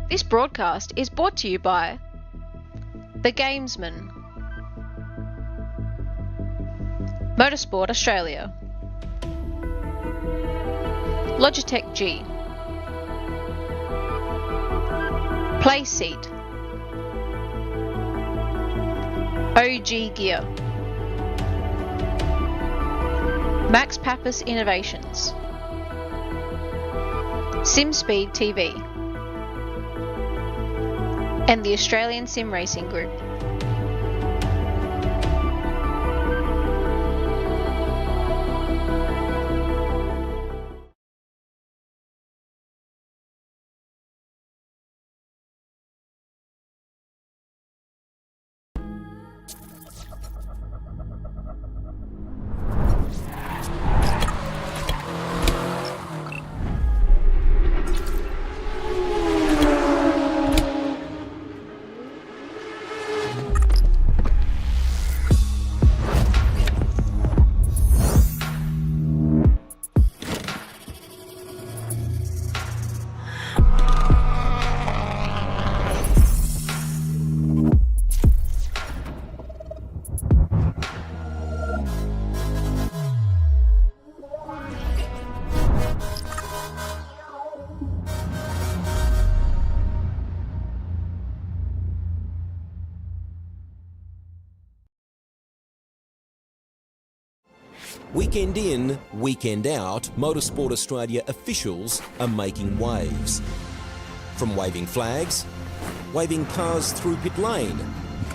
This broadcast is brought to you by The Gamesman, Motorsport Australia, Logitech G, Playseat, OG Gear, Max Pappas Innovations, SimSpeed TV, and the Australian Sim Racing Group. Weekend in, weekend out, Motorsport Australia officials are making waves. From waving flags, waving cars through pit lane,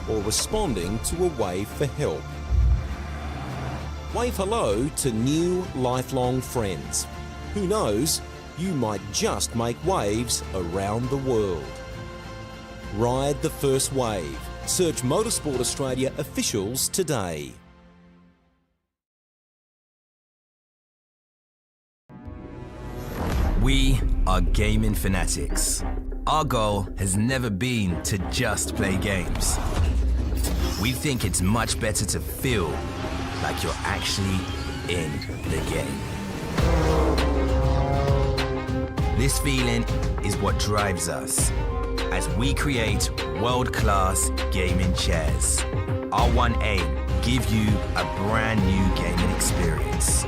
or responding to a wave for help. Wave hello to new lifelong friends. Who knows, you might just make waves around the world. Ride the first wave. Search Motorsport Australia officials today. We are gaming fanatics. Our goal has never been to just play games. We think it's much better to feel like you're actually in the game. This feeling is what drives us as we create world-class gaming chairs. Our one aim, give you a brand new gaming experience.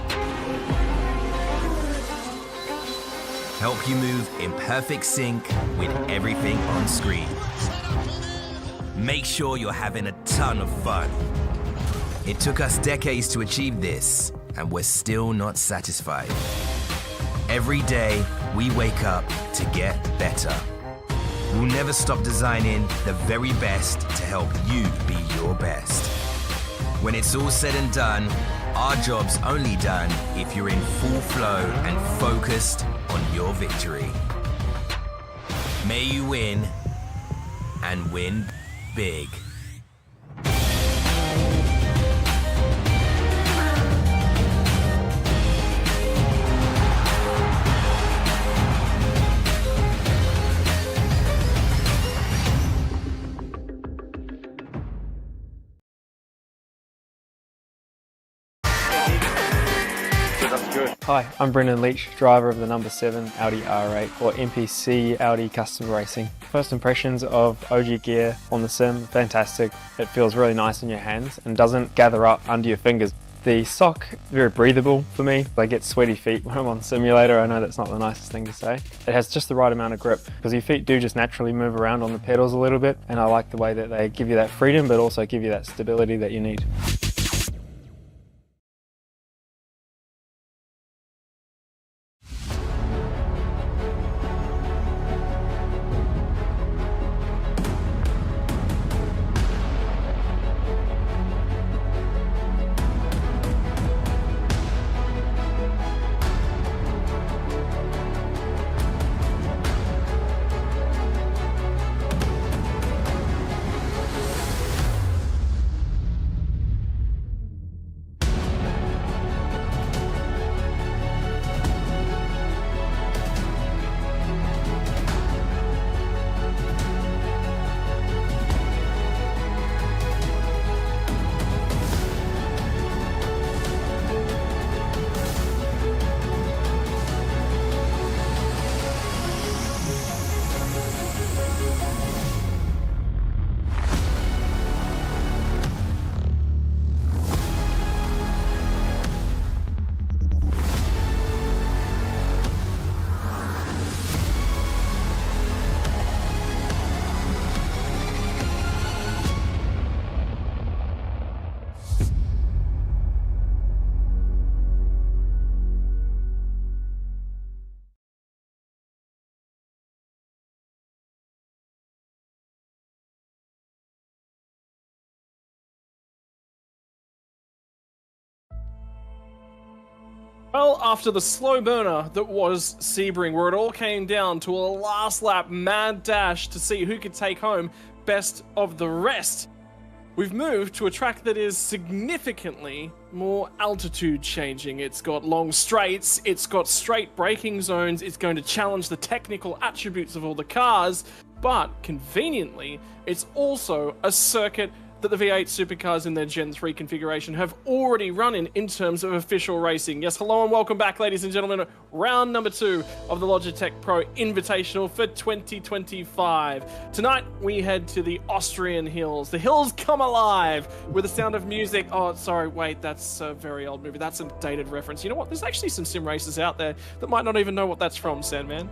Help you move in perfect sync with everything on screen. Make sure you're having a ton of fun. It took us decades to achieve this, and we're still not satisfied. Every day, we wake up to get better. We'll never stop designing the very best to help you be your best. When it's all said and done, our job's only done if you're in full flow and focused on your victory. May you win, and win big. Hi, I'm Brendan Leach, driver of the number 7 Audi R8 or MPC Audi Custom Racing. First impressions of OG gear on the sim, fantastic. It feels really nice in your hands and doesn't gather up under your fingers. The sock, very breathable for me. I get sweaty feet when I'm on the simulator. I know that's not the nicest thing to say. It has just the right amount of grip because your feet do just naturally move around on the pedals a little bit, and I like the way that they give you that freedom but also give you that stability that you need. Well, after the slow burner that was Sebring, where it all came down to a last lap mad dash to see who could take home best of the rest, we've moved to a track that is significantly more altitude changing. It's got long straights, it's got straight braking zones, it's going to challenge the technical attributes of all the cars, but conveniently, it's also a circuit that the V8 supercars in their Gen 3 configuration have already run in terms of official racing. Yes, hello and welcome back, ladies and gentlemen. Round number 2 of the Logitech Pro Invitational for 2025. Tonight, we head to the Austrian hills. The hills come alive with the sound of music. Oh, sorry, wait, that's a very old movie. That's a dated reference. You know what? There's actually some sim racers out there that might not even know what that's from, Sandman.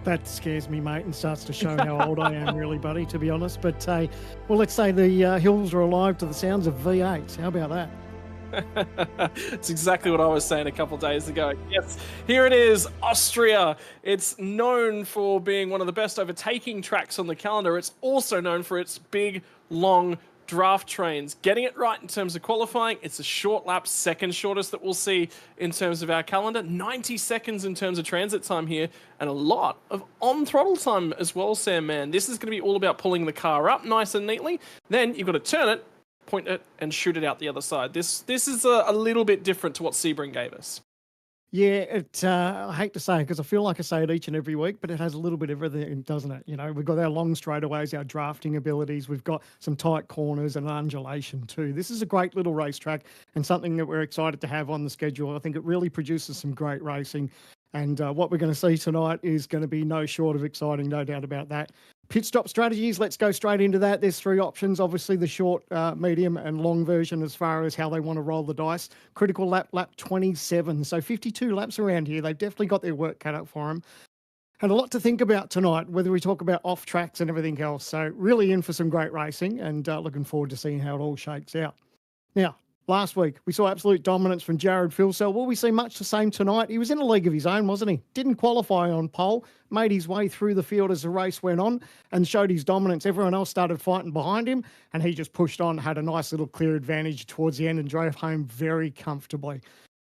That scares me, mate, and starts to show how old I am, really, buddy, to be honest. But, well, let's say the hills are alive to the sounds of V8s. How about that? It's exactly what I was saying a couple of days ago. Yes, here it is, Austria. It's known for being one of the best overtaking tracks on the calendar. It's also known for its big, long draft trains. Getting it right in terms of qualifying, it's a short lap, second shortest that we'll see in terms of our calendar. 90 seconds in terms of transit time here, and a lot of on-throttle time as well, Sam, man. This is going to be all about pulling the car up nice and neatly. Then you've got to turn it, point it, and shoot it out the other side. This is a little bit different to what Sebring gave us. Yeah, I hate to say it because I feel like I say it each and every week, but it has a little bit of everything, doesn't it? You know, we've got our long straightaways, our drafting abilities, we've got some tight corners and undulation too. This is a great little racetrack and something that we're excited to have on the schedule. I think it really produces some great racing. And what we're going to see tonight is going to be no short of exciting, no doubt about that. Pit stop strategies, let's go straight into that. There's 3 options, obviously the short, medium and long version as far as how they want to roll the dice. Critical lap 27, so 52 laps around here. They've definitely got their work cut out for them. And a lot to think about tonight, whether we talk about off tracks and everything else. So really in for some great racing and looking forward to seeing how it all shakes out. Now, last week, we saw absolute dominance from Jared Filsell. Will we see much the same tonight? He was in a league of his own, wasn't he? Didn't qualify on pole, made his way through the field as the race went on and showed his dominance. Everyone else started fighting behind him and he just pushed on, had a nice little clear advantage towards the end and drove home very comfortably.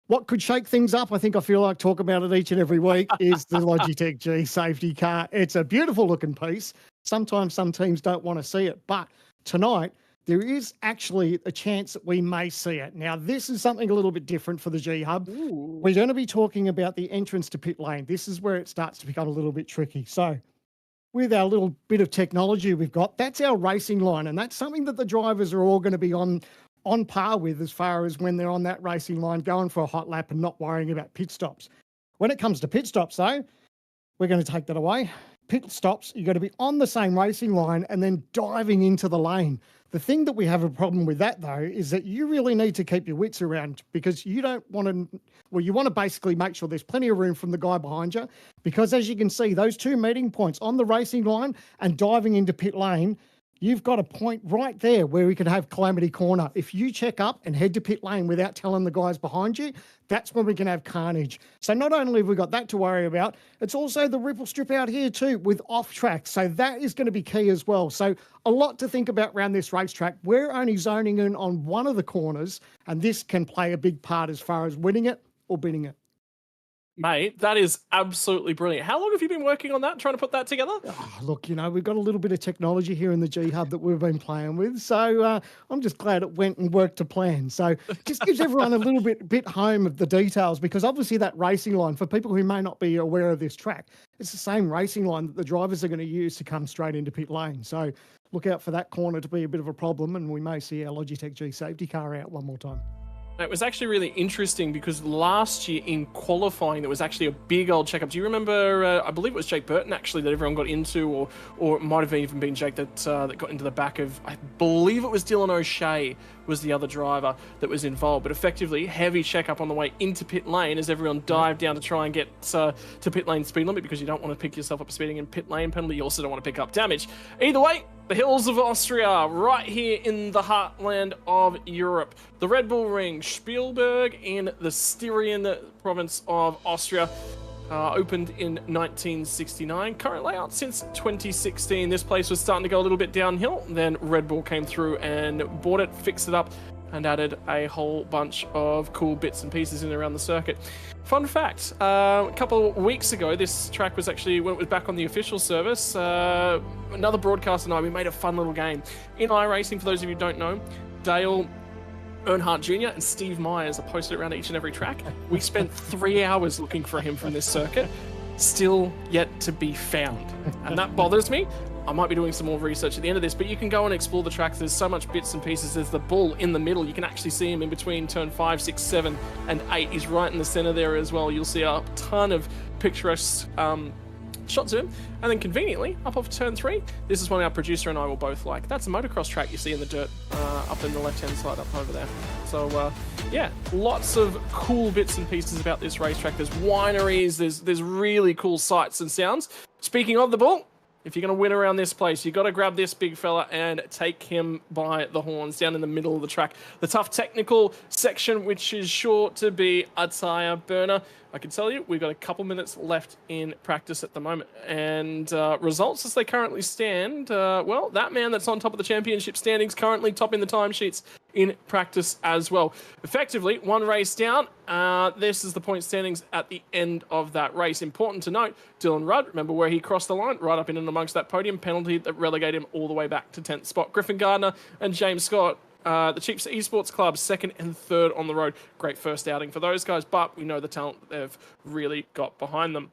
What could shake things up, I feel like talk about it each and every week, is the Logitech G safety car. It's a beautiful looking piece. Sometimes some teams don't want to see it, but tonight, there is actually a chance that we may see it. Now, this is something a little bit different for the G-Hub. Ooh. We're going to be talking about the entrance to pit lane. This is where it starts to become a little bit tricky. So with our little bit of technology we've got, that's our racing line, and that's something that the drivers are all going to be on par with as far as when they're on that racing line, going for a hot lap and not worrying about pit stops. When it comes to pit stops, though, we're going to take that away. Pit stops, you're going to be on the same racing line and then diving into the lane. The thing that we have a problem with that, though, is that you really need to keep your wits around because you don't want to, well, you want to basically make sure there's plenty of room from the guy behind you because as you can see, those 2 meeting points on the racing line and diving into pit lane, you've got a point right there where we could have calamity corner. If you check up and head to pit lane without telling the guys behind you, that's when we can have carnage. So not only have we got that to worry about, it's also the ripple strip out here too with off track. So that is going to be key as well. So a lot to think about around this racetrack. We're only zoning in on one of the corners, and this can play a big part as far as winning it or binning it. Mate, that is absolutely brilliant. How long have you been working on that, trying to put that together? Oh, look, we've got a little bit of technology here in the G-Hub that we've been playing with, so I'm just glad it went and worked to plan. So it just gives everyone a little bit home of the details because obviously that racing line, for people who may not be aware of this track, it's the same racing line that the drivers are going to use to come straight into pit lane. So look out for that corner to be a bit of a problem and we may see our Logitech G safety car out one more time. It was actually really interesting because last year in qualifying, there was actually a big old checkup. Do you remember, I believe it was Jake Burton actually that everyone got into, or it might have even been Jake that got into the back of, I believe it was Dylan O'Shea was the other driver that was involved. But effectively, heavy checkup on the way into pit lane as everyone dived down to try and get to pit lane speed limit because you don't want to pick yourself up speeding in pit lane penalty. You also don't want to pick up damage. Either way, the hills of Austria, right here in the heartland of Europe. The Red Bull Ring, Spielberg in the Styrian province of Austria. Opened in 1969, current layout since 2016. This place was starting to go a little bit downhill. Then Red Bull came through and bought it, fixed it up, and added a whole bunch of cool bits and pieces in and around the circuit. Fun fact, a couple of weeks ago, this track was actually, when it was back on the official service, another broadcaster and I, we made a fun little game. In iRacing, for those of you who don't know, Dale Earnhardt Jr. and Steve Myers are posted around each and every track. We spent 3 hours looking for him from this circuit, still yet to be found. And that bothers me. I might be doing some more research at the end of this, but you can go and explore the tracks. There's so much bits and pieces. There's the bull in the middle. You can actually see him in between turn 5, 6, 7, and 8. He's right in the center there as well. You'll see a ton of picturesque shots of him. And then conveniently, up off turn 3, this is one our producer and I will both like. That's a motocross track you see in the dirt up in the left-hand side up over there. So, yeah, lots of cool bits and pieces about this racetrack. There's wineries, there's really cool sights and sounds. Speaking of the bull, if you're going to win around this place, you've got to grab this big fella and take him by the horns down in the middle of the track. The tough technical section, which is sure to be a tire burner. I can tell you, we've got a couple minutes left in practice at the moment. And results as they currently stand, well, that man that's on top of the championship standings currently topping the timesheets in practice as well. Effectively, one race down. This is the point standings at the end of that race. Important to note, Dylan Rudd, remember where he crossed the line? Right up in and amongst that podium. Penalty that relegated him all the way back to 10th spot. Griffin Gardner and James Scott, the Chiefs Esports Club, 2nd and 3rd on the road. Great first outing for those guys, but we know the talent that they've really got behind them.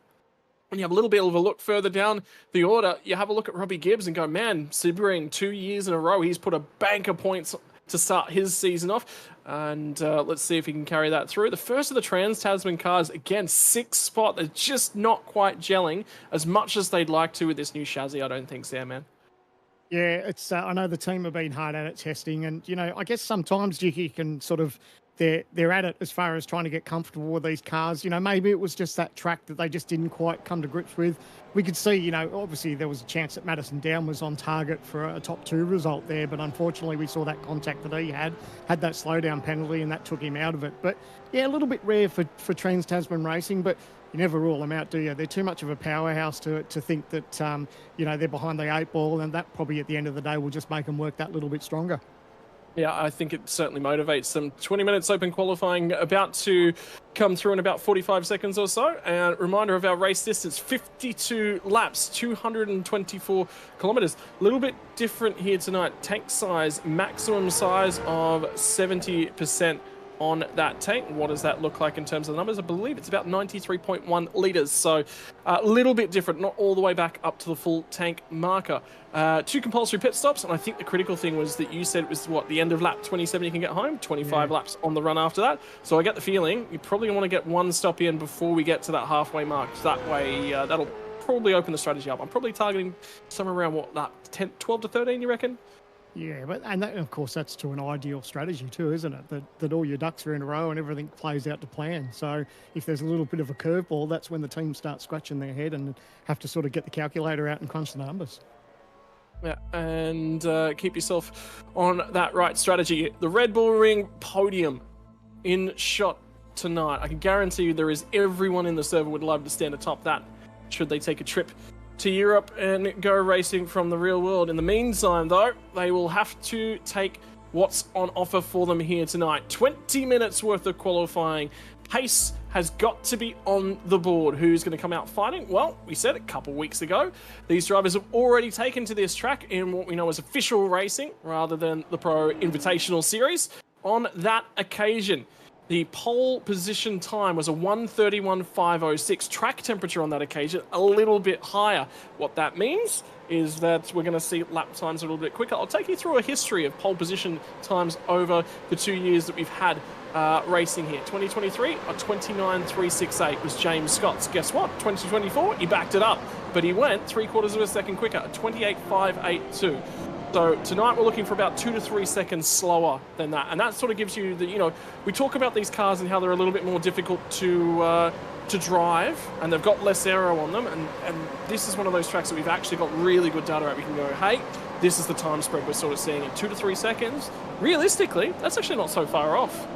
When you have a little bit of a look further down the order, you have a look at Robbie Gibbs and go, man, Sebring, 2 years in a row, he's put a bank of points to start his season off. And let's see if he can carry that through. The first of the Trans-Tasman cars, again, 6th spot. They're just not quite gelling as much as they'd like to with this new chassis, I don't think, Sam, man. Yeah, it's. I know the team have been hard at it testing, and I guess sometimes you can sort of they're at it as far as trying to get comfortable with these cars. Maybe it was just that track that they just didn't quite come to grips with. We could see, obviously there was a chance that Madison Down was on target for a top 2 result there, but unfortunately we saw that contact that he had that slowdown penalty, and that took him out of it. But yeah, a little bit rare for Trans-Tasman Racing, but you never rule them out, do you? They're too much of a powerhouse to think that, they're behind the 8 ball, and that probably at the end of the day will just make them work that little bit stronger. Yeah, I think it certainly motivates them. 20 minutes open qualifying about to come through in about 45 seconds or so. And reminder of our race distance, 52 laps, 224 kilometers. A little bit different here tonight. Tank size, maximum size of 70% on that tank. What does that look like in terms of the numbers? I believe it's about 93.1 litres, so a little bit different, not all the way back up to the full tank marker. 2 compulsory pit stops, and I think the critical thing was that you said it was, the end of lap 27 you can get home, 25 laps on the run after that. So I get the feeling you probably want to get 1 stop in before we get to that halfway mark. So that way, that'll probably open the strategy up. I'm probably targeting somewhere around, lap 12 to 13, you reckon? Yeah, and of course that's to an ideal strategy too, isn't it? That all your ducks are in a row and everything plays out to plan. So if there's a little bit of a curveball, that's when the team starts scratching their head and have to sort of get the calculator out and crunch the numbers. Yeah, and keep yourself on that right strategy. The Red Bull Ring podium in shot tonight. I can guarantee you there is everyone in the server would love to stand atop that should they take a trip to Europe and go racing from the real world. In the meantime, though, they will have to take what's on offer for them here tonight. 20 minutes worth of qualifying. Pace has got to be on the board. Who's going to come out fighting? Well, we said a couple weeks ago, these drivers have already taken to this track in what we know as official racing rather than the Pro Invitational Series. On that occasion, the pole position time was a 1:31.506. Track temperature on that occasion, a little bit higher. What that means is that we're going to see lap times a little bit quicker. I'll take you through a history of pole position times over the 2 years that we've had racing here. 2023, a 29.368 was James Scott's. Guess what? 2024, he backed it up, but he went 3/4 of a second quicker, a 28.582. So tonight we're looking for about 2 to 3 seconds slower than that. And that sort of gives you the, we talk about these cars and how they're a little bit more difficult to drive, and they've got less aero on them. And this is one of those tracks that we've actually got really good data at. We can go, hey, this is the time spread we're sort of seeing in 2 to 3 seconds. Realistically, that's actually not so far off.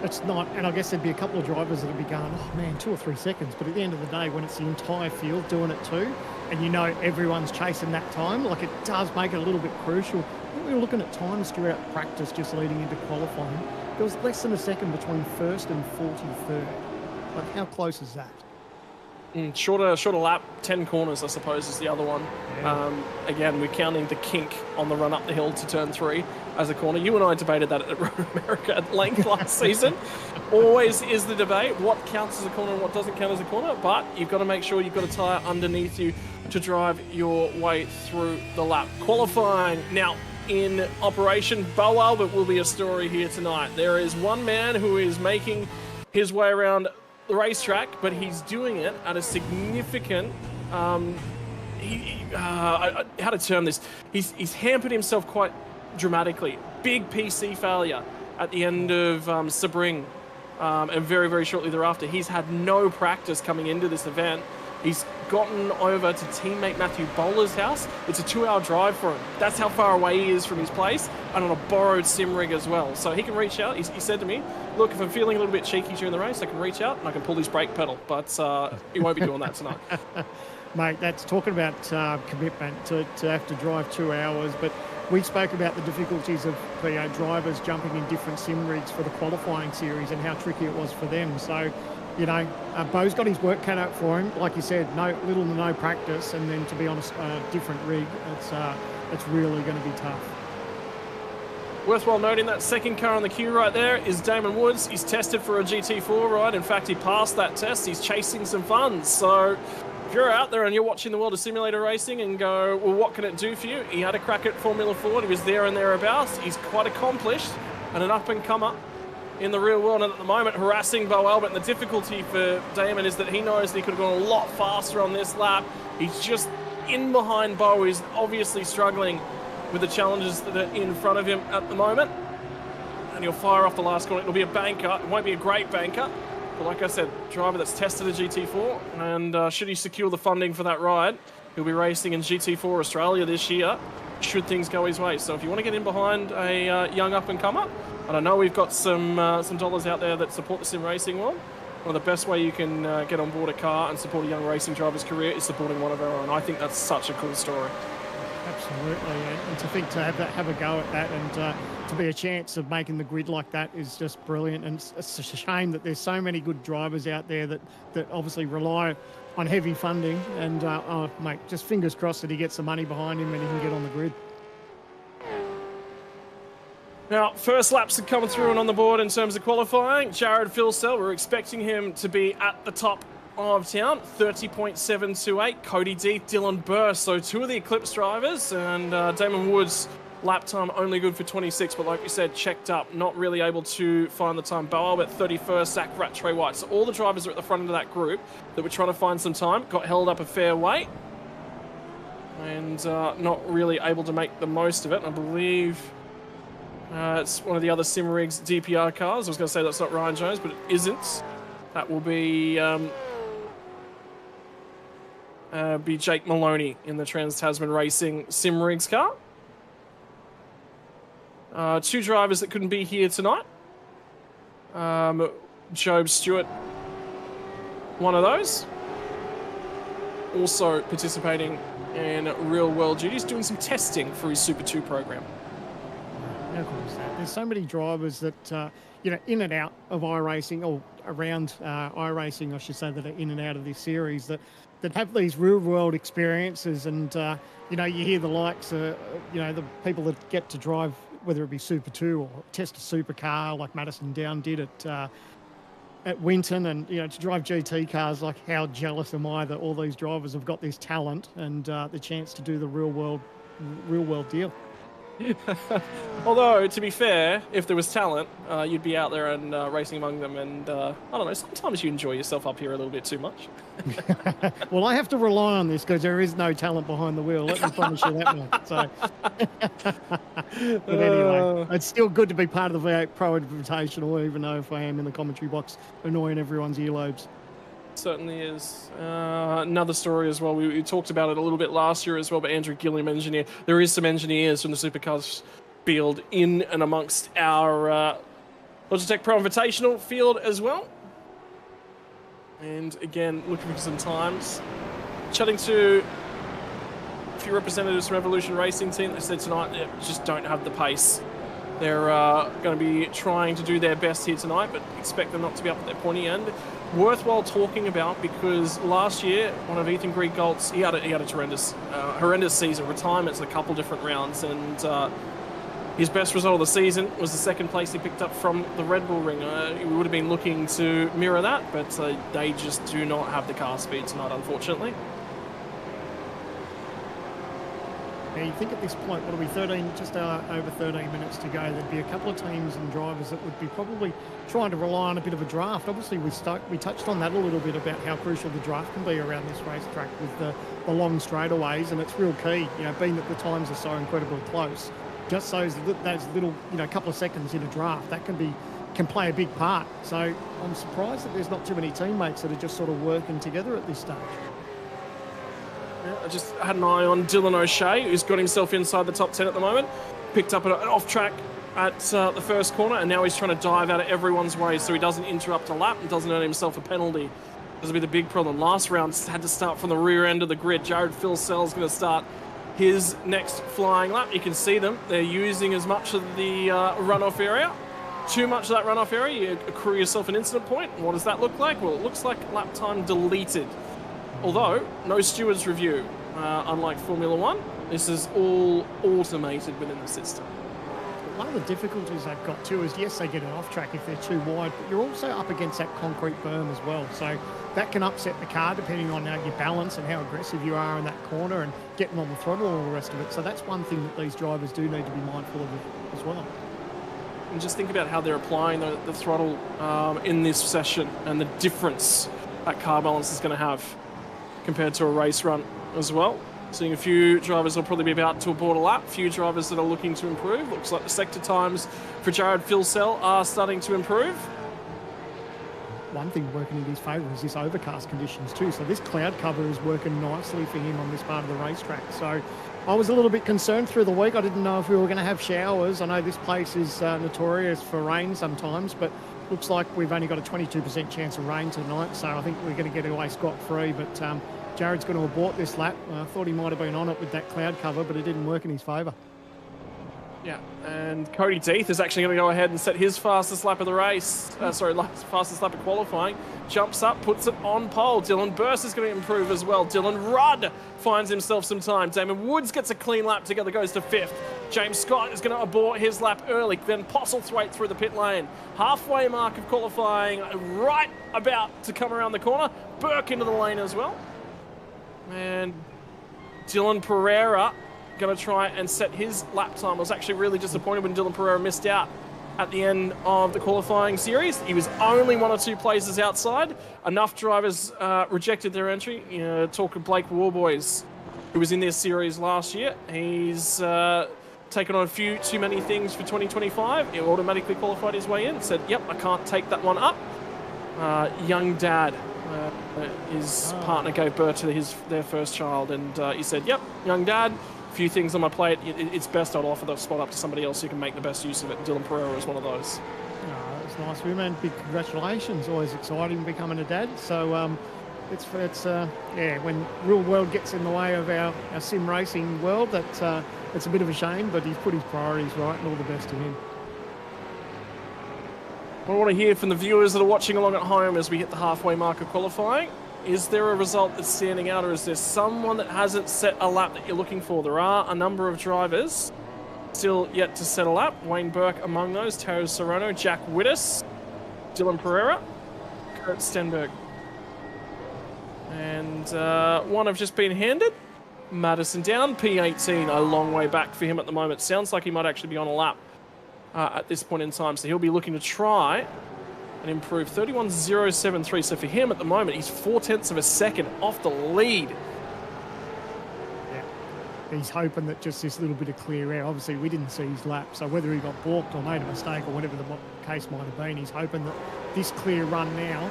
It's not, and I guess there'd be a couple of drivers that'd be going, oh man, 2 or 3 seconds. But at the end of the day, when it's the entire field doing it too, and everyone's chasing that time, it does make it a little bit crucial think we were looking at times throughout practice just leading into qualifying. There was less than a second between first and 43rd. Like, how close is that? Shorter lap, 10 corners, I suppose, is the other one. Yeah. Again, we're counting the kink on the run up the hill to turn 3 as a corner. You and I debated that at Road America at length last season. Always is the debate, what counts as a corner and what doesn't count as a corner, but you've got to make sure you've got a tyre underneath you to drive your way through the lap. Qualifying now in operation. Bo Albert will be a story here tonight. There is one man who is making his way around the racetrack, but he's doing it at a significant how to term this, he's hampered himself quite dramatically. Big PC failure at the end of Sebring, and very shortly thereafter. He's had no practice coming into this event. He's gotten over to teammate Matthew Bowler's house. It's a 2-hour drive for him. That's how far away he is from his place, and on a borrowed sim rig as well. So he can reach out. He said to me, look, if I'm feeling a little bit cheeky during the race, I can reach out and I can pull his brake pedal, but he won't be doing that tonight. Mate, that's talking about commitment to have to drive 2 hours, but we spoke about the difficulties of drivers jumping in different sim rigs for the qualifying series and how tricky it was for them. So, Bo's got his work cut out for him. Like you said, little to no practice, and then to be on a different rig, it's really going to be tough. Worthwhile noting that second car on the queue right there is Damon Woods. He's tested for a GT4 ride. In fact, he passed that test. He's chasing some funds. So if you're out there and you're watching the world of simulator racing and go, well, what can it do for you? He had a crack at Formula Ford. He was there and thereabouts. He's quite accomplished and an up-and-comer in the real world, and at the moment harassing Bo Albert. And the difficulty for Damon is that he knows that he could have gone a lot faster on this lap. He's just in behind Bo, who's obviously struggling with the challenges that are in front of him at the moment. And he'll fire off the last corner. It'll be a banker. It won't be a great banker, but like I said, driver that's tested a GT4, and should he secure the funding for that ride, he'll be racing in GT4 Australia this year, should things go his way. So if you want to get in behind a young up-and-comer, and I know we've got some dollars out there that support the sim racing world, one of the best way you can get on board a car and support a young racing driver's career is supporting one of our own. I think that's such a cool story. Absolutely, and to think to have a go at that, and to be a chance of making the grid like that is just brilliant. And it's a shame that there's so many good drivers out there that obviously rely on heavy funding. And mate, just fingers crossed that he gets the money behind him and he can get on the grid. Now, first laps are coming through and on the board in terms of qualifying. Jared Filsell, we're expecting him to be at the top of town, 30.728. Cody Deeth, Dylan Burst, so two of the Eclipse drivers, and Damon Woods, lap time only good for 26, but like we said, checked up, not really able to find the time. Bo Albert, 31st, Zach Rat, Trey White. So all the drivers are at the front of that group that were trying to find some time, got held up a fair way, and not really able to make the most of it. I believe it's one of the other Sim Rigs DPR cars. I was going to say that's not Ryan Jones, but it isn't. That will be Jake Maloney in the Trans-Tasman Racing Sim Rigs car. Two drivers that couldn't be here tonight. Job Stewart, one of those. Also participating in real-world duties, doing some testing for his Super 2 program. How cool is that? There's so many drivers that, in and out of iRacing, or around iRacing, I should say, that are in and out of this series, that have these real-world experiences. And, you hear the likes of, the people that get to drive, whether it be Super 2 or test a supercar like Madison Down did at Winton, and, to drive GT cars, like how jealous am I that all these drivers have got this talent and the chance to do the real-world deal. Although, to be fair, if there was talent, you'd be out there and racing among them. And I don't know, sometimes you enjoy yourself up here a little bit too much. Well, I have to rely on this because there is no talent behind the wheel. Let me promise you that much. So, but anyway, it's still good to be part of the V8 Pro Invitational, even though if I am in the commentary box annoying everyone's earlobes. Certainly is. Another story as well. We talked about it a little bit last year as well, but Andrew Gilliam, engineer. There is some engineers from the Supercars field in and amongst our Logitech Pro Invitational field as well. And again, looking for some times. Chatting to a few representatives from Evolution Racing Team. They said tonight they just don't have the pace. They're going to be trying to do their best here tonight, but expect them not to be up at their pointy end. Worthwhile talking about, because last year one of Ethan Griegalt's he had a horrendous season, retirements in a couple different rounds, and his best result of the season was the second place he picked up from the Red Bull Ring. We would have been looking to mirror that, but they just do not have the car speed tonight, unfortunately. Yeah, you think at this point, what are we, 13, just over 13 minutes to go, there'd be a couple of teams and drivers that would be probably trying to rely on a bit of a draft. Obviously, we touched on that a little bit about how crucial the draft can be around this racetrack with the long straightaways, and it's real key, being that the times are so incredibly close. Just those little, couple of seconds in a draft, that can play a big part. So I'm surprised that there's not too many teammates that are just sort of working together at this stage. Yeah, I just had an eye on Dylan O'Shea, who's got himself inside the top 10 at the moment. Picked up an off track at the first corner, and now he's trying to dive out of everyone's way so he doesn't interrupt a lap and doesn't earn himself a penalty. This will be the big problem. Last round had to start from the rear end of the grid. Jared Filsell's going to start his next flying lap. You can see them. They're using as much of the runoff area. Too much of that runoff area, you accrue yourself an incident point. And what does that look like? Well, it looks like lap time deleted. Although, no stewards review. Unlike Formula One, this is all automated within the system. One of the difficulties they've got too is, yes, they get an off track if they're too wide, but you're also up against that concrete berm as well. So that can upset the car depending on your balance and how aggressive you are in that corner and getting on the throttle and all the rest of it. So that's one thing that these drivers do need to be mindful of as well. And just think about how they're applying the throttle in this session and the difference that car balance is going to have compared to a race run as well. Seeing a few drivers will probably be about to abort a lap, a few drivers that are looking to improve. Looks like the sector times for Jared Filsell are starting to improve. One thing working in his favour is this overcast conditions too. So this cloud cover is working nicely for him on this part of the racetrack. So I was a little bit concerned through the week. I didn't know if we were going to have showers. I know this place is notorious for rain sometimes, but looks like we've only got a 22% chance of rain tonight. So I think we're going to get away scot-free. But Jared's going to abort this lap. I thought he might have been on it with that cloud cover, but it didn't work in his favour. Yeah, and Cody Death is actually going to go ahead and set his fastest lap of the race. Fastest lap of qualifying. Jumps up, puts it on pole. Dylan Burst is going to improve as well. Dylan Rudd finds himself some time. Damon Woods gets a clean lap together, goes to 5th. James Scott is going to abort his lap early. Then Postlethwaite through the pit lane. Halfway mark of qualifying, right about to come around the corner. Burke into the lane as well. And Dylan Pereira going to try and set his lap time. I was actually really disappointed when Dylan Pereira missed out at the end of the qualifying series. He was only 1 or 2 places outside. Enough drivers rejected their entry. Talk of Blake Warboys, who was in this series last year. He's taken on a few too many things for 2025. He automatically qualified his way in. Said, yep, I can't take that one up. Young dad. His partner gave birth to their first child, and he said, yep, young dad, a few things on my plate. It's best I'd offer the spot up to somebody else who can make the best use of it. Dylan Pereira is one of those. Oh, that's nice of him, and big congratulations. Always exciting becoming a dad. So it's when real world gets in the way of our sim racing world, it's a bit of a shame, but he's put his priorities right, and all the best to him. What I want to hear from the viewers that are watching along at home as we hit the halfway mark of qualifying. Is there a result that's standing out, or is there someone that hasn't set a lap that you're looking for? There are a number of drivers still yet to set a lap. Wayne Burke among those, Taro Serrano, Jack Wittes, Dylan Pereira, Kurt Stenberg. And one I've just been handed, Madison Down, P18, a long way back for him at the moment. Sounds like he might actually be on a lap at this point in time, so he'll be looking to try and improve 31.073. So for him at the moment, he's 0.4 of a second off the lead. Yeah, he's hoping that just this little bit of clear air. Obviously, we didn't see his lap, so whether he got balked or made a mistake or whatever the case might have been, he's hoping that this clear run now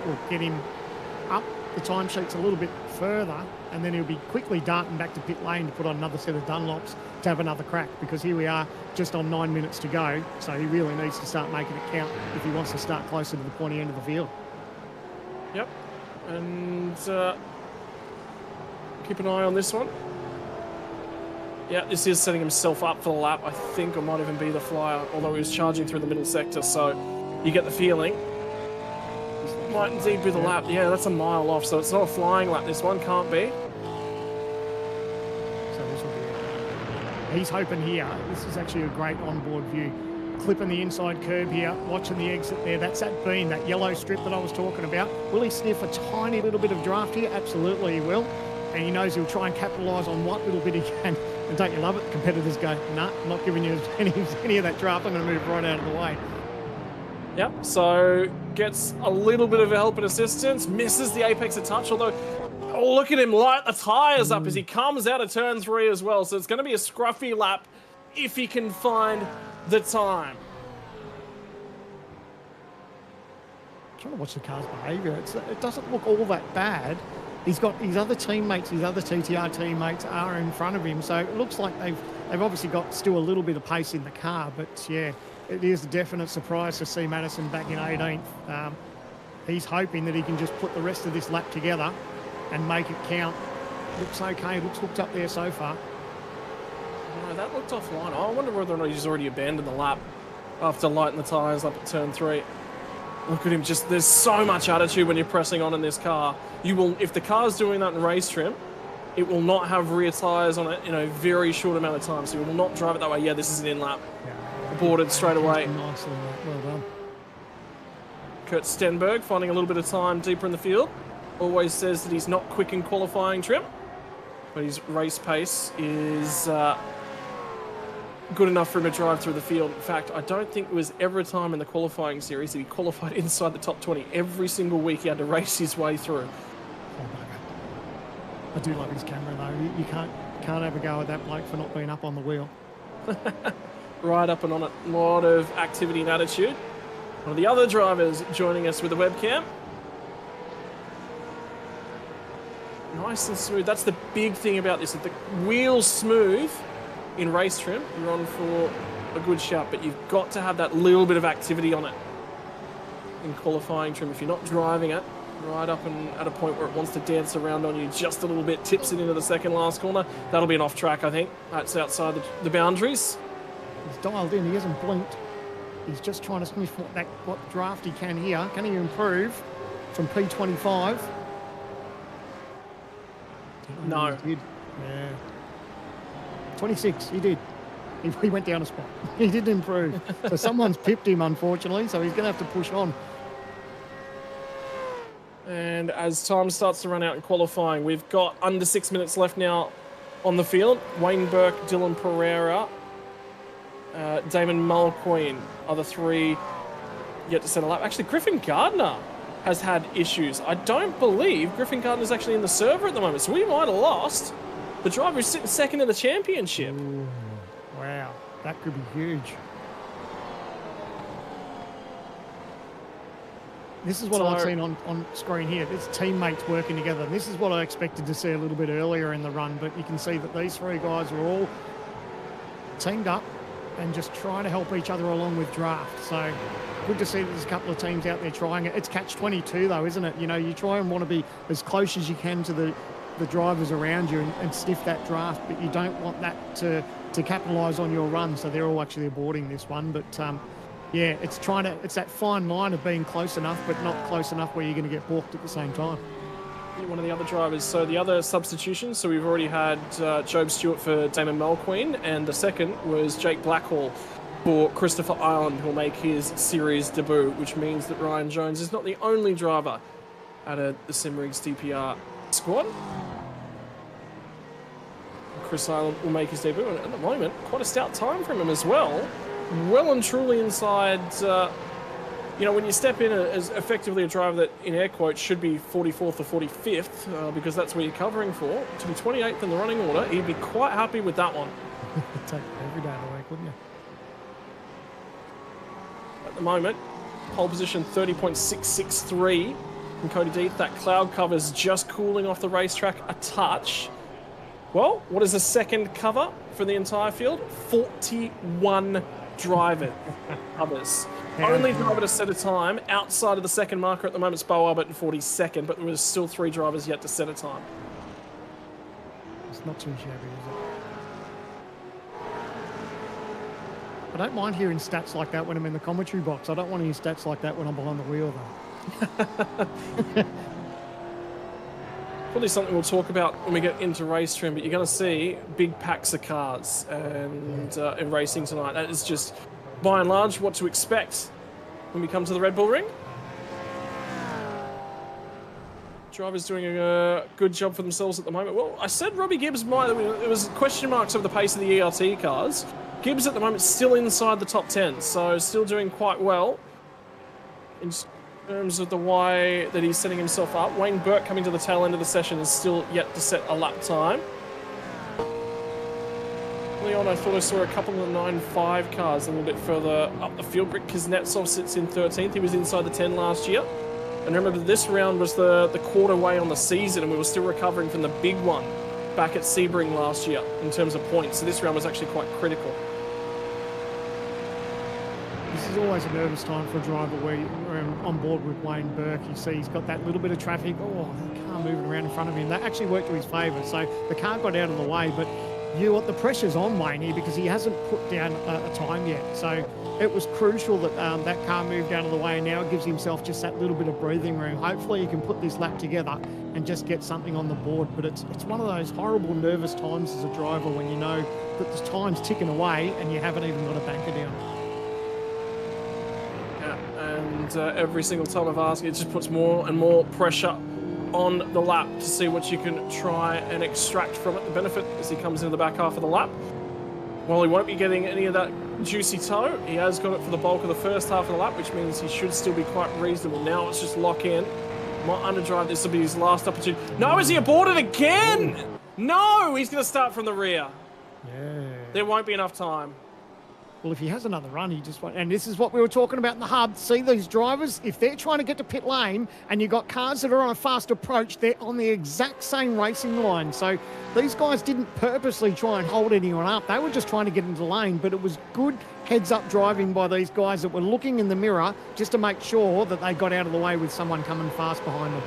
will get him up the timesheets a little bit further, and then he'll be quickly darting back to pit lane to put on another set of Dunlops to have another crack, because here we are just on 9 minutes to go, so he really needs to start making it count if he wants to start closer to the pointy end of the field. Yep, and keep an eye on this one. Yeah, this is setting himself up for the lap. I think it might even be the flyer, although he was charging through the middle sector, so you get the feeling. Might indeed be the lap. Yeah, that's a mile off, so it's not a flying lap. This one can't be. So this will be. He's hoping here. This is actually a great onboard view. Clipping the inside curb here, watching the exit there. That's that beam, that yellow strip that I was talking about. Will he sniff a tiny little bit of draft here? Absolutely he will. And he knows he'll try and capitalise on what little bit he can. And don't you love it? Competitors go, nah, I'm not giving you any of that draft. I'm going to move right out of the way. Yep, so gets a little bit of help and assistance. Misses the apex a touch, although, oh, look at him light the tyres up as he comes out of turn 3 as well. So it's going to be a scruffy lap if he can find the time. I'm trying to watch the car's behaviour. It doesn't look all that bad. He's got his other teammates, his other TTR teammates are in front of him. So it looks like they've obviously got still a little bit of pace in the car. But yeah, it is a definite surprise to see Madison back in 18th. He's hoping that he can just put the rest of this lap together and make it count. Looks okay. Looks hooked up there so far. No, that looked offline. I wonder whether or not he's already abandoned the lap after lighting the tyres up at turn 3. Look at him, just there's so much attitude when you're pressing on in this car. You will, if the car's doing that in race trim, it will not have rear tyres on it in a very short amount of time. So you will not drive it that way. Yeah, this is an in-lap. Yeah. Boarded straight away. Nicely, well done. Kurt Stenberg finding a little bit of time deeper in the field. Always says that he's not quick in qualifying trim, but his race pace is good enough for him to drive through the field. In fact, I don't think there was ever a time in the qualifying series that he qualified inside the top 20. Every single week he had to race his way through. Oh, bugger. I do love his camera though. You can't have a go at that bloke for not being up on the wheel. Right up and on it. A lot of activity and attitude. One of the other drivers joining us with the webcam. Nice and smooth. That's the big thing about this. If the wheel's smooth in race trim, you're on for a good shout, but you've got to have that little bit of activity on it in qualifying trim. If you're not driving it right up and at a point where it wants to dance around on you just a little bit, tips it into the second last corner, that'll be an off track, I think. That's outside the boundaries. He's dialed in, he hasn't blinked. He's just trying to sniff what draft he can here. Can he improve from P25? No. He did. Yeah. 26, he did. He went down a spot. He didn't improve. So someone's pipped him, unfortunately, so he's going to have to push on. And as time starts to run out in qualifying, we've got under 6 minutes left now on the field. Wayne Burke, Dylan Pereira, Damon Mulqueen are the three yet to set a lap. Actually, Griffin Gardner has had issues. I don't believe Griffin Gardner's actually in the server at the moment, so we might have lost the driver who's sitting second in the championship. Ooh, wow, that could be huge. This is what I've seen on screen here. It's teammates working together. This is what I expected to see a little bit earlier in the run, but you can see that these three guys are all teamed up and just trying to help each other along with draft. So good to see that there's a couple of teams out there trying it. It's catch-22 though, isn't it? You know, you try and want to be as close as you can to the drivers around you and sniff that draft, but you don't want that to capitalise on your run. So they're all actually aborting this one, but yeah, it's that fine line of being close enough, but not close enough where you're going to get balked at the same time. One of the other drivers, so the other substitutions, so we've already had Job Stewart for Damon Mulqueen, and the second was Jake Blackhall for Christopher Ireland, who'll make his series debut, which means that Ryan Jones is not the only driver out of the Simrigs DPR squad. Chris Ireland will make his debut, and at the moment, quite a stout time from him as well. Well and truly inside, you know, when you step in as effectively a driver that, in air quotes, should be 44th or 45th, because that's where you're covering for, to be 28th in the running order, he'd be quite happy with that one. Take every day of the week, wouldn't you? At the moment, pole position 30.663 from Cody Deeth. That cloud cover's just cooling off the racetrack a touch. Well, what is the second cover for the entire field? 41 drivers. Others. Only driver to set a time outside of the second marker at the moment is Bo Albert in 42nd, but there was still 3 drivers yet to set a time. It's not too shabby, is it? I don't mind hearing stats like that when I'm in the commentary box. I don't want to hear stats like that when I'm behind the wheel, though. Probably something we'll talk about when we get into race trim, but you're going to see big packs of cars and in racing tonight. That is just, by and large, what to expect when we come to the Red Bull Ring. Drivers doing a good job for themselves at the moment. Well, I said Robbie Gibbs might. There was question marks over the pace of the ERT cars. Gibbs at the moment still inside the top 10, so still doing quite well in terms of the way that he's setting himself up. Wayne Burke coming to the tail end of the session is still yet to set a lap time. Early on, I thought I saw a couple of the 9.5 cars a little bit further up the field. Rick Kuznetsov sits in 13th. He was inside the 10 last year. And remember, this round was the quarter way on the season, and we were still recovering from the big one back at Sebring last year in terms of points. So this round was actually quite critical. This is always a nervous time for a driver where you're on board with Wayne Burke. You see he's got that little bit of traffic. Oh, the car moving around in front of him. That actually worked to his favour. So the car got out of the way, but the pressure's on Wayne here because he hasn't put down a time yet. So it was crucial that that car moved out of the way, and now it gives himself just that little bit of breathing room. Hopefully he can put this lap together and just get something on the board. But it's one of those horrible nervous times as a driver when you know that the time's ticking away and you haven't even got a banker down. And every single time I've asked, it just puts more and more pressure on the lap to see what you can try and extract from it. The benefit as he comes into the back half of the lap, while he won't be getting any of that juicy toe, he has got it for the bulk of the first half of the lap, which means he should still be quite reasonable. Now it's just lock in. Might underdrive. This will be his last opportunity. No, is he aborted again? No, he's going to start from the rear. Yeah. There won't be enough time. Well, if he has another run, he just won't. And this is what we were talking about in the hub. See these drivers, if they're trying to get to pit lane and you've got cars that are on a fast approach, they're on the exact same racing line. So these guys didn't purposely try and hold anyone up. They were just trying to get into the lane, but it was good heads-up driving by these guys that were looking in the mirror just to make sure that they got out of the way with someone coming fast behind them.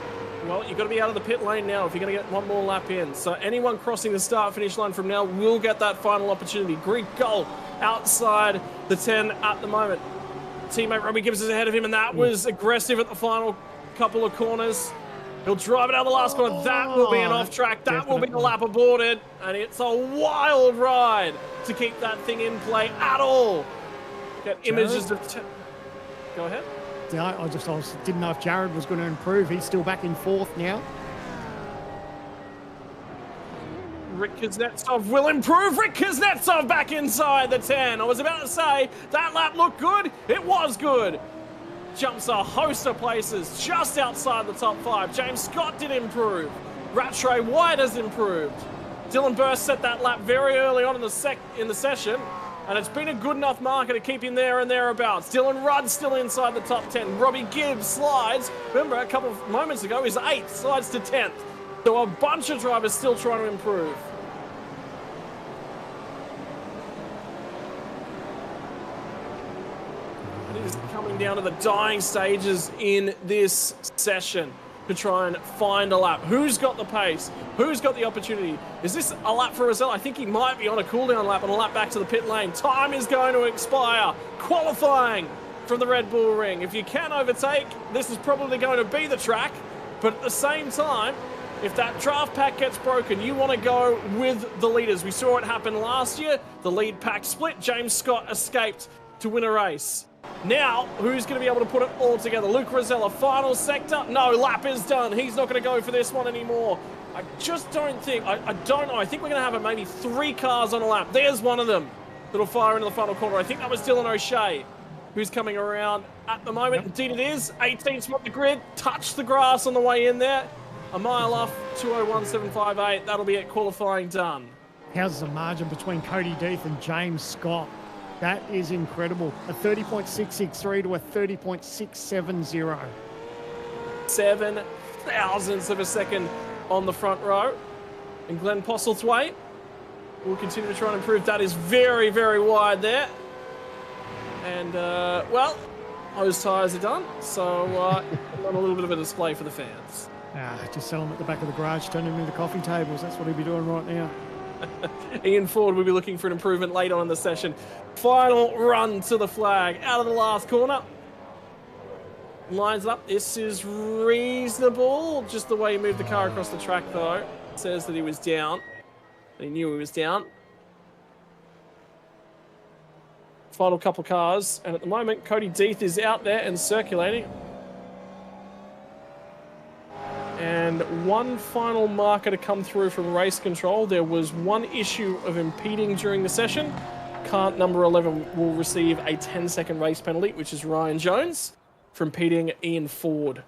Well, you've got to be out of the pit lane now if you're going to get one more lap in. So anyone crossing the start-finish line from now will get that final opportunity. Greek goal outside the 10 at the moment. Teammate Robbie Gibbs is ahead of him, and that was aggressive at the final couple of corners. He'll drive it out the last corner. That will be an off-track. That will be a lap aborted, and it's a wild ride to keep that thing in play at all. Get images of... Go ahead. I didn't know if Jared was going to improve. He's still back in fourth now. Rick Kuznetsov will improve. Rick Kuznetsov back inside the 10. I was about to say, that lap looked good. It was good. Jumps a host of places just outside the top 5. James Scott did improve. Rattray White has improved. Dylan Burst set that lap very early on in the session, and it's been a good enough marker to keep him there and thereabouts. Dylan Rudd still inside the top 10. Robbie Gibbs slides. Remember, a couple of moments ago, he's 8th, slides to 10th. So a bunch of drivers still trying to improve. It is coming down to the dying stages in this session to try and find a lap. Who's got the pace? Who's got the opportunity? Is this a lap for Rosell? I think he might be on a cooldown lap and a lap back to the pit lane. Time is going to expire. Qualifying from the Red Bull Ring. If you can overtake, this is probably going to be the track. But at the same time, if that draft pack gets broken, you want to go with the leaders. We saw it happen last year. The lead pack split. James Scott escaped to win a race. Now, who's going to be able to put it all together? Luke Rosella, final sector? No, lap is done. He's not going to go for this one anymore. I just don't think, I don't know. I think we're going to have maybe 3 cars on a lap. There's one of them that'll fire into the final corner. I think that was Dylan O'Shea, who's coming around at the moment. Yep. Indeed it is. 18th spot the grid. Touched the grass on the way in there. A mile off, 201.758. That'll be it, qualifying done. How's the margin between Cody Death and James Scott? That is incredible. A 30.663 to a 30.670. 7 thousandths of a second on the front row. And Glenn Postlethwaite will continue to try and improve. That is very, very wide there. And, well, those tyres are done. So, on a little bit of a display for the fans. Just sell them at the back of the garage, turn them into coffee tables. That's what he'd be doing right now. Ian Ford will be looking for an improvement later on in the session. Final run to the flag, out of the last corner. Lines up. This is reasonable. Just the way he moved the car across the track, though. Says that he was down. He knew he was down. Final couple of cars. And at the moment, Cody Deeth is out there and circulating. And one final marker to come through from race control. There was one issue of impeding during the session. Car number 11 will receive a 10-second race penalty, which is Ryan Jones, for impeding Ian Ford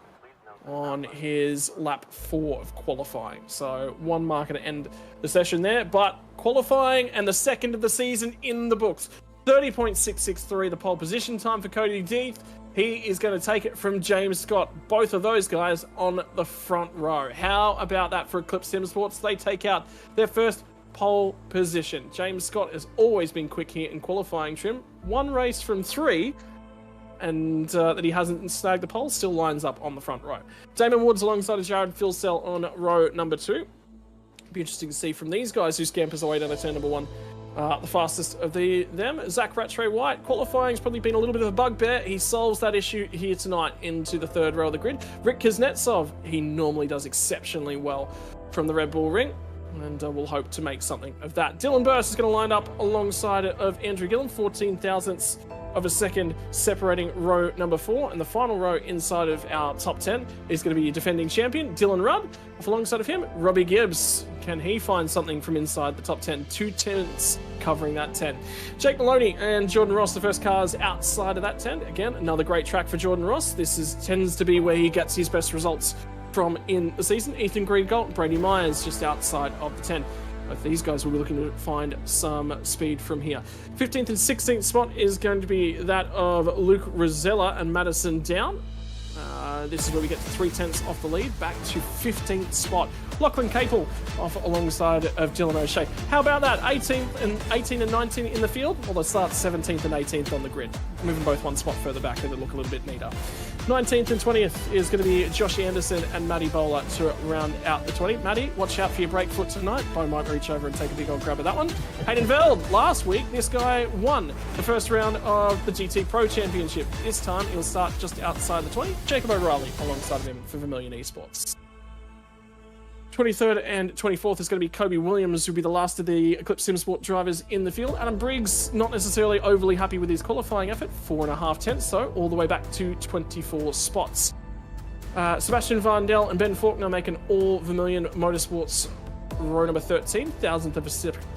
on his lap 4 of qualifying. So one marker to end the session there, but qualifying and the second of the season in the books. 30.663, the pole position time for Cody Deeth. He is going to take it from James Scott. Both of those guys on the front row. How about that for Eclipse Sim Sports? They take out their first pole position. James Scott has always been quick here in qualifying trim. One race from 3, and that he hasn't snagged the pole, still lines up on the front row. Damon Woods alongside of Jared Philsell on row number 2. Be interesting to see from these guys who scampers away down to turn number 1. The fastest of them, Zach Rattray White. Qualifying's probably been a little bit of a bugbear. He solves that issue here tonight into the 3rd row of the grid. Rick Kuznetsov, he normally does exceptionally well from the Red Bull ring, and we'll hope to make something of that. Dylan Burst is going to line up alongside of Andrew Gillen, 14 thousandths of a second separating row number 4, and the final row inside of our top 10 is going to be defending champion Dylan Rudd. Off alongside of him, Robbie Gibbs. Can he find something from inside the top 10? 2 tenths covering that 10. Jake Maloney and Jordan Ross, the first cars outside of that 10. Again, another great track for Jordan Ross. Tends to be where he gets his best results from in the season. Ethan Greengold, Brady Myers just outside of the 10. Both these guys will be looking to find some speed from here. 15th and 16th spot is going to be that of Luke Rosella and Madison Down. This is where we get to 3 tenths off the lead, back to 15th spot. Lachlan Capel off alongside of Dylan O'Shea. How about that? 18 and 19 in the field? Well, they start 17th and 18th on the grid. Moving both one spot further back, and they look a little bit neater. 19th and 20th is going to be Josh Anderson and Matty Bowler to round out the 20. Matty, watch out for your brake foot tonight. Bo might reach over and take a big old grab at that one. Hayden Veld, last week, this guy won the first round of the GT Pro Championship. This time, he'll start just outside the 20. Jacob O'Reilly alongside of him for Vermilion Esports. 23rd and 24th is going to be Kobe Williams, who'll be the last of the Eclipse SimSport drivers in the field. Adam Briggs, not necessarily overly happy with his qualifying effort, 4.5 tenths, so all the way back to 24 spots. Sebastian Vandel and Ben Faulkner make an all Vermilion Motorsports row number 13, thousandth of a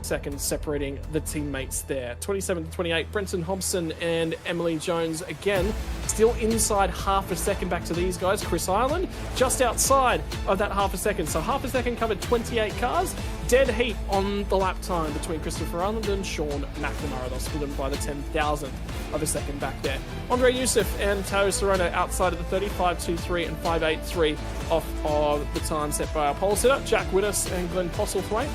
second separating the teammates there. 27 to 28, Brenton Hobson and Emily Jones again, still inside half a second back to these guys. Chris Ireland just outside of that half a second, so half a second covered 28 cars. Dead heat on the lap time between Christopher Ireland and Sean McNamara. They'll split them by the 10,000th of a second back there. Andre Youssef and Tao Serrano outside of the 35.23 and 5.83 off of the time set by our pole sitter. Jack Widdus and Glenn Postlethwaite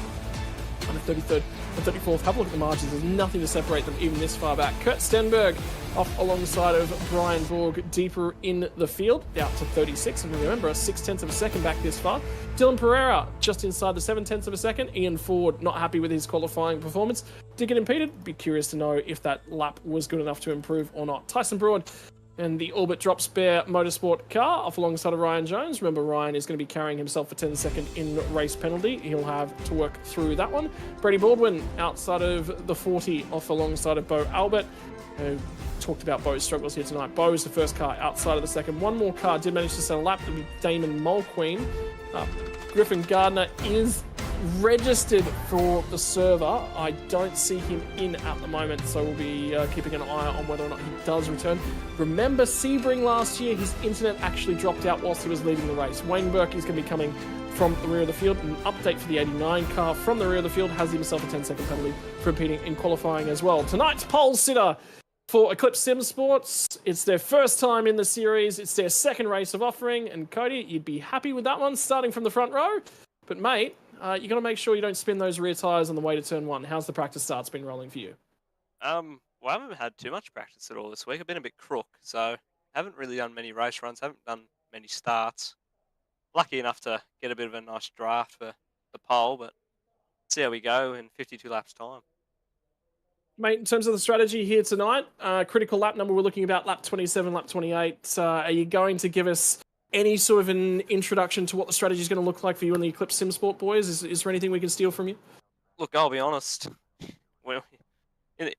on the 33rd and 34th. Have a look at the margins. There's nothing to separate them even this far back. Kurt Stenberg off alongside of Brian Borg deeper in the field, out to 36. And remember, a 6 tenths of a second back this far. Dylan Pereira just inside the 7 tenths of a second. Ian Ford not happy with his qualifying performance. Did get impeded. Be curious to know if that lap was good enough to improve or not. Tyson Broad and the Orbit Drops Bear Motorsport car off alongside of Ryan Jones. Remember, Ryan is going to be carrying himself for 10-second in race penalty. He'll have to work through that one. Brady Baldwin outside of the 40 off alongside of Bo Albert. Talked about Bo's struggles here tonight. Bo is the first car outside of the second. One more car did manage to set a lap. That'll be Damon Mulqueen. Griffin Gardner is registered for the server. I don't see him in at the moment, so we'll be keeping an eye on whether or not he does return. Remember Sebring last year, his internet actually dropped out whilst he was leading the race. Wayne Burke is going to be coming from the rear of the field. An update for the 89 car from the rear of the field has himself a 10-second penalty for impeding in qualifying as well. Tonight's pole sitter for Eclipse Sim Sports. It's their first time in the series. It's their second race of offering. And Cody, you'd be happy with that one, starting from the front row. But mate, you got to make sure you don't spin those rear tyres on the way to turn 1. How's the practice starts been rolling for you? Well, I haven't had too much practice at all this week. I've been a bit crook, so haven't really done many race runs, haven't done many starts. Lucky enough to get a bit of a nice draft for the pole, but see how we go in 52 laps time. Mate, in terms of the strategy here tonight, critical lap number, we're looking about lap 27, lap 28. Are you going to give us any sort of an introduction to what the strategy is going to look like for you and the Eclipse Sim Sport boys? Is there anything we can steal from you? Look, I'll be honest.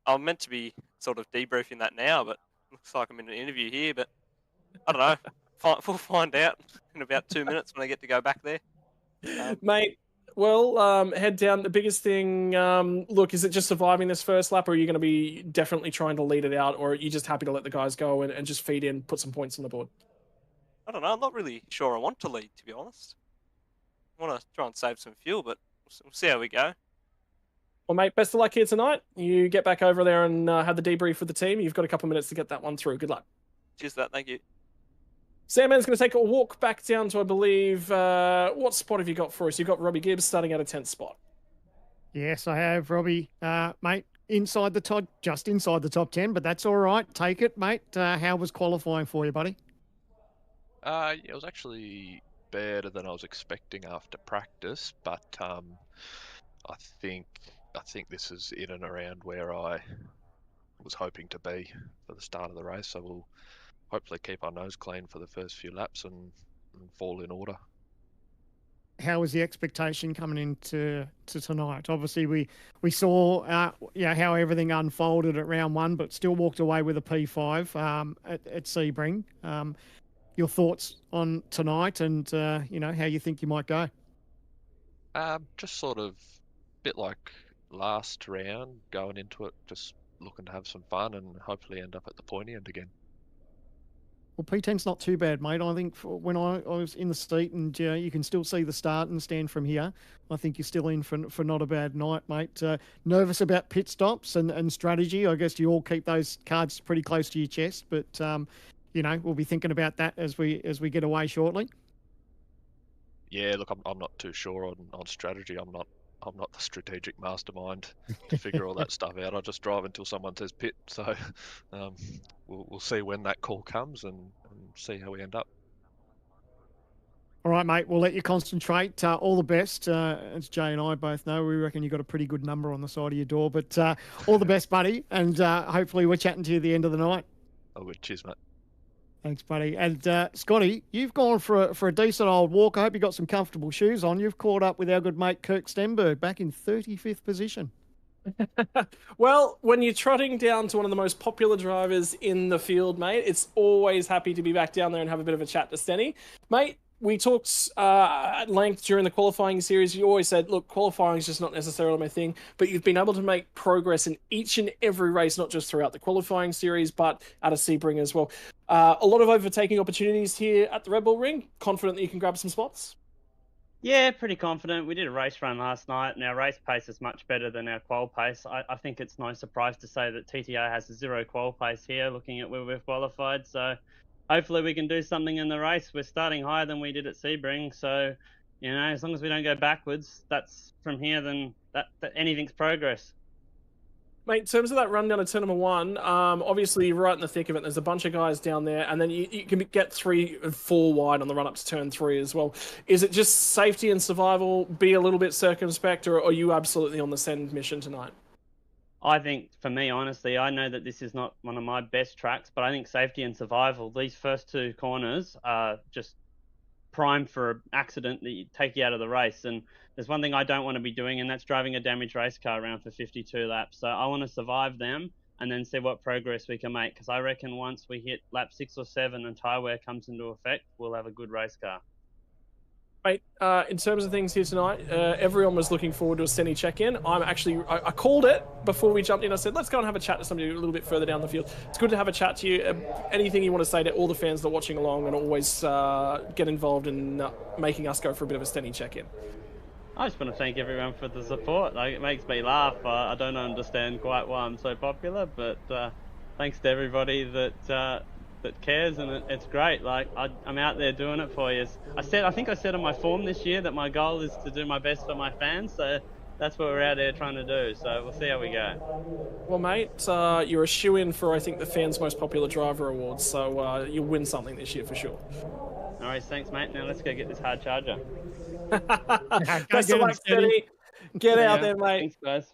I'm meant to be sort of debriefing that now, but looks like I'm in an interview here. But I don't know. We'll find out in about 2 minutes when I get to go back there. Mate, well, head down. The biggest thing, look, is it just surviving this first lap, or are you going to be definitely trying to lead it out, or are you just happy to let the guys go and just feed in, put some points on the board? I don't know. I'm not really sure I want to lead, to be honest. I want to try and save some fuel, but we'll see how we go. Well, mate, best of luck here tonight. You get back over there and have the debrief with the team. You've got a couple of minutes to get that one through. Good luck. Cheers for that. Thank you. Sandman's going to take a walk back down to, I believe, what spot have you got for us? You've got Robbie Gibbs starting at a 10th spot. Yes, I have, Robbie. Mate, just inside the top 10, but that's all right. Take it, mate. How was qualifying for you, buddy? Yeah, it was actually better than I was expecting after practice, but I think this is in and around where I was hoping to be for the start of the race. So we'll hopefully keep our nose clean for the first few laps and fall in order. How was the expectation coming into tonight? Obviously, we saw how everything unfolded at round 1, but still walked away with a P5 at Sebring. Your thoughts on tonight and how you think you might go? Just sort of a bit like last round, going into it, just looking to have some fun and hopefully end up at the pointy end again. Well, P10's not too bad, mate. I think when I was in the seat and you can still see the start and stand from here, I think you're still in for not a bad night, mate. Nervous about pit stops and strategy. I guess you all keep those cards pretty close to your chest, but we'll be thinking about that as we get away shortly. Yeah, look, I'm not too sure on strategy. I'm not the strategic mastermind to figure all that stuff out. I just drive until someone says pit. So we'll see when that call comes and see how we end up. All right, mate. We'll let you concentrate. All the best. As Jay and I both know, we reckon you got a pretty good number on the side of your door. But all the best, buddy. And hopefully we're chatting to you at the end of the night. Oh, good. Cheers, mate. Thanks, buddy. And Scotty, you've gone for a decent old walk. I hope you got some comfortable shoes on. You've caught up with our good mate Kirk Stenberg back in 35th position. Well, when you're trotting down to one of the most popular drivers in the field, mate, it's always happy to be back down there and have a bit of a chat to Stenny. Mate, we talked at length during the qualifying series. You always said, look, qualifying is just not necessarily my thing, but you've been able to make progress in each and every race, not just throughout the qualifying series, but at a Sebring as well. A lot of overtaking opportunities here at the Red Bull Ring. Confident that you can grab some spots? Yeah, pretty confident. We did a race run last night, and our race pace is much better than our qual pace. I think it's no surprise to say that TTR has a 0 qual pace here, looking at where we've qualified. So hopefully we can do something in the race. We're starting higher than we did at Sebring, so as long as we don't go backwards, that's from here. Then that anything's progress. Mate, in terms of that run down to turn number 1, obviously you're right in the thick of it. There's a bunch of guys down there, and then you can get 3 and 4 wide on the run up to turn 3 as well. Is it just safety and survival, be a little bit circumspect, or are you absolutely on the send mission tonight? I think, for me, honestly, I know that this is not one of my best tracks, but I think safety and survival, these first 2 corners are just prime for an accident that take you out of the race. And there's one thing I don't want to be doing, and that's driving a damaged race car around for 52 laps. So I want to survive them and then see what progress we can make, because I reckon once we hit lap 6 or 7 and tyre wear comes into effect, we'll have a good race car. Mate, in terms of things here tonight, everyone was looking forward to a Stenny check-in. I called it before we jumped in. I said, let's go and have a chat to somebody a little bit further down the field. It's good to have a chat to you. Anything you want to say to all the fans that are watching along and always get involved in making us go for a bit of a Stenny check-in? I just want to thank everyone for the support. It makes me laugh. I don't understand quite why I'm so popular, but thanks to everybody that cares, and it's great. I'm out there doing it for you. I think I said on my form this year that my goal is to do my best for my fans, so that's what we're out there trying to do. So we'll see how we go. Well, mate, you're a shoe-in for, I think, the fans' most popular driver awards, so you'll win something this year for sure. All right, thanks, mate. Now let's go get this hard charger. Best of luck, Stenny. Get out there, mate. Thanks, guys.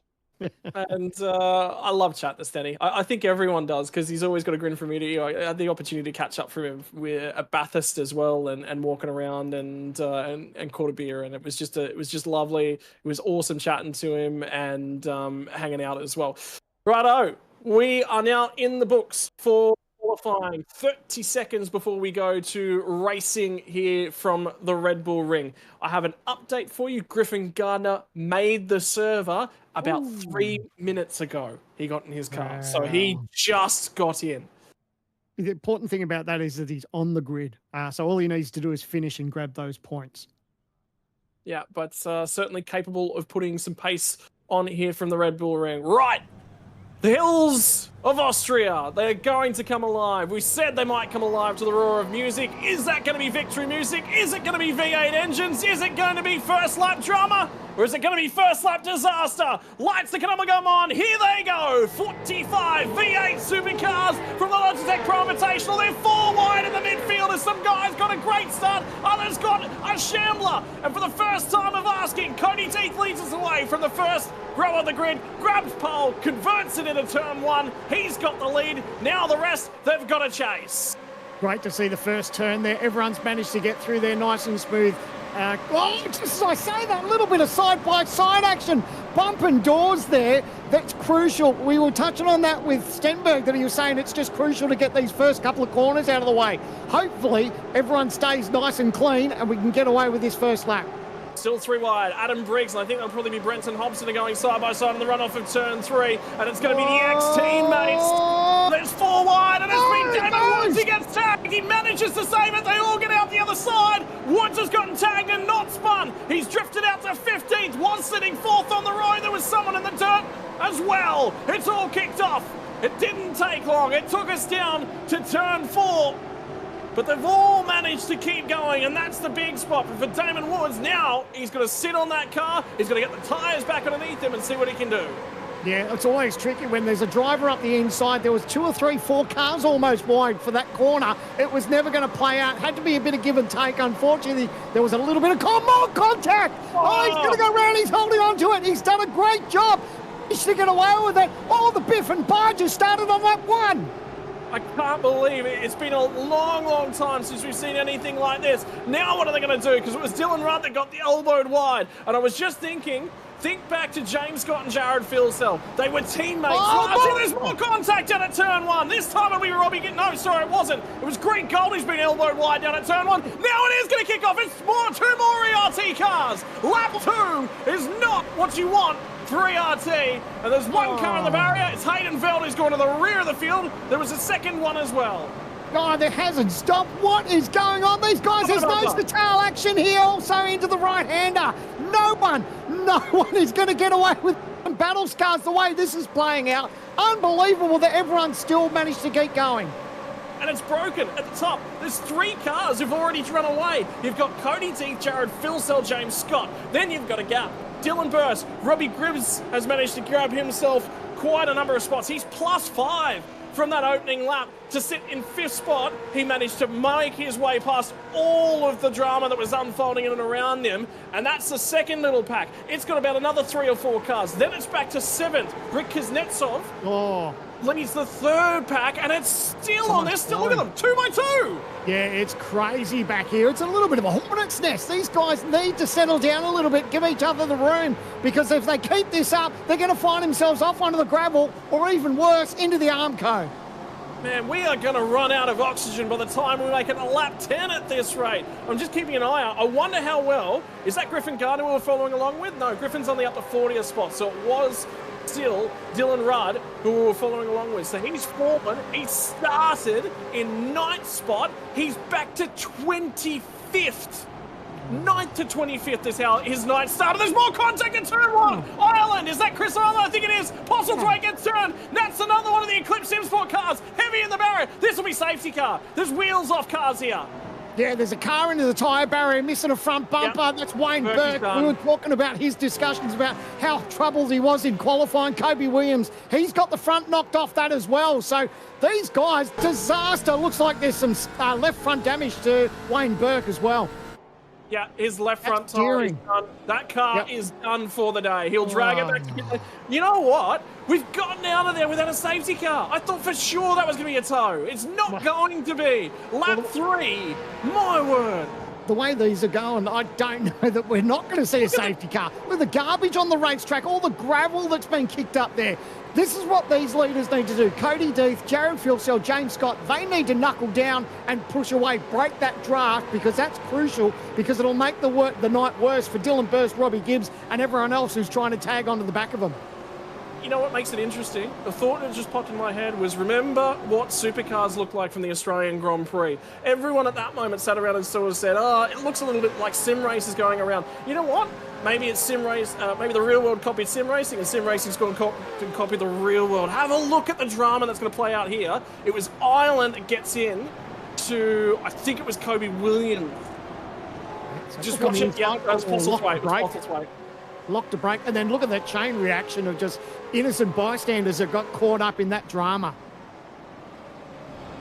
And I love chat to Stenny. I think everyone does because he's always got a grin from ear to ear. I had the opportunity to catch up from him at Bathurst as well, and walking around and caught a beer, and it was just lovely. It was awesome chatting to him and hanging out as well. Righto, we are now in the books for qualifying. 30 seconds before we go to racing here from the Red Bull Ring. I have an update for you. Griffin Gardner made the server about 3 minutes ago. He got in his car. So he just got in. The important thing about that is that he's on the grid. So all he needs to do is finish and grab those points. Yeah, but certainly capable of putting some pace on here from the Red Bull Ring. Right. The hills of Austria, they're going to come alive. We said they might come alive to the roar of music. Is that going to be victory music? Is it going to be V8 engines? Is it going to be first lap drama? Or is it going to be first lap disaster? Lights are going to come on. Here they go. 45 V8 supercars from the Logitech Pro Invitational. They're 4 wide in the midfield as some guys got a great start. Others got a shambler. And for the first time of asking, Cody Teeth leads us away from the first row of the grid, grabs pole, converts it into turn 1. He's got the lead. Now the rest, they've got to chase. Great to see the first turn there. Everyone's managed to get through there nice and smooth. Just as I say that, a little bit of side-by-side action, bumping doors there. That's crucial. We were touching on that with Stenberg, that he was saying it's just crucial to get these first couple of corners out of the way. Hopefully, everyone stays nice and clean and we can get away with this first lap. Still 3 wide. Adam Briggs, and I think that'll probably be Brenton Hobson are going side by side on the runoff of turn 3. And it's going to be the ex-teammates. There's 4 wide, and it's been Damon Woods. He gets tagged. He manages to save it. They all get out the other side. Woods has gotten tagged and not spun. He's drifted out to 15th. Was sitting 4th on the road. There was someone in the dirt as well. It's all kicked off. It didn't take long. It took us down to turn 4. But they've all managed to keep going, and that's the big spot. But for Damon Woods, now he's going to sit on that car. He's going to get the tyres back underneath him and see what he can do. Yeah, it's always tricky when there's a driver up the inside. There was 2 or 3, 4 cars almost wide for that corner. It was never going to play out. Had to be a bit of give and take. Unfortunately, there was a little bit of more contact. Oh, he's going to go round. He's holding on to it. He's done a great job. He's to get away with it. All the biff and barges started on that one. I can't believe it. It's been a long, long time since we've seen anything like this. Now what are they going to do? Because it was Dylan Rudd that got the elbowed wide. And I was just thinking, think back to James Scott and Jared Filsell. They were teammates. There's more contact down at turn 1. This time it'll be Robbie. No, sorry, it wasn't. It was Greg Goldie's been elbowed wide down at turn 1. Now it is going to kick off. It's 2 more ERT cars. Lap 2 is not what you want. 3 RT, and there's 1 car in the barrier. It's Hayden Veld who's going to the rear of the field. There was a second one as well. Oh, there hasn't stopped. What is going on? These guys, there's nose to tail action here, also into the right-hander. No one is going to get away with battle scars the way this is playing out. Unbelievable that everyone still managed to keep going. And it's broken at the top. There's 3 cars who've already run away. You've got Cody Teeth, Jared Filsell, James Scott. Then you've got a gap. Dylan Burst, Robbie Gribbs has managed to grab himself quite a number of spots. He's +5 from that opening lap to sit in 5th spot. He managed to make his way past all of the drama that was unfolding in and around him. And that's the second little pack. It's got about another 3 or 4 cars. Then it's back to 7th. Rick Kuznetsov leads the 3rd pack, and it's still on there. Still, look at them, 2 by 2. Yeah, it's crazy back here. It's a little bit of a hornet's nest. These guys need to settle down a little bit, give each other the room, because if they keep this up, they're going to find themselves off onto the gravel, or even worse, into the Armco. Man, we are going to run out of oxygen by the time we make it to lap 10 at this rate. I'm just keeping an eye out. I wonder how well. Is that Griffin Gardner we're following along with? No, Griffin's only up to 40th spot, so it was still Dylan Rudd who we were following along with. So he's fallen. He started in 9th spot. He's back to 25th. 9th to 25th is how his night started. There's more contact in turn 1. Ireland, is that Chris Ireland? I think it is. Postlethwaite gets turned. That's another one of the Eclipse Simsport cars. Heavy in the barrier. This will be safety car. There's wheels off cars here. Yeah, there's a car into the tyre barrier, missing a front bumper. Yep. That's Wayne Burke. We were talking about his discussions about how troubled he was in qualifying. Kobe Williams, he's got the front knocked off that as well. So these guys, disaster. Looks like there's some left front damage to Wayne Burke as well. Yeah, his left front That's tire is steering. done. That car is done for the day. He'll drag it back to pit lane. You know what? We've gotten out of there without a safety car. I thought for sure that was going to be a tow. It's not going to be. Lap 3. My word. The way these are going, I don't know that we're not going to see a safety car. With the garbage on the racetrack, all the gravel that's been kicked up there. This is what these leaders need to do. Cody Death, Jared Filsell, James Scott, they need to knuckle down and push away, break that draft, because that's crucial, because it'll make the night worse for Dylan Burst, Robbie Gibbs, and everyone else who's trying to tag onto the back of them. You know what makes it interesting? The thought that just popped in my head was, remember what supercars looked like from the Australian Grand Prix? Everyone at that moment sat around and sort of said, oh, it looks a little bit like sim races going around. You know what? Maybe it's sim race, maybe the real world copied sim racing, and sim racing's going to copy the real world. Have a look at the drama that's going to play out here. It was Ireland that gets in to, I think it was Kobe Williams. Just watch it. Yeah, that was Postle's way. Locked a brake, and then look at that chain reaction of just innocent bystanders that got caught up in that drama.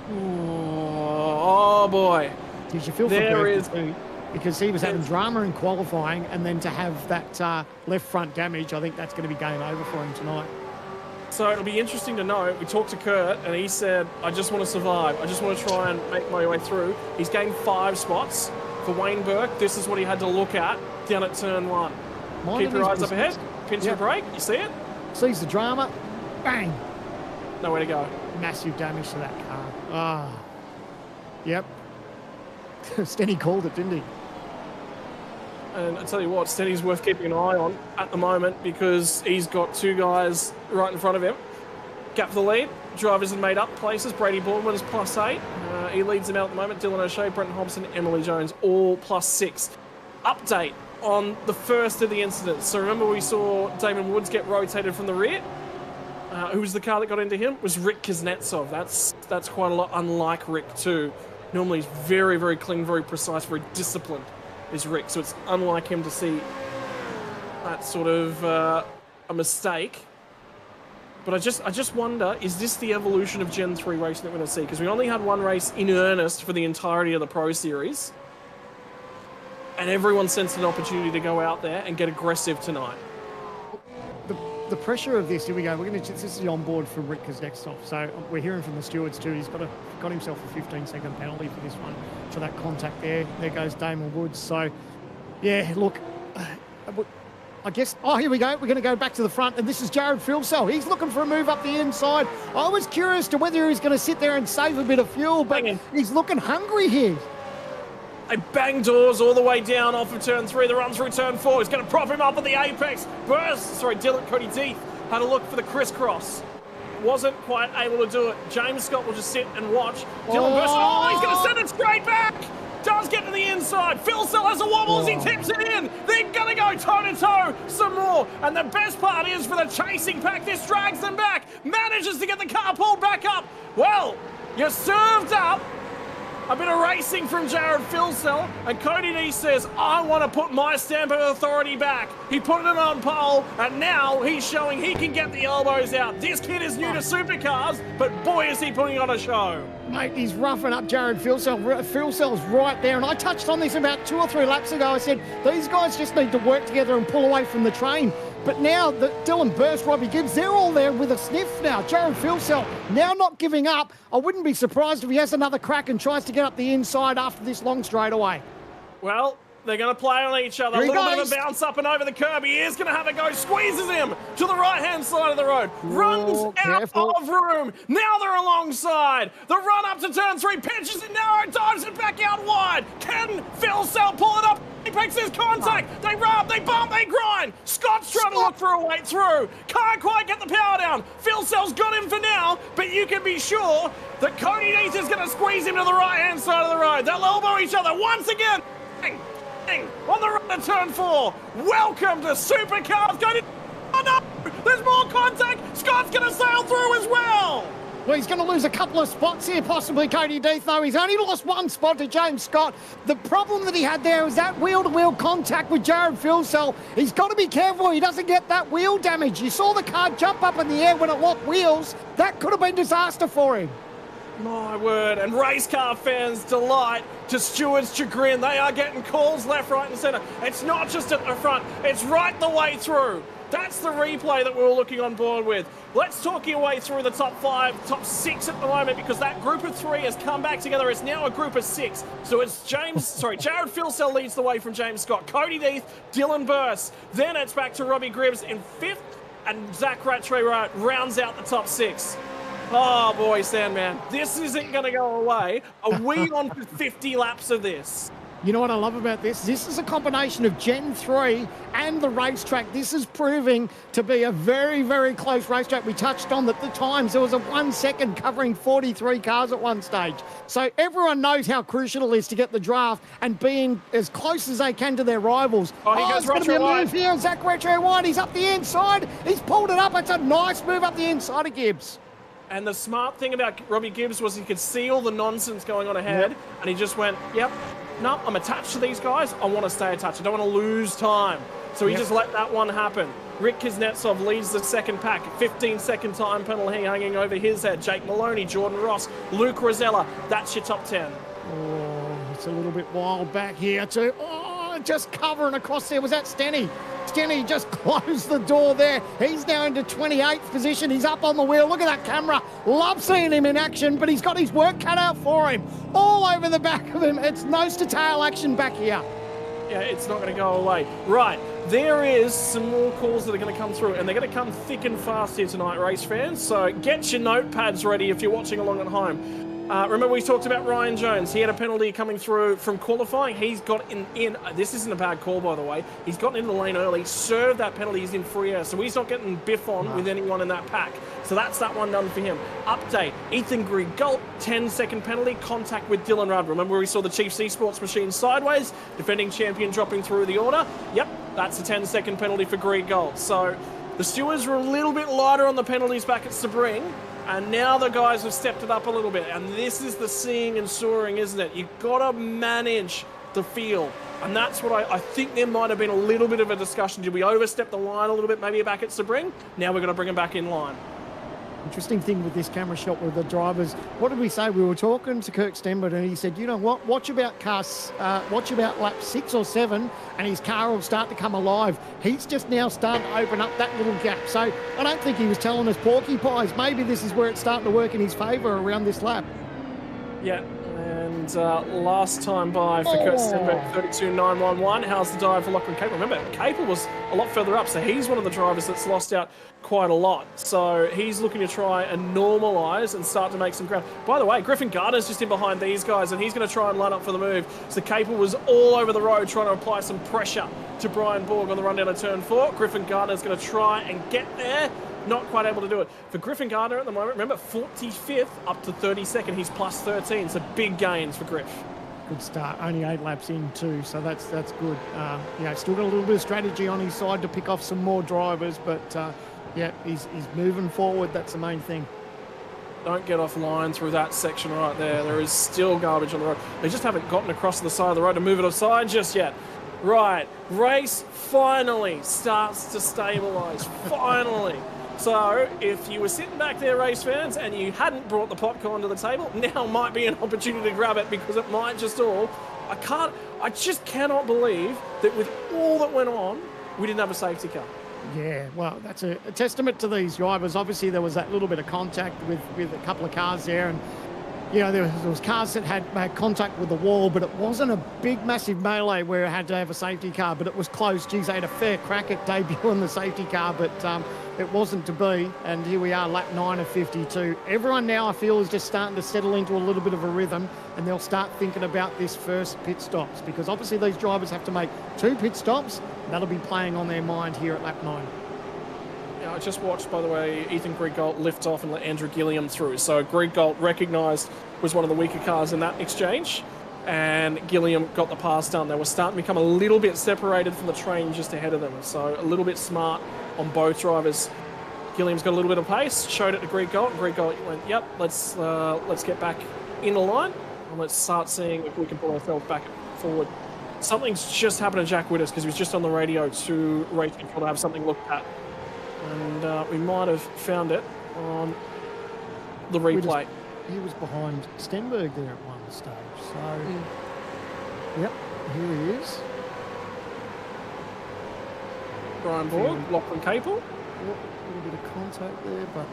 Oh boy. Did you feel for Berkeley, because he was having drama in qualifying, and then to have that left front damage, I think that's going to be game over for him tonight. So it'll be interesting to know. We talked to Kurt, and he said, I just want to survive. I just want to try and make my way through. He's gained 5 spots. For Wayne Burke, this is what he had to look at down at turn 1. Keep your eyes up ahead. Pins your brake. You see it? Sees the drama. Bang. Nowhere to go. Massive damage to that car. Ah. Yep. Stenny called it, didn't he? And I tell you what, Stenny's worth keeping an eye on at the moment, because he's got 2 guys right in front of him. Gap for the lead. Drivers have made up places. Brady Baldwin is +8. He leads them out at the moment. Dylan O'Shea, Brenton Hobson, Emily Jones, all +6. Update on the first of the incidents. So remember, we saw Damon Woods get rotated from the rear. Who was the car that got into him? It was Rick Kuznetsov. That's quite a lot unlike Rick too. Normally he's very, very clean, very precise, very disciplined is Rick. So it's unlike him to see that sort of a mistake. But I just wonder, is this the evolution of Gen 3 racing that we're going to see? Because we only had one race in earnest for the entirety of the Pro Series. And everyone sensed an opportunity to go out there and get aggressive tonight. The pressure of this, here we go. This is the onboard from Rick Kuznetsov. So we're hearing from the stewards too. He's got himself a 15-second penalty for this one, for that contact there. There goes Damon Woods. So, yeah, look, I guess, here we go. We're going to go back to the front, and this is Jared Filsell. He's looking for a move up the inside. I was curious to whether he's going to sit there and save a bit of fuel, but he's looking hungry here. They bang doors all the way down off of turn 3. The run through turn 4. He's going to prop him up at the apex. Cody Death had a look for the crisscross. Wasn't quite able to do it. James Scott will just sit and watch. Dylan Burst, he's going to send it straight back. Does get to the inside. Filsell has a wobble as he tips it in. They're going to go toe-to-toe some more. And the best part is, for the chasing pack, this drags them back. Manages to get the car pulled back up. Well, you're served up. A bit of racing from Jared Filsell, and Cody D says, I want to put my stamp of authority back. He put it on pole, and now he's showing he can get the elbows out. This kid is new to supercars, but boy is he putting on a show. Mate, he's roughing up Jared Filsell. Filsell's right there, and I touched on this about 2 or 3 laps ago. I said, these guys just need to work together and pull away from the train. But now Dylan Burst, Robbie Gibbs, they're all there with a sniff now. Jared Filsell now not giving up. I wouldn't be surprised if he has another crack and tries to get up the inside after this long straightaway. Well, they're going to play on each other. A little bit of a bounce up and over the curb. He is going to have a go. Squeezes him to the right-hand side of the road. Runs out of room. Now they're alongside. The run up to turn 3. Pitches it narrow. Dives it back out wide. Can Filsell pull it up? He makes his contact. They rub, they bump, they grind. Scott's trying to look for a way through. Can't quite get the power down. Philsell's got him for now, but you can be sure that Cody Death is going to squeeze him to the right-hand side of the road. They'll elbow each other once again. On the run to turn 4. Welcome to Supercars. Oh no, there's more contact. Scott's going to sail through as well. Well, he's going to lose a couple of spots here, possibly, Cody Death, though. He's only lost 1 spot to James Scott. The problem that he had there is that wheel-to-wheel contact with Jared Filsell. He's got to be careful he doesn't get that wheel damage. You saw the car jump up in the air when it locked wheels. That could have been disaster for him. My word. And race car fans' delight to Stewart's chagrin. They are getting calls left, right and centre. It's not just at the front, it's right the way through. That's the replay that we were looking on board with. Let's talk your way through the top 5, top 6 at the moment, because that group of 3 has come back together. It's now a group of 6. So it's Jared Filsell leads the way from James Scott, Cody Death, Dylan Burse. Then it's back to Robbie Gribbs in 5th, and Zach Rattray rounds out the top 6. Oh boy, Sandman, this isn't going to go away. Are we on for 50 laps of this? You know what I love about this? This is a combination of Gen 3 and the racetrack. This is proving to be a very, very close racetrack. We touched on that the times. There was a 1 second covering 43 cars at one stage. So everyone knows how crucial it is to get the draft and being as close as they can to their rivals. Oh, he goes going to be a wide. move here. Zach Rattray wide. He's up the inside. He's pulled it up. It's a nice move up the inside of Gibbs. And the smart thing about Robbie Gibbs was he could see all the nonsense going on ahead, and he just went, yep, no, I'm attached to these guys. I want to stay attached. I don't want to lose time. So he just let that one happen. Rick Kuznetsov leads the second pack. 15-second time penalty hanging over his head. Jake Maloney, Jordan Ross, Luke Rosella. That's your top 10. Oh, it's a little bit wild back here too. Oh, just covering across there. Was that Stenny? Stenny just closed the door there. He's now into 28th position. He's up on the wheel. Look at that camera. Love seeing him in action, but he's got his work cut out for him. All over the back of him. It's nose to tail action back here. Yeah, it's not going to go away. Right, there is some more calls that are going to come through, and they're going to come thick and fast here tonight, race fans. So get your notepads ready if you're watching along at home. Remember we talked about Ryan Jones. He had a penalty coming through from qualifying. He's got in this isn't a bad call, by the way. He's gotten into the lane early, served that penalty. He's in free air, so he's not getting biff on with anyone in that pack. So that's that one done for him. Update, Ethan Grigalt, 10-second penalty, contact with Dylan Rudd. Remember we saw the Chiefs Esports machine sideways, defending champion dropping through the order? Yep, that's a 10-second penalty for Grigalt. So the stewards were a little bit lighter on the penalties back at Sebring. And now the guys have stepped it up a little bit. And this is the seeing and soaring, isn't it? You've got to manage the field. And that's what I think there might have been a little bit of a discussion. Did we overstep the line a little bit, maybe back at Sebring? Now we're going to bring them back in line. Interesting thing with this camera shot with the drivers. What did we say? We were talking to Kirk Stenberg and he said, you know what, watch about lap 6 or 7 and his car will start to come alive. He's just now starting to open up that little gap. So I don't think he was telling us porcupines. Maybe this is where it's starting to work in his favour around this lap. Yeah, and last time by for Kurt Stenberg, 32.911. How's the dive for Lachlan Capel? Remember, Capel was a lot further up, so he's one of the drivers that's lost out quite a lot. So he's looking to try and normalise and start to make some ground. By the way, Griffin Gardner's just in behind these guys, and he's going to try and line up for the move. So Capel was all over the road trying to apply some pressure to Brian Borg on the run down to turn 4. Griffin Gardner's going to try and get there. Not quite able to do it. For Griffin Gardner at the moment, remember, 45th up to 32nd. He's plus 13, so big gains for Griff. Good start. Only 8 laps in too, so that's good. Still got a little bit of strategy on his side to pick off some more drivers, but he's moving forward. That's the main thing. Don't get off line through that section right there. There is still garbage on the road. They just haven't gotten across to the side of the road to move it aside just yet. Right, race finally starts to stabilise. Finally. So, if you were sitting back there, race fans, and you hadn't brought the popcorn to the table, now might be an opportunity to grab it because it might just all... I just cannot believe that with all that went on, we didn't have a safety car. Yeah, well, that's a testament to these drivers. Obviously, there was that little bit of contact with a couple of cars there, and there was cars that had made contact with the wall, but it wasn't a big, massive melee where it had to have a safety car, but it was close. Geez, they had a fair crack at debuting the safety car, but it wasn't to be, and here we are, lap 9 of 52. Everyone now, I feel, is just starting to settle into a little bit of a rhythm, and they'll start thinking about this first pit stops, because obviously these drivers have to make 2 pit stops. That'll be playing on their mind here at lap 9. I just watched, by the way, Ethan Grigalt lift off and let Andrew Gilliam through. So Grigalt recognised was one of the weaker cars in that exchange, and Gilliam got the pass done. They were starting to become a little bit separated from the train just ahead of them. So a little bit smart on both drivers. Gilliam's got a little bit of pace, showed it to Grigalt, and Grigalt went, yep, let's get back in the line, and let's start seeing if we can pull ourselves back forward. Something's just happened to Jack Witters because he was just on the radio to race control to have something looked at. And we might have found it on the replay. he was behind Stenberg there at one stage. So, yep, here he is. Brian Borg, Lachlan Capel. Yep, a little bit of contact there, but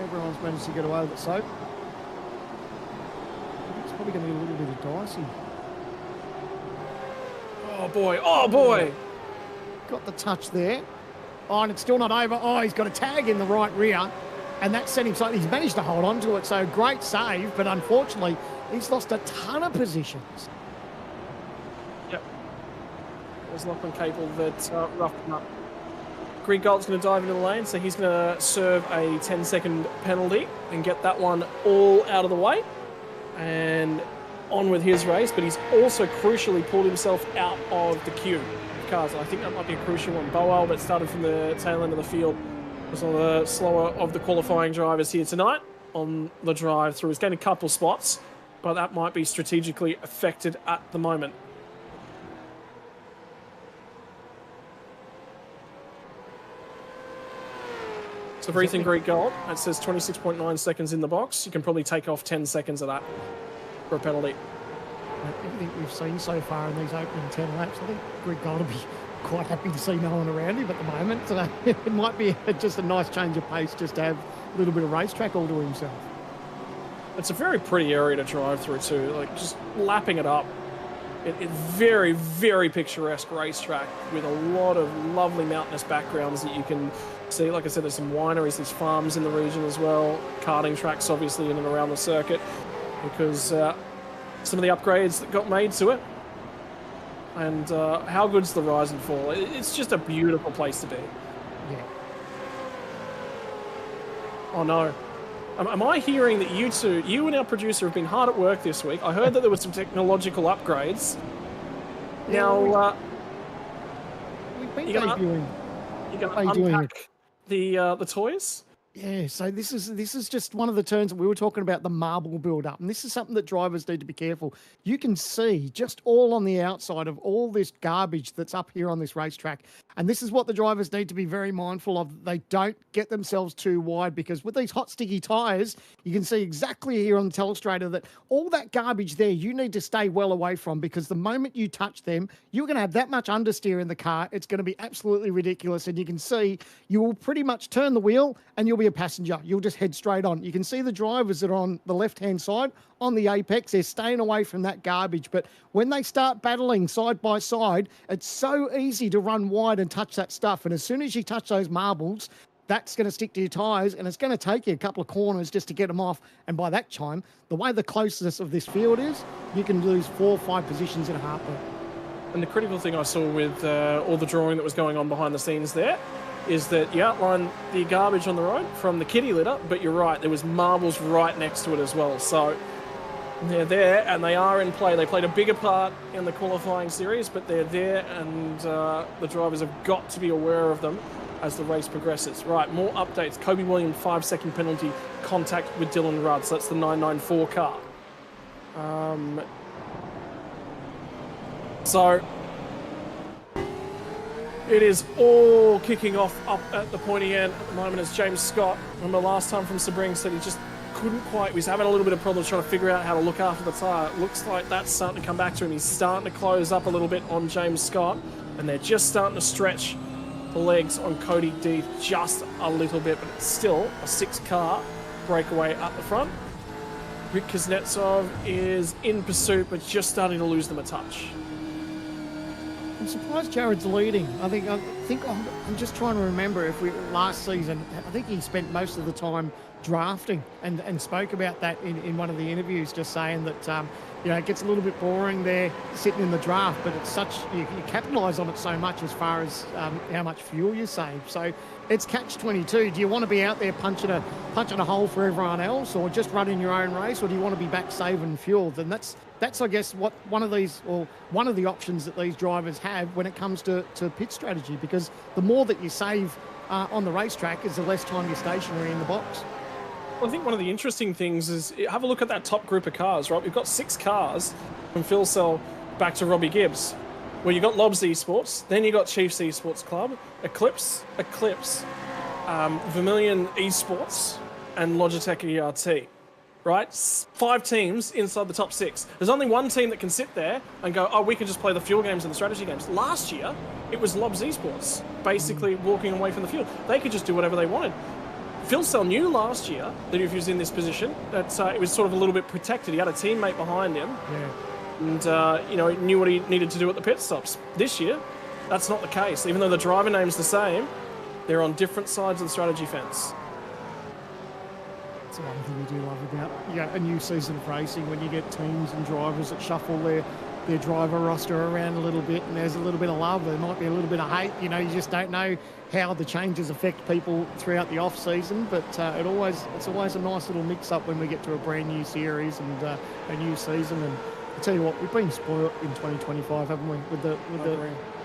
everyone's managed to get away with it. So, it's probably going to be a little bit of dicey. Oh boy, oh boy! Got the touch there. Oh, and it's still not over. Oh, he's got a tag in the right rear, and that sent him so he's managed to hold on to it. So great save, but unfortunately, he's lost a ton of positions. Yep. It was Lachlan Capel that roughed him up. Greg Galt's going to dive into the lane, so he's going to serve a 10-second penalty and get that one all out of the way. And on with his race, but he's also crucially pulled himself out of the queue of cars. I think that might be a crucial one. Bo Albert started from the tail end of the field. Was one of the slower of the qualifying drivers here tonight on the drive through. He's gained a couple spots, but that might be strategically affected at the moment. So for Ethan Greek Gold, it says 26.9 seconds in the box. You can probably take off 10 seconds of that for a penalty. Everything we've seen so far in these opening 10 laps, I think Greg Gold will be quite happy to see no one around him at the moment. So it might be just a nice change of pace just to have a little bit of racetrack all to himself. It's a very pretty area to drive through too, like just lapping it up. It's very, very picturesque racetrack with a lot of lovely mountainous backgrounds that you can see. Like I said, there's some wineries, there's farms in the region as well, karting tracks obviously in and around the circuit because some of the upgrades that got made to it. And how good's the rise and fall? It's just a beautiful place to be. Yeah. Oh no. Am I hearing that you two, you and our producer have been hard at work this week? I heard that there were some technological upgrades. Now, we've been you're debuting. going to unpack the toys? Yeah, so this is just one of the turns that we were talking about, the marble build-up. And this is something that drivers need to be careful. You can see just all on the outside of all this garbage that's up here on this racetrack. And this is what the drivers need to be very mindful of. They don't get themselves too wide because with these hot, sticky tyres, you can see exactly here on the telestrator that all that garbage there, you need to stay well away from because the moment you touch them, you're going to have that much understeer in the car. It's going to be absolutely ridiculous. And you can see you will pretty much turn the wheel and you'll be a passenger. You'll just head straight on. You can see the drivers that are on the left-hand side on the apex. They're staying away from that garbage. But when they start battling side by side, it's so easy to run wide and touch that stuff. And as soon as you touch those marbles, that's going to stick to your tyres and it's going to take you a couple of corners just to get them off. And by that time, the way the closeness of this field is, you can lose 4 or 5 positions in a heartbeat. And the critical thing I saw with all the drawing that was going on behind the scenes there is that you outlined the garbage on the road from the kitty litter, but you're right, there was marbles right next to it as well. So they're there and they are in play. They played a bigger part in the qualifying series, but they're there and the drivers have got to be aware of them as the race progresses. Right, more updates. Kobe Williams, 5-second penalty, contact with Dylan Rudd. So that's the 994 car. So it is all kicking off up at the pointy end at the moment as James Scott, remember last time from Sebring, said he just couldn't quite, he's having a little bit of problems trying to figure out how to look after the tyre. It looks like that's starting to come back to him. He's starting to close up a little bit on James Scott and they're just starting to stretch the legs on Cody Deeth just a little bit, but it's still a 6-car breakaway at the front. Rick Kuznetsov is in pursuit, but just starting to lose them a touch. I'm surprised Jared's leading. I think I'm just trying to remember if last season, I think he spent most of the time drafting and spoke about that in one of the interviews, just saying that it gets a little bit boring there sitting in the draft, but it's such you capitalise on it so much as far as how much fuel you save. So it's catch-22. Do you want to be out there punching a hole for everyone else, or just running your own race, or do you want to be back saving fuel? Then that's I guess what one of the options that these drivers have when it comes to pit strategy, because the more that you save on the racetrack is the less time you're stationary in the box. Well, I think one of the interesting things is have a look at that top group of cars, right? We've got 6 cars from Phil Sell back to Robbie Gibbs. Well, you got Lobs Esports, then you got Chiefs Esports Club, Eclipse, Vermilion Esports, and Logitech ERT. right? 5 teams inside the top 6. There's only one team that can sit there and go, oh, we can just play the fuel games and the strategy games. Last year, it was Lobs Esports, basically walking away from the field. They could just do whatever they wanted. Phil Sell knew last year that if he was in this position, that it was sort of a little bit protected. He had a teammate behind him, and you know, he knew what he needed to do at the pit stops. This year, that's not the case. Even though the driver name's the same, they're on different sides of the strategy fence. That's one thing we do love about a new season of racing, when you get teams and drivers that shuffle their driver roster around a little bit, and there's a little bit of love, there might be a little bit of hate. You know, you just don't know how the changes affect people throughout the off season, but it's always a nice little mix up when we get to a brand new series and a new season. And I tell you what, we've been spoiled in 2025, haven't we, with the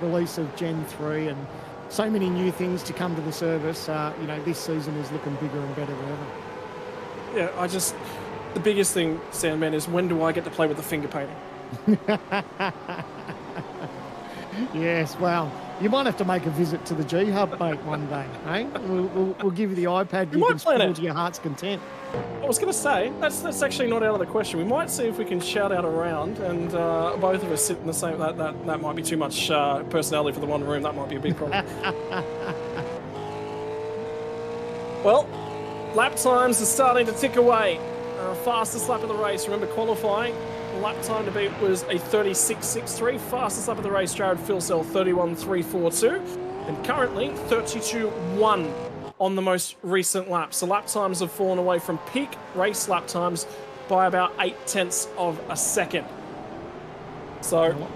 release of Gen 3 and so many new things to come to the service. You know, this season is looking bigger and better than ever. Yeah, the biggest thing, Sandman, is when do I get to play with the finger painting? Yes, well, you might have to make a visit to the G Hub, mate, one day, eh? We'll give you the iPad. You can spend to your heart's content. I was going to say, that's actually not out of the question. We might see if we can shout out around and both of us sit in the same... That might be too much personality for the one room. That might be a big problem. Well, lap times are starting to tick away. Fastest lap of the race. Remember, qualifying, lap time to beat was a 36.63. Fastest lap of the race, Jared Philsell, 31.342. And currently, 32.1 on the most recent lap. So lap times have fallen away from peak race lap times by about 0.8 of a second. So,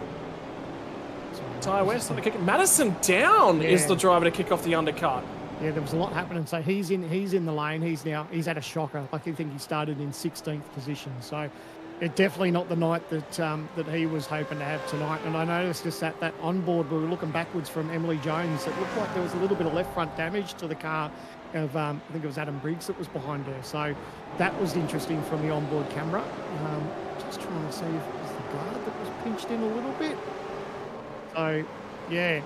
Tyre West on the kick. Madison Down is the driver to kick off the undercut. Yeah, there was a lot happening. So he's in the lane. He's had a shocker. I think he started in 16th position. So it's definitely not the night that he was hoping to have tonight. And I noticed just that onboard, we were looking backwards from Emily Jones. It looked like there was a little bit of left front damage to the car of I think it was Adam Briggs that was behind her. So that was interesting from the onboard camera. Just trying to see if it was the guard that was pinched in a little bit. So yeah.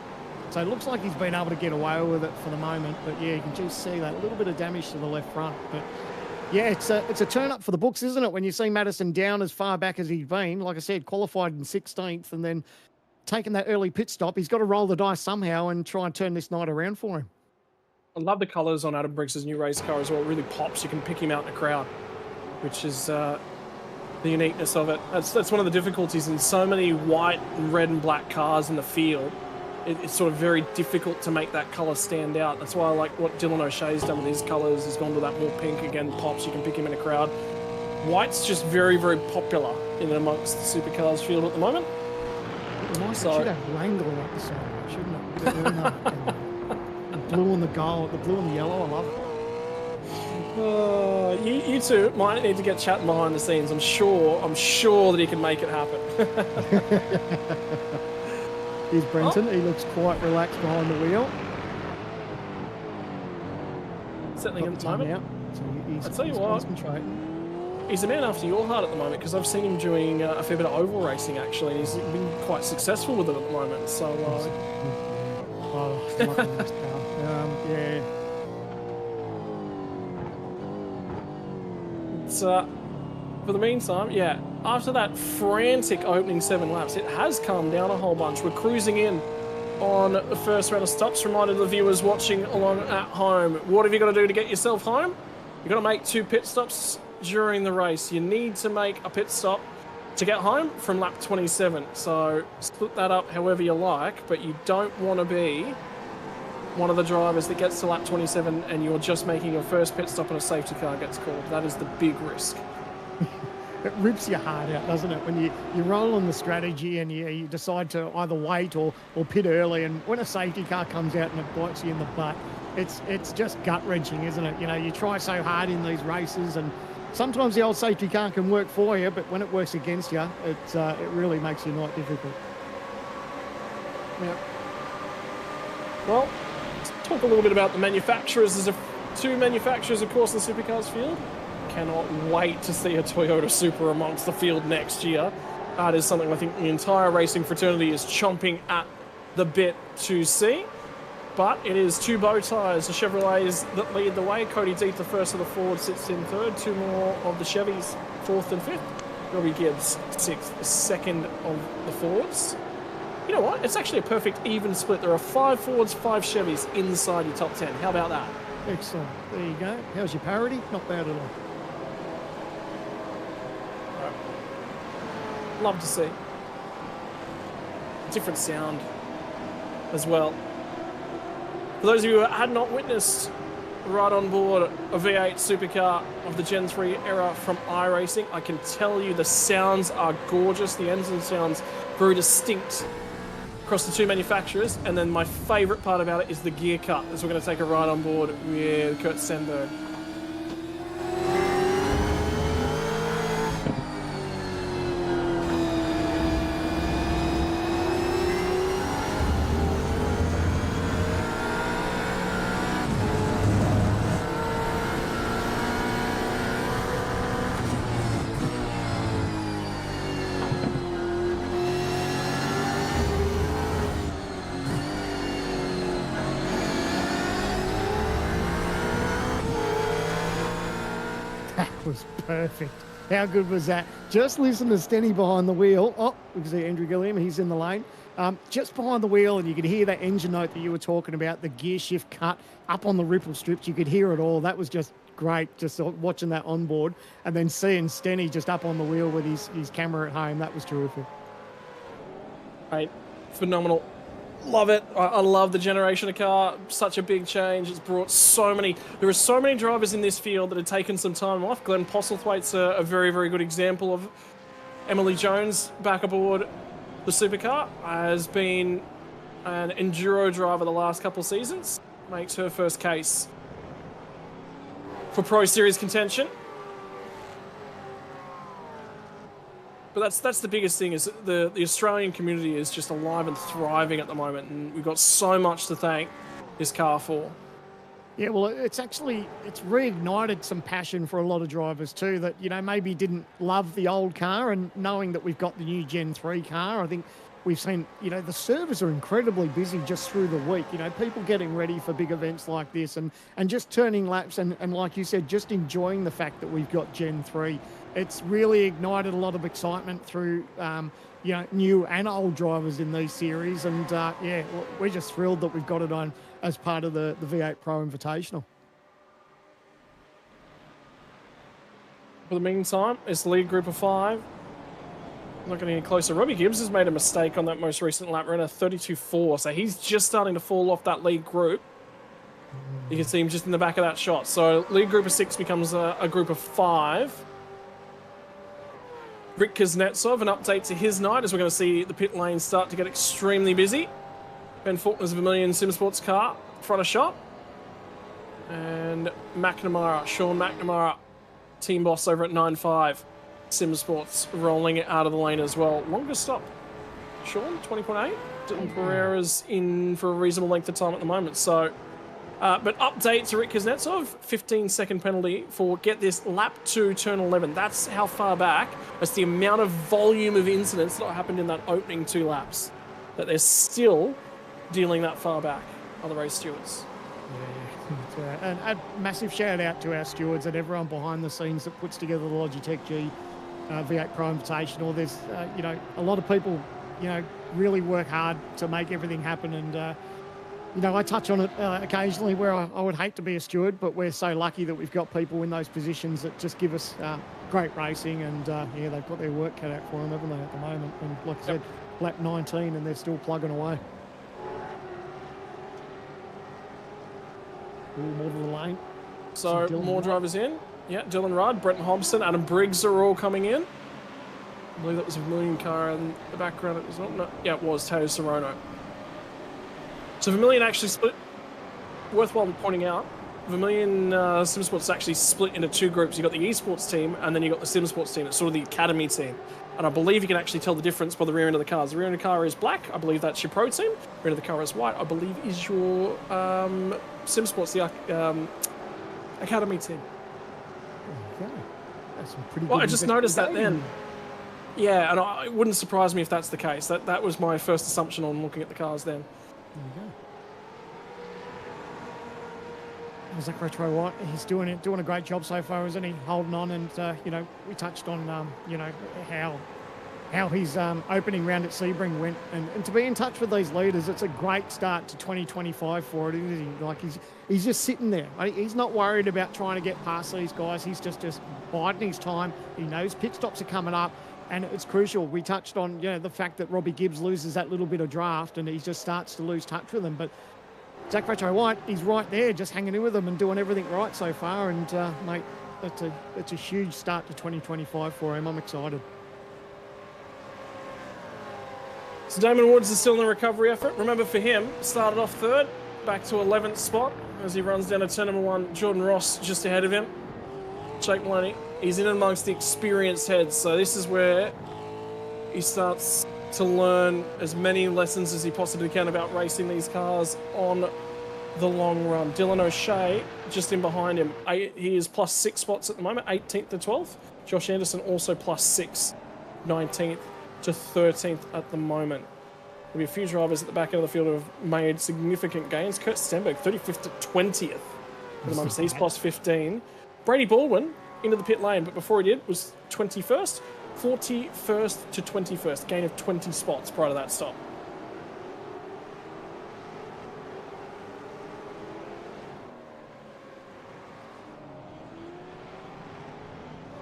So it looks like he's been able to get away with it for the moment. But yeah, you can just see that little bit of damage to the left front. But yeah, it's a turn up for the books, isn't it? When you see Madison Down as far back as he's been, like I said, qualified in 16th and then taking that early pit stop. He's got to roll the dice somehow and try and turn this night around for him. I love the colours on Adam Briggs' new race car as well. It really pops. You can pick him out in the crowd, which is the uniqueness of it. That's one of the difficulties in so many white and red and black cars in the field. It's sort of very difficult to make that colour stand out. That's why I like what Dylan O'Shea's done with his colours. He's gone to that more pink, again, pops. You can pick him in a crowd. White's just very, very popular in and amongst the supercars field at the moment. It should have Wrangler at the side, shouldn't it? The blue and the gold, the blue and the yellow, I love it. You two might need to get chatting behind the scenes. I'm sure that he can make it happen. Here's Brenton. He looks quite relaxed behind the wheel. Settling in at the moment. So he's I tell you what, concentrating. He's a man after your heart at the moment because I've seen him doing a fair bit of oval racing actually, and he's been quite successful with it at the moment. So, yeah. It's for the meantime, yeah. After that frantic opening 7 laps, it has calmed down a whole bunch. We're cruising in on the first round of stops. Reminder to the viewers watching along at home, what have you got to do to get yourself home? You've got to make 2 pit stops during the race. You need to make a pit stop to get home from lap 27. So split that up however you like, but you don't want to be one of the drivers that gets to lap 27 and you're just making your first pit stop and a safety car gets called. That is the big risk. It rips your heart out, doesn't it? When you roll on the strategy and you decide to either wait or pit early, and when a safety car comes out and it bites you in the butt, it's just gut-wrenching, isn't it? You know, you try so hard in these races, and sometimes the old safety car can work for you, but when it works against you, it really makes your night difficult. Yeah. Well, let's talk a little bit about the manufacturers. There's 2 manufacturers, of course, in the supercars field. Cannot wait to see a Toyota Supra amongst the field next year. That is something I think the entire racing fraternity is chomping at the bit to see. But it is two bow ties, the Chevrolets that lead the way. Cody Deeth, the first of the Ford, sits in third. Two more of the Chevys, fourth and fifth. Robbie Gibbs, sixth, the second of the Fords. You know what? It's actually a perfect even split. There are 5 Fords, 5 Chevys inside your top 10. How about that? Excellent. There you go. How's your parity? Not bad at all. Love to see. Different sound as well. For those of you who had not witnessed right on board a V8 supercar of the Gen 3 era from iRacing, I can tell you the sounds are gorgeous. The engine sounds very distinct across the two manufacturers. And then my favourite part about it is the gear cut, as we're going to take a ride on board with Kurt Stenberg. Was perfect. How good was that? Just listen to Stenny behind the wheel. Oh, we can see Andrew Gilliam. He's in the lane. Just behind the wheel, and you could hear that engine note that you were talking about, the gear shift cut up on the ripple strips. You could hear it all. That was just great, just watching that on board. And then seeing Stenny just up on the wheel with his camera at home. That was terrific. Right. Phenomenal. Love it. I love the generation of car. Such a big change. It's brought so many. There are so many drivers in this field that have taken some time off. Glenn Postlethwaite's a very, very good example of Emily Jones back aboard the supercar. Has been an enduro driver the last couple of seasons. Makes her first case for Pro Series contention. But that's the biggest thing, is the Australian community is just alive and thriving at the moment, and we've got so much to thank this car for. Yeah, well, it's reignited some passion for a lot of drivers too that, you know, maybe didn't love the old car, and knowing that we've got the new Gen 3 car, I think we've seen, you know, the servers are incredibly busy just through the week. You know, people getting ready for big events like this and just turning laps and like you said, just enjoying the fact that we've got Gen 3. It's really ignited a lot of excitement through, you know, new and old drivers in these series. And, yeah, we're just thrilled that we've got it on as part of the V8 Pro Invitational. For the meantime, it's the lead group of 5. Not getting any closer. Robbie Gibbs has made a mistake on that most recent lap run, a 32.4. So he's just starting to fall off that lead group. You can see him just in the back of that shot. So lead group of 6 becomes a group of 5. Rick Kuznetsov, an update to his night, as we're going to see the pit lane start to get extremely busy. Ben Faulkner's Vermilion Sim Sports car, front of shop. And McNamara, Sean McNamara, team boss over at 9.5. Sim Sports rolling it out of the lane as well. Longest stop, Sean, 20.8. Dylan Pereira's in for a reasonable length of time at the moment. So, but update to Rick Kuznetsov, 15-second penalty for, get this, lap 2, turn 11. That's how far back. That's the amount of volume of incidents that happened in that opening 2 laps. That they're still dealing that far back, are the race stewards. Yeah. And a massive shout out to our stewards and everyone behind the scenes that puts together the Logitech G V8 Pro Invitational. There's, you know, a lot of people, you know, really work hard to make everything happen. And, you know, I touch on it occasionally where I would hate to be a steward, but we're so lucky that we've got people in those positions that just give us great racing. And, yeah, they've got their work cut out for them, haven't they, at the moment? And like I said, lap 19 and they're still plugging away. Ooh, more to the lane. So more drivers in. Yeah, Dylan Rudd, Brenton Hobson, Adam Briggs are all coming in. I believe that was a Vermilion car in the background. It was not. No, yeah, it was Teo Serrano. So Vermilion actually split. Worthwhile pointing out, Vermilion SimSports actually split into 2 groups. You got the esports team, and then you got the SimSports team. It's sort of the academy team. And I believe you can actually tell the difference by the rear end of the cars. The rear end of the car is black. I believe that's your pro team. The rear end of the car is white. I believe is your SimSports, the academy team. Okay. That's some pretty Well, good I just noticed that then. Yeah, and it wouldn't surprise me if that's the case. That was my first assumption on looking at the cars then. There you go. Zach Retro White, he's doing a great job so far, isn't he? Holding on, and you know, we touched on you know, how his opening round at Sebring went, and to be in touch with these leaders, it's a great start to 2025 for it, isn't he? Like he's just sitting there. He's not worried about trying to get past these guys. He's just biding his time. He knows pit stops are coming up, and it's crucial. We touched on, you know, the fact that Robbie Gibbs loses that little bit of draft, and he just starts to lose touch with them, but Zach Retro White, he's right there, just hanging in with them and doing everything right so far. And mate, it's a huge start to 2025 for him. I'm excited. So Damon Woods is still in the recovery effort. Remember, for him, started off third, back to 11th spot as he runs down to turn number 1. Jordan Ross just ahead of him. Jake Maloney, he's in amongst the experienced heads. So this is where he starts to learn as many lessons as he possibly can about racing these cars on the long run. Dylan O'Shea just in behind him. He is plus 6 spots at the moment, 18th to 12th. Josh Anderson also plus 6, 19th to 13th at the moment. There'll be a few drivers at the back end of the field who have made significant gains. Kurt Stenberg, 35th to 20th at the moment, so he's plus 15. Brady Baldwin into the pit lane, but before he did was 21st. 41st to 21st, gain of 20 spots prior to that stop.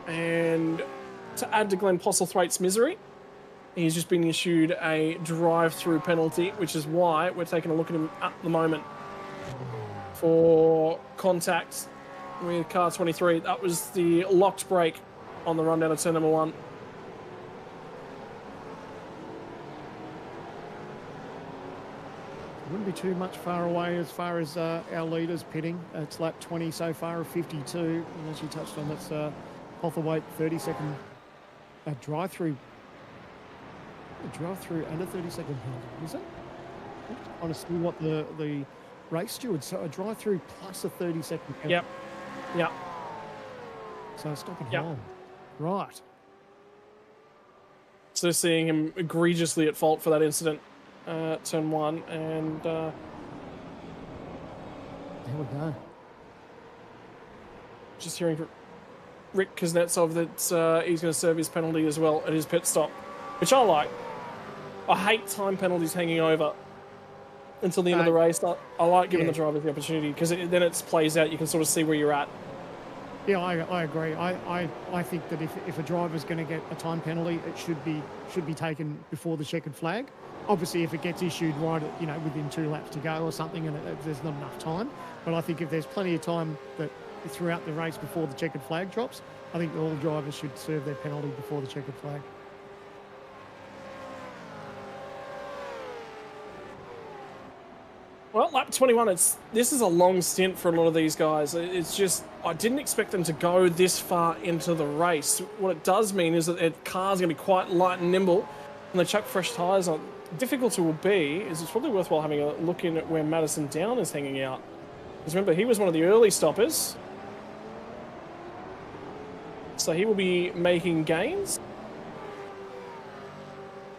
And to add to Glenn Postlethwaite's misery, he's just been issued a drive-through penalty, which is why we're taking a look at him at the moment for contact with car 23. That was the locked brake on the run down to turn number 1. Wouldn't be too much far away as far as our leaders pitting. It's lap 20 so far of 52. And as you touched on, that's Postlethwaite 30-second drive-through. A drive-through and a 30-second penalty, is it? I'm just trying to see what the race steward, so a drive-through plus a 30-second penalty. Yep. So stop and hold. Right. So seeing him egregiously at fault for that incident. Turn 1, and there we go. Just hearing from Rick Kuznetsov that he's going to serve his penalty as well at his pit stop, which I like. I hate time penalties hanging over until the end of the race. I like giving the drivers the opportunity because then it plays out. You can sort of see where you're at. Yeah, I agree. I think that if a driver's going to get a time penalty, it should be taken before the checkered flag. Obviously, if it gets issued right, within 2 laps to go or something, and there's not enough time. But I think if there's plenty of time that throughout the race before the checkered flag drops, I think all drivers should serve their penalty before the checkered flag. Well, lap 21, this is a long stint for a lot of these guys. It's just, I didn't expect them to go this far into the race. What it does mean is that their car's going to be quite light and nimble, and they chuck fresh tyres on. Difficulty will be, is it's probably worthwhile having a look in at where Madison Down is hanging out. Because remember, he was one of the early stoppers. So he will be making gains.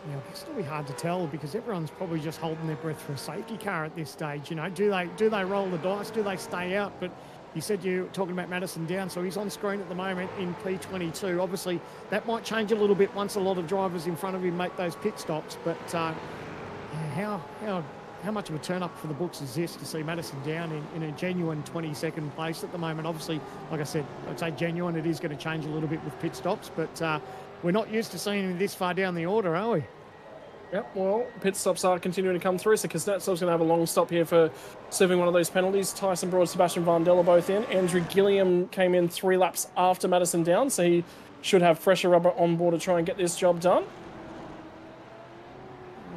Yeah, I guess it'll be hard to tell because everyone's probably just holding their breath for a safety car at this stage. Do they roll the dice? Do they stay out? But you said you were talking about Madison Down, so he's on screen at the moment in P22. Obviously, that might change a little bit once a lot of drivers in front of him make those pit stops. But how much of a turn up for the books is this to see Madison Down in a genuine 22nd place at the moment? Obviously, like I said, I'd say genuine. It is going to change a little bit with pit stops, but we're not used to seeing him this far down the order, are we? Yep, well, pit stops are continuing to come through, so Kuznetsov's going to have a long stop here for serving one of those penalties. Tyson Broad, Sebastian Vandell are both in. Andrew Gilliam came in 3 laps after Madison Down, so he should have fresher rubber on board to try and get this job done.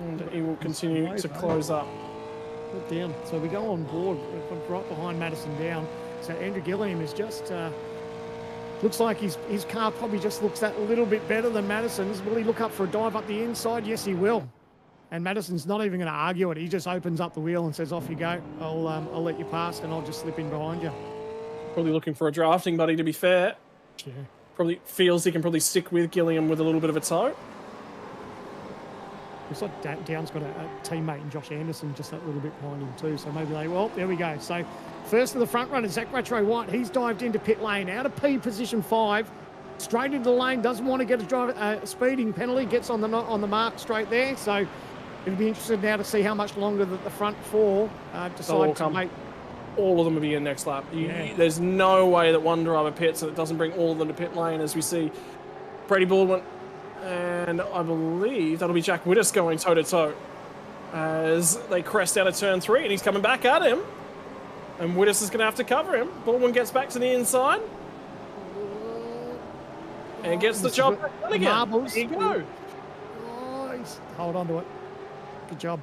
And he will continue to close up. Put down. So we go on board right behind Madison Down. So Andrew Gilliam is just... looks like his car probably just looks that little bit better than Madison's. Will he look up for a dive up the inside? Yes, he will. And Madison's not even going to argue it. He just opens up the wheel and says, off you go. I'll let you pass and I'll just slip in behind you. Probably looking for a drafting buddy, to be fair. Yeah. Probably feels he can probably stick with Gilliam with a little bit of a tow. Looks like Down's got a teammate in Josh Anderson just that little bit behind him too. So maybe well, there we go. So first of the front runners, Zach Rattray White. He's dived into pit lane, out of P position 5, straight into the lane. Doesn't want to get a speeding penalty. Gets on the mark straight there. So it'll be interesting now to see how much longer the front 4 decide to make. All of them will be in next lap. There's no way that one driver pits and it doesn't bring all of them to pit lane, as we see Brady Baldwin. And I believe that'll be Jack Widders going toe-to-toe as they crest out of turn 3, and he's coming back at him. And Widders is going to have to cover him. Baldwin gets back to the inside. And gets the job done again. Marbles. There you go. Oh, hold on to it. Good job.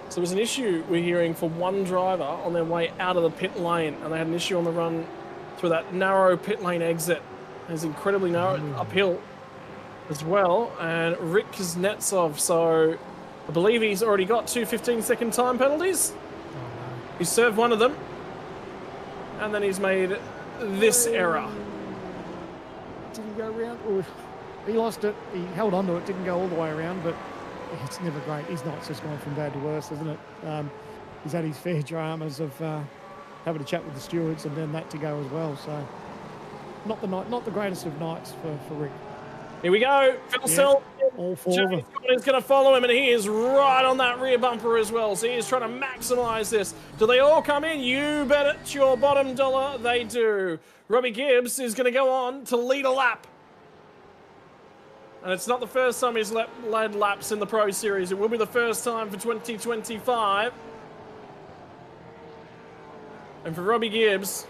So there's an issue we're hearing for one driver on their way out of the pit lane, and they had an issue on the run through that narrow pit lane exit. It's incredibly narrow uphill as well, and Rick Kuznetsov, so I believe he's already got 2 15-second time penalties. He served one of them, and then he's made this error. Did he go around? Ooh, he lost it. He held on to it, didn't go all the way around, but it's never great. He's not just gone from bad to worse, isn't it? He's had his fair dramas of having a chat with the stewards and then that to go as well. So not the greatest of nights for Rick. Here we go. Phil Sell. All 4 of them. Is going to follow him, and he is right on that rear bumper as well. So he is trying to maximise this. Do they all come in? You bet it's your bottom dollar they do. Robbie Gibbs is going to go on to lead a lap. And it's not the first time he's led laps in the Pro Series. It will be the first time for 2025. And for Robbie Gibbs,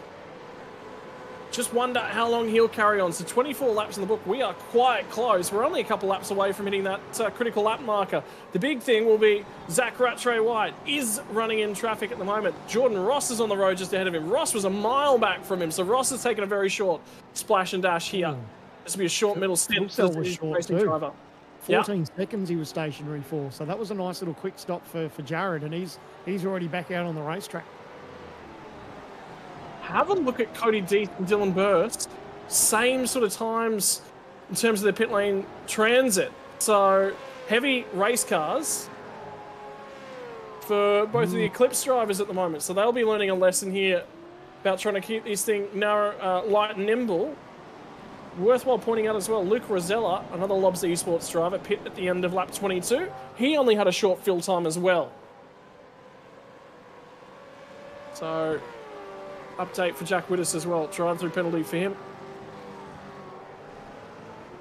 just wonder how long he'll carry on. So 24 laps in the book. We are quite close. We're only a couple laps away from hitting that critical lap marker. The big thing will be Zach Rattray White is running in traffic at the moment. Jordan Ross is on the road just ahead of him. Ross was a mile back from him. So Ross has taken a very short splash and dash here. This will be a short middle stint. Phil was short too. Driver. 14 seconds he was stationary for. So that was a nice little quick stop for Jared, and he's already back out on the racetrack. Have a look at Cody Deeth and Dylan Burst. Same sort of times in terms of their pit lane transit. So heavy race cars for both of the Eclipse drivers at the moment. So they'll be learning a lesson here about trying to keep this thing narrow, light and nimble. Worthwhile pointing out as well, Luke Rosella, another Lobster Esports driver, pit at the end of lap 22. He only had a short fill time as well. So, update for Jack Widders as well. Drive-through penalty for him.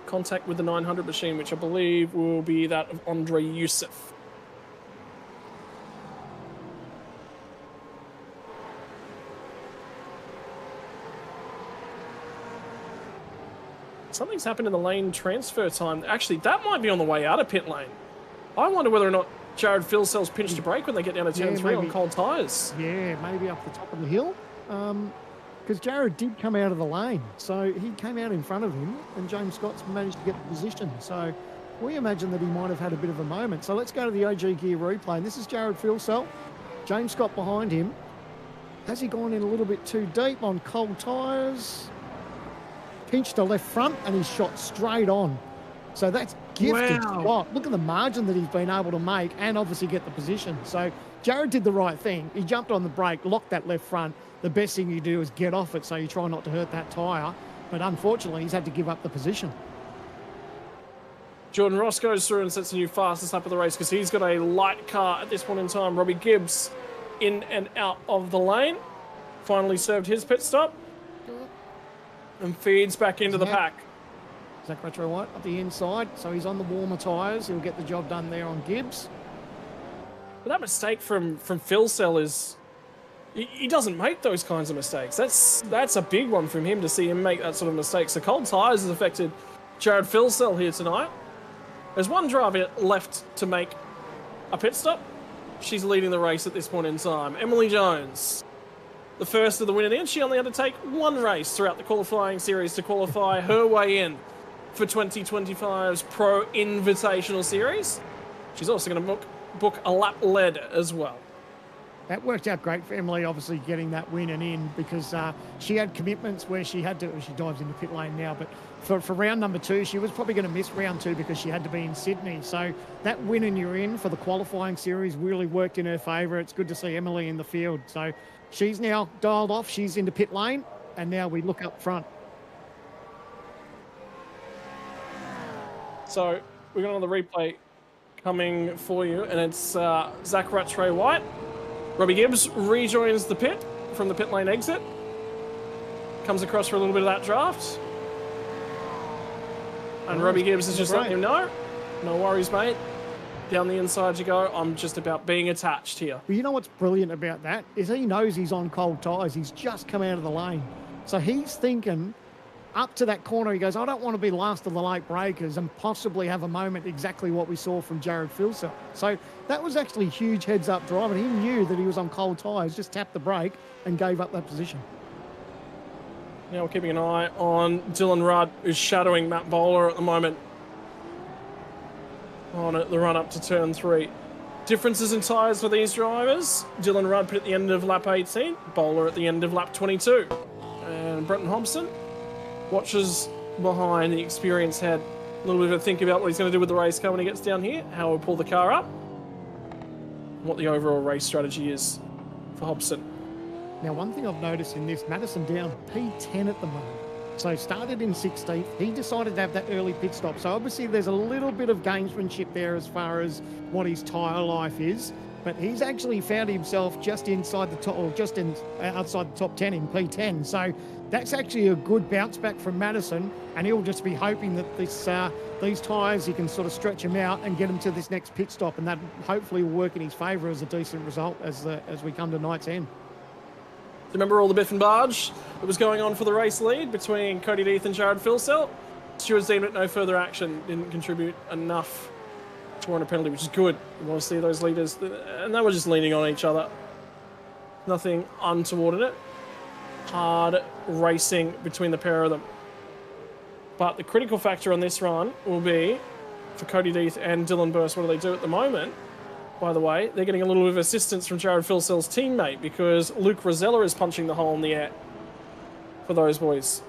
Contact with the 900 machine, which I believe will be that of Andre Youssef. Something's happened in the lane transfer time. Actually, that might be on the way out of pit lane. I wonder whether or not Jared Philsell's pinched a brake when they get down to turn 3 on cold tyres. Yeah, maybe up the top of the hill. Because Jared did come out of the lane. So he came out in front of him, and James Scott's managed to get the position. So we imagine that he might have had a bit of a moment. So let's go to the OG Gear replay. And this is Jared Philsell. James Scott behind him. Has he gone in a little bit too deep on cold tyres? Pinched to left front, and he's shot straight on. So that's gifted Scott. Look at the margin that he's been able to make and obviously get the position. So Jared did the right thing. He jumped on the brake, locked that left front. The best thing you do is get off it so you try not to hurt that tyre. But unfortunately, he's had to give up the position. Jordan Ross goes through and sets a new fastest lap of the race because he's got a light car at this point in time. Robbie Gibbs in and out of the lane. Finally served his pit stop. And feeds back into the pack. Zach Rattray White up the inside, so he's on the warmer tyres. He'll get the job done there on Gibbs. But that mistake from Philsell is... He doesn't make those kinds of mistakes. That's a big one from him to see him make that sort of mistake. So cold tyres has affected Jared Philsell here tonight. There's one driver left to make a pit stop. She's leading the race at this point in time. Emily Jones. The first of the winner in. She only had to take one race throughout the qualifying series to qualify her way in for 2025's Pro Invitational Series. She's also going to book a lap lead as well. That worked out great for Emily, obviously getting that win and in, because she had commitments where she had to, she dives into pit lane now, but for round number 2, she was probably going to miss round 2 because she had to be in Sydney. So that win and you're in for the qualifying series really worked in her favour. It's good to see Emily in the field. So she's now dialed off. She's into pit lane, and now we look up front. So we're going on the replay coming for you, and it's Zach Rattray-White. Robbie Gibbs rejoins the pit from the pit lane exit. Comes across for a little bit of that draft. And Robbie Gibbs is just letting him know, no worries, mate. Down the inside you go. I'm just about being attached here. Well, you know what's brilliant about that is he knows he's on cold tyres. He's just come out of the lane. So he's thinking up to that corner, he goes, I don't want to be last of the late breakers and possibly have a moment exactly what we saw from Jared Filsell. So that was actually huge heads-up drive, and he knew that he was on cold tyres, just tapped the brake and gave up that position. Now we're keeping an eye on Dylan Rudd, who's shadowing Matt Bowler at the moment on the run up to turn 3. Differences in tyres for these drivers. Dylan Rudd put at the end of lap 18, Bowler at the end of lap 22. And Brenton Hobson watches behind, the experienced head. A little bit of a think about what he's going to do with the race car when he gets down here, how he'll pull the car up, what the overall race strategy is for Hobson. Now, one thing I've noticed in this, Madison down P10 at the moment. So started in 16th. He decided to have that early pit stop. So obviously there's a little bit of gamesmanship there as far as what his tyre life is. But he's actually found himself just inside the top, or just outside the top 10 in P10. So that's actually a good bounce back from Madison, and he'll just be hoping that these tyres, he can sort of stretch them out and get him to this next pit stop, and that hopefully will work in his favour as a decent result as we come to night's end. Remember all the biff and barge that was going on for the race lead between Cody Death and Jared Filsell? Stewards deemed it no further action, didn't contribute enough to warrant a penalty, which is good. You want to see those leaders, and they were just leaning on each other. Nothing untoward in it. Hard racing between the pair of them. But the critical factor on this run will be for Cody Death and Dylan Burst. What do they do at the moment? By the way, they're getting a little bit of assistance from Jared Filsell's teammate, because Luke Rosella is punching the hole in the air for those boys.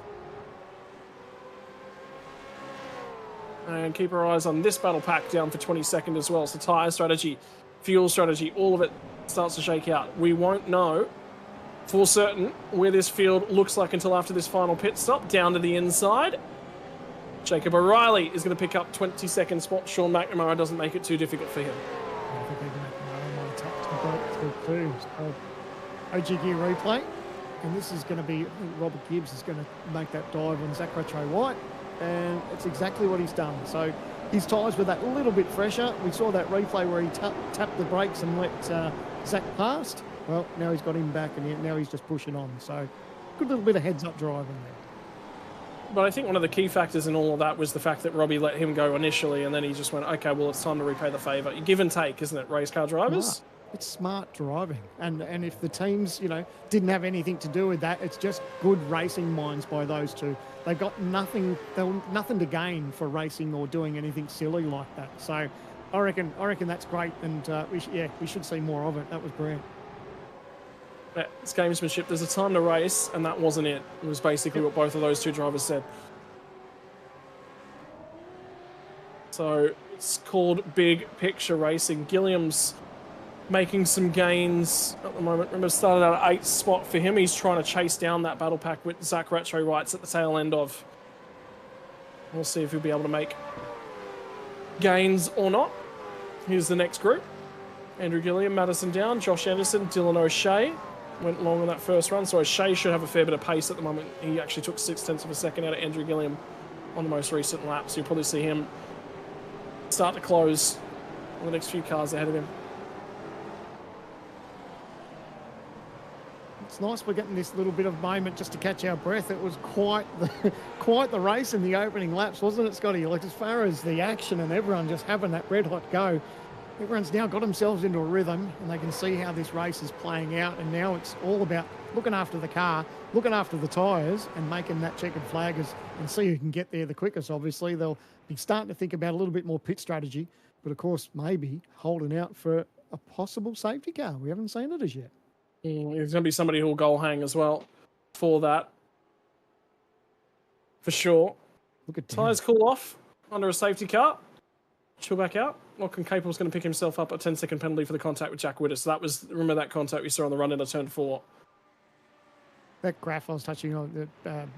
And keep our eyes on this battle pack down for 22nd as well. So tyre strategy, fuel strategy, all of it starts to shake out. We won't know for certain where this field looks like until after this final pit stop. Down to the inside. Jacob O'Reilly is going to pick up 22nd spot. Sean McNamara doesn't make it too difficult for him. I think they can make another top two. So OG gear replay. And this is going to be, I think Robert Gibbs is going to make that dive on Zach Rattray-White. And it's exactly what he's done. So his tyres were that little bit fresher. We saw that replay where he tapped the brakes and let Zach past. Well, now he's got him back, and now he's just pushing on. So good little bit of heads-up driving there. But I think one of the key factors in all of that was the fact that Robbie let him go initially, and then he just went, okay, well, it's time to repay the favour. Give and take, isn't it, race car drivers? It's smart driving. And if the teams, didn't have anything to do with that, it's just good racing minds by those two. They've got nothing to gain for racing or doing anything silly like that. So I reckon that's great, and we should see more of it. That was brilliant. Yeah, it's gamesmanship. There's a time to race, and that wasn't it. It was basically what both of those two drivers said. So it's called big picture racing. Gilliam's making some gains at the moment. Remember, started out at 8th spot for him. He's trying to chase down that battle pack with Zach Rattray-White's at the tail end of. We'll see if he'll be able to make gains or not. Here's the next group. Andrew Gilliam, Madison down, Josh Anderson, Dylan O'Shea. Went long on that first run, so O'Shea should have a fair bit of pace at the moment. He actually took 0.6 of a second out of Andrew Gilliam on the most recent lap, so you'll probably see him start to close on the next few cars ahead of him. It's nice we're getting this little bit of moment just to catch our breath. It was quite the race in the opening laps, wasn't it, Scotty? Like, as far as the action and everyone just having that red-hot go, everyone's now got themselves into a rhythm, and they can see how this race is playing out, and now it's all about looking after the car, looking after the tyres, and making that checkered flag and see who can get there the quickest. Obviously, they'll be starting to think about a little bit more pit strategy, but of course, maybe holding out for a possible safety car. We haven't seen it as yet. There's going to be somebody who'll goal hang as well for that. For sure. Look at Tyres cool off under a safety car. Chill back out. Lachlan Capel's going to pick himself up a 10-second penalty for the contact with Jack Witter. So that was, remember that contact we saw on the run into turn 4. That graph I was touching on,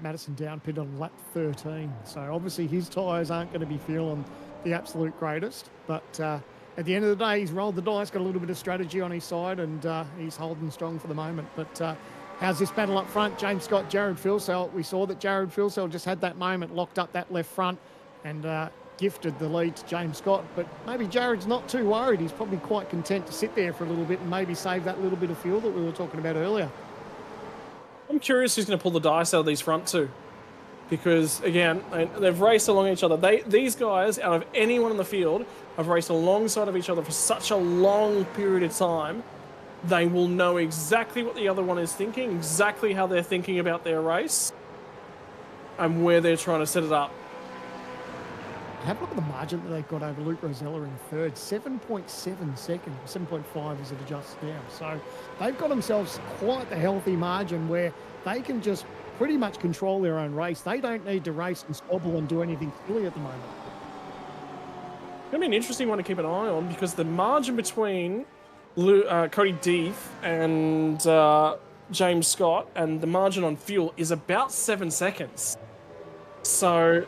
Madison down pit on lap 13. So obviously his tyres aren't going to be feeling the absolute greatest. But at the end of the day, he's rolled the dice, got a little bit of strategy on his side, and he's holding strong for the moment. But how's this battle up front? James Scott, Jared Filsell. We saw that Jared Filsell just had that moment, locked up that left front, and gifted the lead to James Scott. But maybe Jared's not too worried. He's probably quite content to sit there for a little bit and maybe save that little bit of fuel that we were talking about earlier. I'm curious who's going to pull the dice out of these front two. Because, again, they've raced along each other. These guys, out of anyone in the field, have raced alongside of each other for such a long period of time. They will know exactly what the other one is thinking, exactly how they're thinking about their race, and where they're trying to set it up. Have a look at the margin that they've got over Luke Rosella in third. 7.7 seconds, 7.5 as it adjusts now. So they've got themselves quite the healthy margin where they can just pretty much control their own race. They don't need to race and squabble and do anything silly at the moment. It's going to be an interesting one to keep an eye on because the margin between Cody Deeth and James Scott and the margin on fuel is about 7 seconds. So...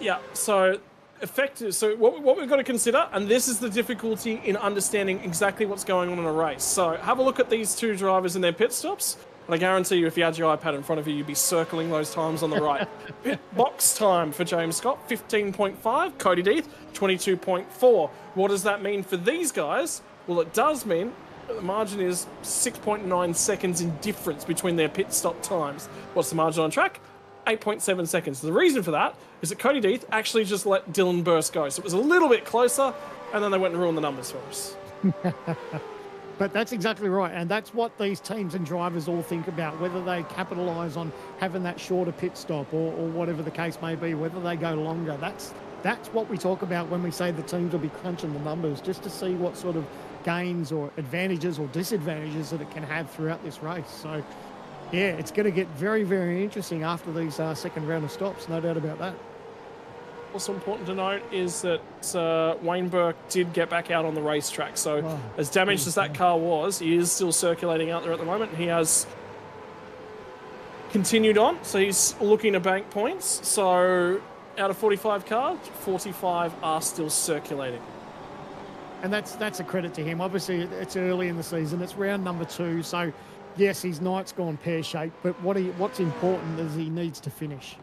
yeah, so effective. So what we've got to consider, and this is the difficulty in understanding exactly what's going on in a race. So have a look at these two drivers in their pit stops. And I guarantee you, if you had your iPad in front of you, you'd be circling those times on the right. Pit box time for James Scott, 15.5. Cody Deeth, 22.4. What does that mean for these guys? Well, it does mean that the margin is 6.9 seconds in difference between their pit stop times. What's the margin on track? 8.7 seconds. The reason for that is that Cody Deeth actually just let Dylan Burst go. So it was a little bit closer, and then they went and ruined the numbers for us. But that's exactly right. And that's what these teams and drivers all think about, whether they capitalise on having that shorter pit stop or whatever the case may be, whether they go longer. That's what we talk about when we say the teams will be crunching the numbers, just to see what sort of gains or advantages or disadvantages that it can have throughout this race. So yeah, it's going to get very, very interesting after these second round of stops, no doubt about that. Also important to note is that Wayne Burke did get back out on the racetrack. So as damaged as that car was, he is still circulating out there at the moment. He has continued on, so he's looking to bank points. So out of 45 cars, 45 are still circulating. And that's a credit to him. Obviously, it's early in the season. It's round number 2, so... yes, his night's gone pear-shaped, but what's important is he needs to finish.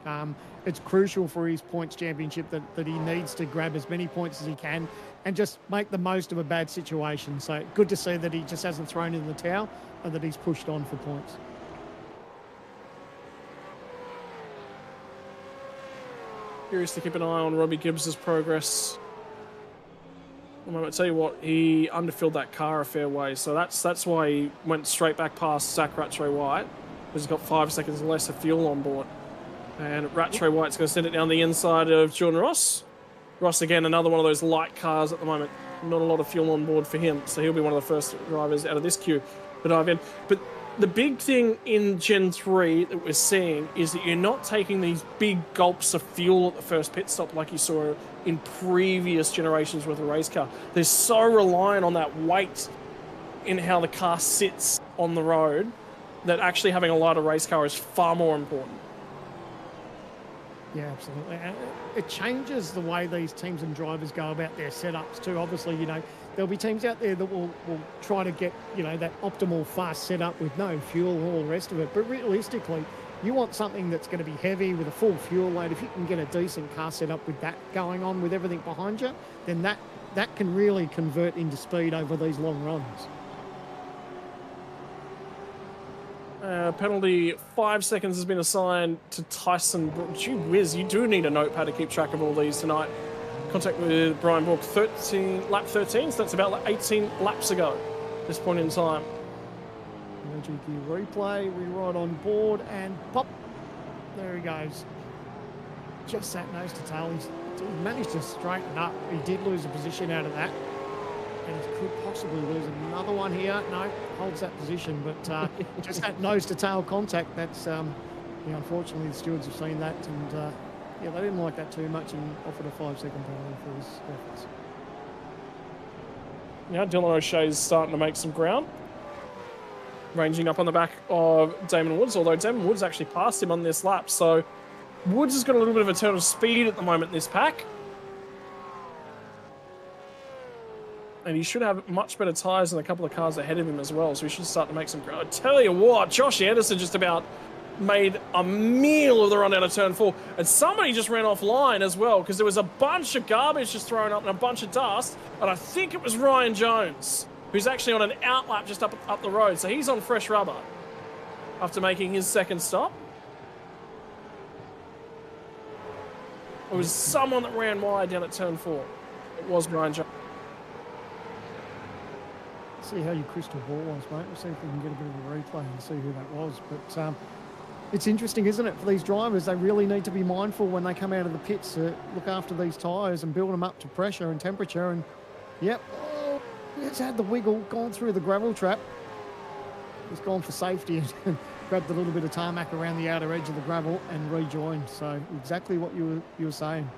It's crucial for his points championship that he needs to grab as many points as he can and just make the most of a bad situation. So good to see that he just hasn't thrown in the towel and that he's pushed on for points. Curious to keep an eye on Robbie Gibbs' progress. I tell you what, he underfilled that car a fair way, so that's why he went straight back past Zach Rattray White, because he's got 5 seconds less of fuel on board. And Rattray White's going to send it down the inside of Jordan Ross. Ross, again, another one of those light cars at the moment. Not a lot of fuel on board for him, so he'll be one of the first drivers out of this queue to dive in. But the big thing in Gen 3 that we're seeing is that you're not taking these big gulps of fuel at the first pit stop like you saw in previous generations with a race car. They're so reliant on that weight in how the car sits on the road that actually having a lighter race car is far more important. Yeah, absolutely. And it changes the way these teams and drivers go about their setups too. Obviously, there'll be teams out there that will try to get, that optimal fast setup with no fuel and all the rest of it. But realistically, you want something that's going to be heavy with a full fuel load. If you can get a decent car setup with that going on with everything behind you, then that can really convert into speed over these long runs. Penalty 5 seconds has been assigned to Tyson. Gee whiz, you do need a notepad to keep track of all these tonight. Contact with Brian Bourke, lap 13, so that's about 18 laps ago at this point in time. GQ replay, we ride on board and pop. There he goes. just that nose to tail. He managed to straighten up. He did lose a position out of that. And he could possibly lose another one here. No, holds that position, but just that nose to tail contact, that's, unfortunately the stewards have seen that, and yeah, they didn't like that too much and offered a 5-second penalty for his efforts. Now Dylan O'Shea's starting to make some ground. Ranging up on the back of Damon Woods, although Damon Woods actually passed him on this lap, so Woods has got a little bit of a turn of speed at the moment in this pack. And he should have much better tyres than a couple of cars ahead of him as well, so he should start to make some ground. I tell you what, Josh Anderson just about made a meal of the run down of turn 4. And somebody just ran offline as well, because there was a bunch of garbage just thrown up and a bunch of dust. And I think it was Ryan Jones, who's actually on an outlap just up the road. So he's on fresh rubber after making his second stop. It was someone that ran wide down at turn 4. It was Ryan Jones. See how your crystal ball was, mate. We'll see if we can get a bit of a replay and see who that was. But it's interesting, isn't it, for these drivers? They really need to be mindful when they come out of the pits to look after these tyres and build them up to pressure and temperature. And, yep, it's had the wiggle, gone through the gravel trap. He's gone for safety and grabbed a little bit of tarmac around the outer edge of the gravel and rejoined. So exactly what you were saying.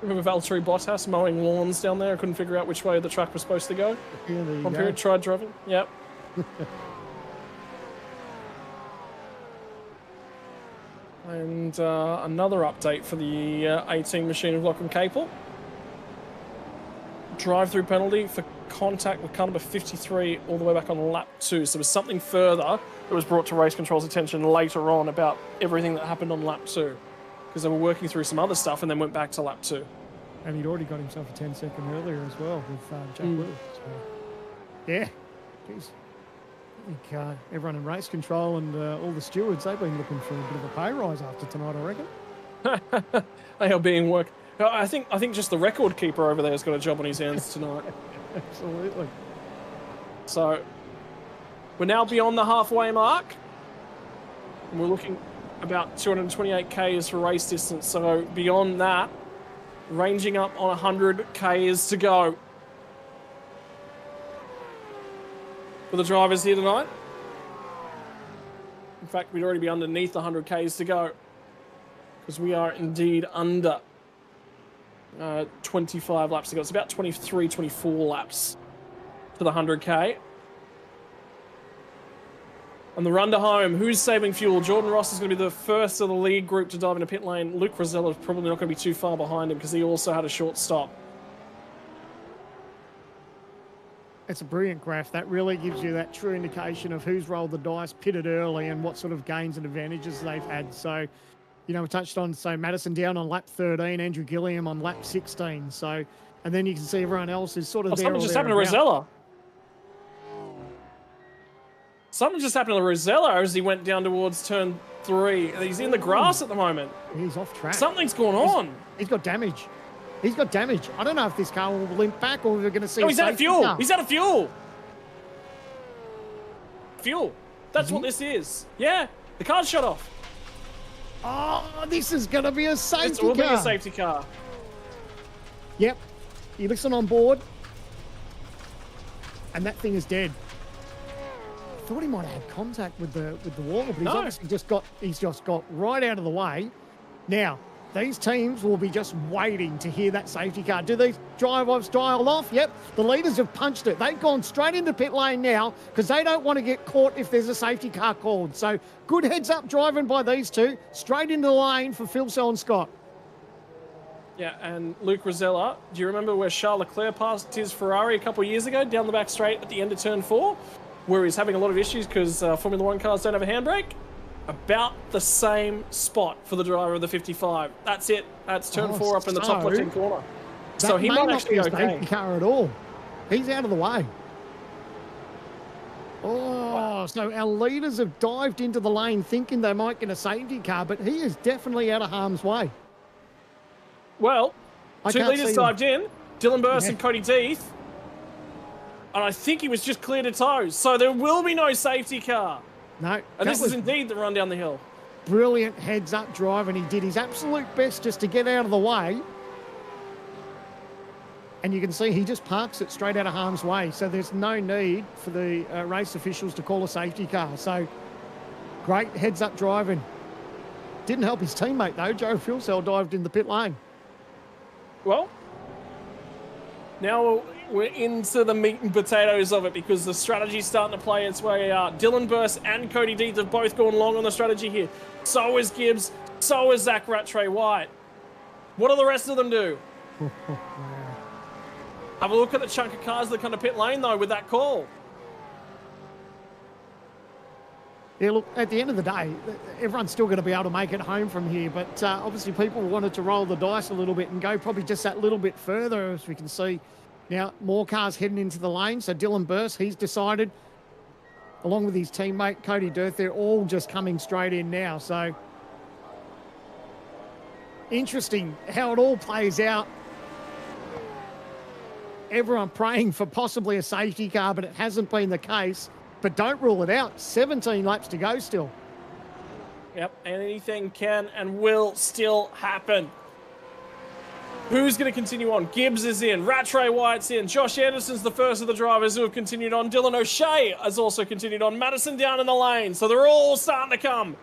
Remember Valtteri Bottas mowing lawns down there? I couldn't figure out which way the truck was supposed to go. Yeah, there you One go. period, tried driving. Yep. And another update for the 18 machine of Lachlan Capel. Drive-through penalty for contact with car number 53 all the way back on lap 2. So there was something further that was brought to race control's attention later on about everything that happened on lap 2. Because they were working through some other stuff and then went back to lap 2. And he'd already got himself a 10-second earlier as well with Jack Willis. So, yeah, geez. I think everyone in race control and all the stewards, they've been looking for a bit of a pay rise after tonight, I reckon. They are being worked. I think just the record keeper over there has got a job on his hands tonight. Absolutely. So we're now beyond the halfway mark. And we're looking about 228 k's for race distance. So beyond that, ranging up on 100 k's to go for the drivers here tonight. In fact, we'd already be underneath the 100 k's to go because we are indeed under 25 laps to go. It's about 23, 24 laps to the 100k. And the run to home, who's saving fuel? Jordan Ross is going to be the first of the lead group to dive into pit lane. Luke Rosella is probably not going to be too far behind him because he also had a short stop. It's a brilliant graph. That really gives you that true indication of who's rolled the dice, pitted early, and what sort of gains and advantages they've had. So, we touched on, Madison down on lap 13, Andrew Gilliam on lap 16. So, and then you can see everyone else is sort of there. Something just happened to Rosella. Something just happened to Rosella as he went down towards turn 3. He's in the grass at the moment. He's off track. Something's going on. He's got damage. He's got damage. I don't know if this car will limp back or we're going to see. No, he's out of fuel. Car. He's out of fuel. Fuel. That's what this is. Yeah, the car's shut off. Oh, this is going to be a safety It will car. be a safety car. Yep. You listen on board. And that thing is dead. I thought he might have had contact with the wall, but he's obviously just got right out of the way. Now, these teams will be just waiting to hear that safety car. Do these drivers dial off? Yep. The leaders have punched it. They've gone straight into pit lane now because they don't want to get caught if there's a safety car called. So good heads up driving by these two. Straight into the lane for Phil Scott. Yeah, and Luke Rosella, do you remember where Charles Leclerc passed his Ferrari a couple of years ago down the back straight at the end of turn 4? Where he's having a lot of issues because Formula 1 cars don't have a handbrake? About the same spot for the driver of the 55. That's it. That's turn 4 up in the top left-hand corner. So he might actually be okay. Safety car at all. He's out of the way. Oh, so our leaders have dived into the lane thinking they might get a safety car, but he is definitely out of harm's way. Well, two leaders dived in, Dylan Burst and Cody Deeth. And I think he was just clear to toes. So there will be no safety car. No. And this is indeed the run down the hill. brilliant heads-up drive, and he did his absolute best just to get out of the way. And you can see he just parks it straight out of harm's way. So there's no need for the race officials to call a safety car. So great heads-up driving. Didn't help his teammate, though. Jared Filsell dived in the pit lane. Well, now we're into the meat and potatoes of it because the strategy's starting to play its way out. Dylan Burst and Cody Deeth have both gone long on the strategy here. So is Gibbs. So is Zach Rattray White. What do the rest of them do? Have a look at the chunk of cars that come to pit lane, though, with that call. Yeah, look, at the end of the day, everyone's still going to be able to make it home from here, but obviously people wanted to roll the dice a little bit and go probably just that little bit further, as we can see. Now, more cars heading into the lane, so Dylan Burst, he's decided, along with his teammate, Cody Deeth, they're all just coming straight in now, so interesting how it all plays out. Everyone praying for possibly a safety car, but it hasn't been the case. But don't rule it out. 17 laps to go still. Yep, anything can and will still happen. Who's going to continue on? Gibbs is in. Rattray White's in. Josh Anderson's the first of the drivers who have continued on. Dylan O'Shea has also continued on. Madison down in the lane. So they're all starting to come.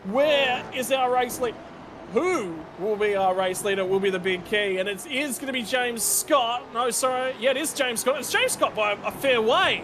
Where is our race lead? Who will be our race leader will be the big key. And it is going to be James Scott. No, sorry. Yeah, it is James Scott. It's James Scott by a fair way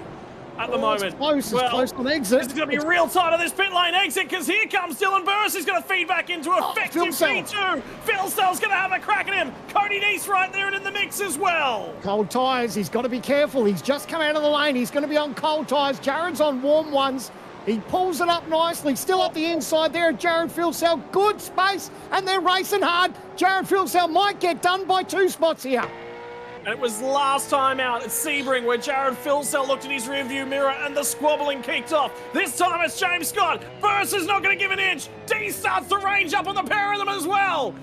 at the moment. It's close on exit. This is going to be real tight on this pit lane exit because here comes Dylan Burst. He's going to feed back into effective P2. Phil Sell's going to have a crack at him. Cody Deeth right there and in the mix as well. Cold tyres. He's got to be careful. He's just come out of the lane. He's going to be on cold tyres. Jared's on warm ones. He pulls it up nicely, still up the inside there. Jared Filsell, good space, and they're racing hard. Jared Filsell might get done by 2 spots here. And it was last time out at Sebring where Jared Filsell looked in his rearview mirror and the squabbling kicked off. This time it's James Scott. Burst is not going to give an inch. D starts to range up on the pair of them as well.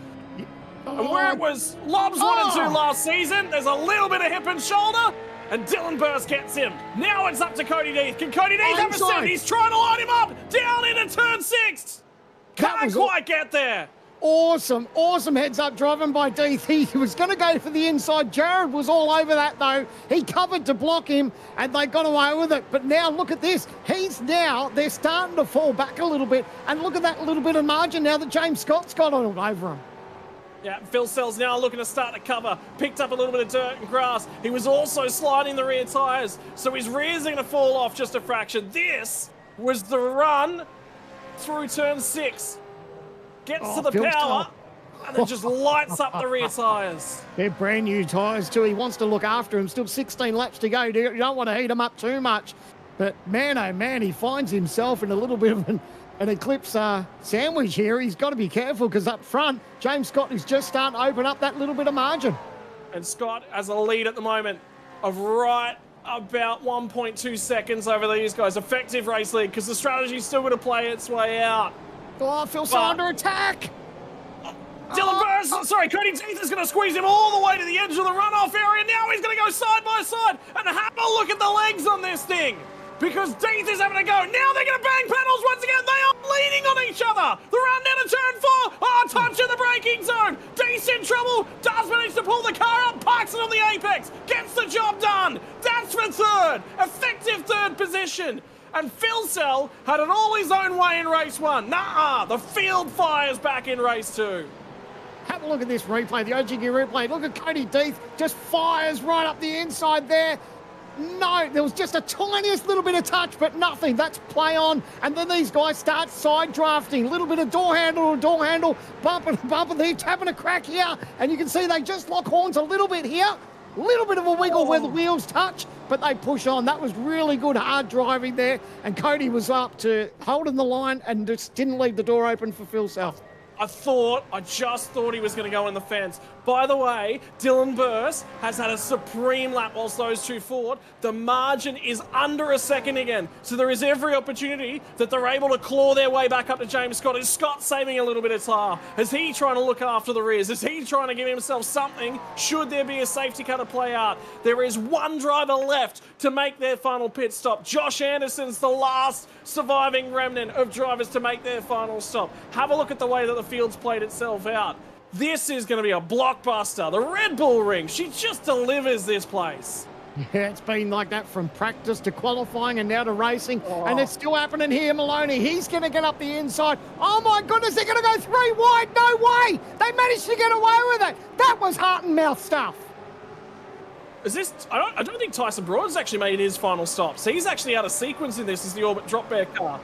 And where it was Lobs 1 and 2 last season, there's a little bit of hip and shoulder. And Dylan Burst gets him. Now it's up to Cody Deeth. Can Cody Deeth have a set? He's trying to line him up. Down into turn 6. Can't quite get there. Awesome heads-up driving by Deeth. He was going to go for the inside. Jared was all over that, though. He covered to block him, and they got away with it. But now look at this. They're starting to fall back a little bit. And look at that little bit of margin now that James Scott's got all over him. Yeah, Phil Sell's now looking to start to cover. Picked up a little bit of dirt and grass. He was also sliding the rear tyres, so his rear's going to fall off just a fraction. This was the run through turn 6. Gets to the power, and then just lights up the rear tyres. They're brand new tyres too. He wants to look after him. Still 16 laps to go. You don't want to heat him up too much. But man, oh man, he finds himself in a little bit of an Eclipse sandwich here. He's got to be careful because up front, James Scott is just starting to open up that little bit of margin. And Scott has a lead at the moment of right about 1.2 seconds over these guys. Effective race lead because the strategy's still going to play its way out. Oh, Phil's under attack. Dylan Burst, Cody Deeth is going to squeeze him all the way to the edge of the runoff area. Now he's going to go side by side and have a look at the legs on this thing. Because Deeth is having a go. Now they're going to bang panels once again. They are leaning on each other. The run down to turn 4. Oh, touch in the braking zone. Deeth's in trouble. Does manage to pull the car up. Parks it on the apex. Gets the job done. That's for third. Effective third position. And Filsell had it all his own way in race 1. Nuh-uh. The field fires back in race 2. Have a look at this replay, the OG Gear replay. Look at Cody Deeth. Just fires right up the inside there. No, there was just a tiniest little bit of touch, but nothing. That's play on. And then these guys start side drafting. A little bit of door handle to door handle. Bumping. They're having a crack here. And you can see they just lock horns a little bit here. A little bit of a wiggle where the wheels touch, but they push on. That was really good, hard driving there. And Cody was up to holding the line and just didn't leave the door open for Filsell. I just thought he was going to go in the fence. By the way, Dylan Burse has had a supreme lap whilst those two fought. The margin is under a second again. So there is every opportunity that they're able to claw their way back up to James Scott. Is Scott saving a little bit of tire? Is he trying to look after the rears? Is he trying to give himself something should there be a safety car to play out? There is one driver left to make their final pit stop. Josh Anderson's the last surviving remnant of drivers to make their final stop. Have a look at the way that the field's played itself out. This is going to be a blockbuster. The Red Bull Ring, she just delivers this place. Yeah, it's been like that from practice to qualifying and now to racing. And it's still happening here, Maloney. He's going to get up the inside. Oh, my goodness, they're going to go 3 wide. No way. They managed to get away with it. That was heart and mouth stuff. Is this? I don't think Tyson Broad's actually made his final stop. So he's actually out of sequence in this as the Orbit drop bear car.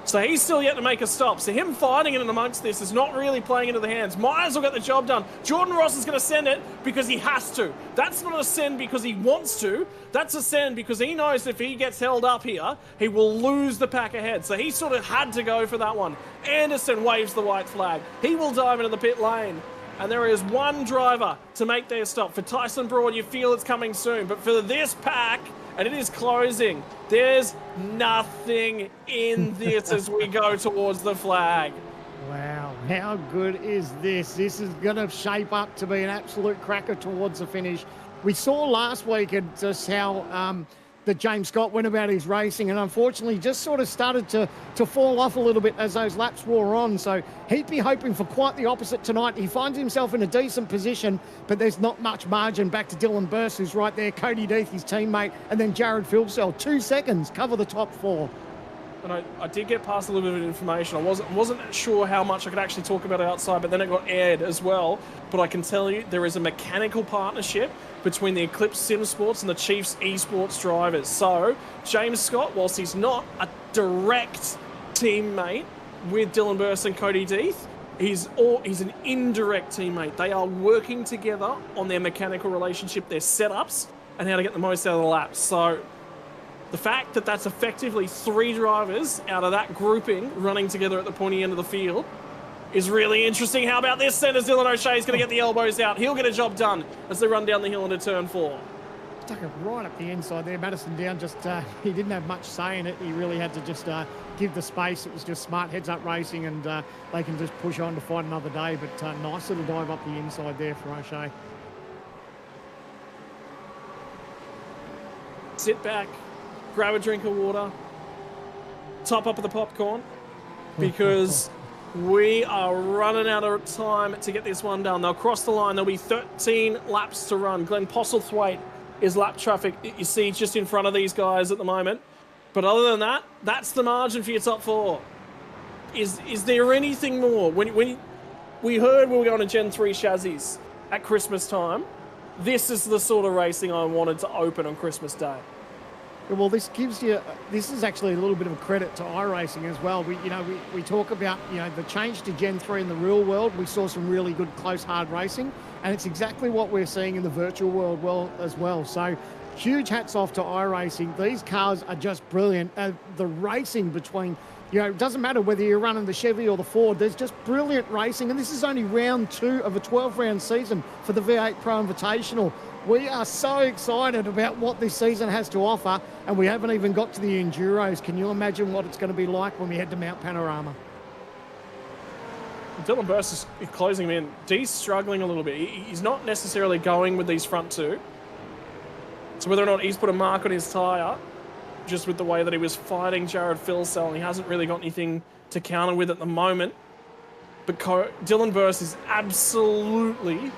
So he's still yet to make a stop. So him fighting in amongst this is not really playing into the hands. Myers will get the job done. Jordan Ross is going to send it because he has to. That's not a send because he wants to. That's a send because he knows if he gets held up here, he will lose the pack ahead. So he sort of had to go for that one. Anderson waves the white flag. He will dive into the pit lane. And there is one driver to make their stop. For Tyson Broad, you feel it's coming soon. But for this pack, and it is closing, there's nothing in this as we go towards the flag. Wow, how good is this? This is going to shape up to be an absolute cracker towards the finish. We saw last week at just how that James Scott went about his racing, and unfortunately just sort of started to fall off a little bit as those laps wore on. So he'd be hoping for quite the opposite tonight. He finds himself in a decent position, but there's not much margin back to Dylan Burse, who's right there, Cody Death, his teammate, and then Jared Philsell. 2 seconds, cover the top 4. And I did get past a little bit of information. I wasn't sure how much I could actually talk about it outside, but then it got aired as well. But I can tell you there is a mechanical partnership between the Eclipse Sim Sports and the Chiefs Esports drivers. So James Scott, whilst he's not a direct teammate with Dylan Burse and Cody Death, he's an indirect teammate. They are working together on their mechanical relationship, their setups, and how to get the most out of the laps. So the fact that that's effectively 3 drivers out of that grouping running together at the pointy end of the field is really interesting. How about this then as Dylan O'Shea's going to get the elbows out. He'll get a job done as they run down the hill into turn 4. Stuck it right up the inside there. Madison Down just, he didn't have much say in it. He really had to just give the space. It was just smart heads-up racing, and they can just push on to fight another day. But nice little dive up the inside there for O'Shea. Sit back, grab a drink of water, top up of the popcorn, because we are running out of time to get this one done. They'll cross the line. There'll be 13 laps to run. Glenn Postlethwaite is lap traffic you see just in front of these guys at the moment. But other than that, that's the margin for your top 4. Is there anything more? When we heard we were going to Gen 3 chassis at Christmas time, this is the sort of racing I wanted to open on Christmas Day. Well, this is actually a little bit of a credit to iRacing as well. We talk about, the change to Gen 3 in the real world. We saw some really good close, hard racing, and it's exactly what we're seeing in the virtual world as well. So huge hats off to iRacing. These cars are just brilliant. The racing between, it doesn't matter whether you're running the Chevy or the Ford, there's just brilliant racing. And this is only round 2 of a 12-round season for the V8 Pro Invitational. We are so excited about what this season has to offer, and we haven't even got to the Enduros. Can you imagine what it's going to be like when we head to Mount Panorama? Dylan Burse is closing him in. Dee's struggling a little bit. He's not necessarily going with these front 2. So whether or not he's put a mark on his tyre, just with the way that he was fighting Jared Philsell, he hasn't really got anything to counter with at the moment. But Dylan Burse is absolutely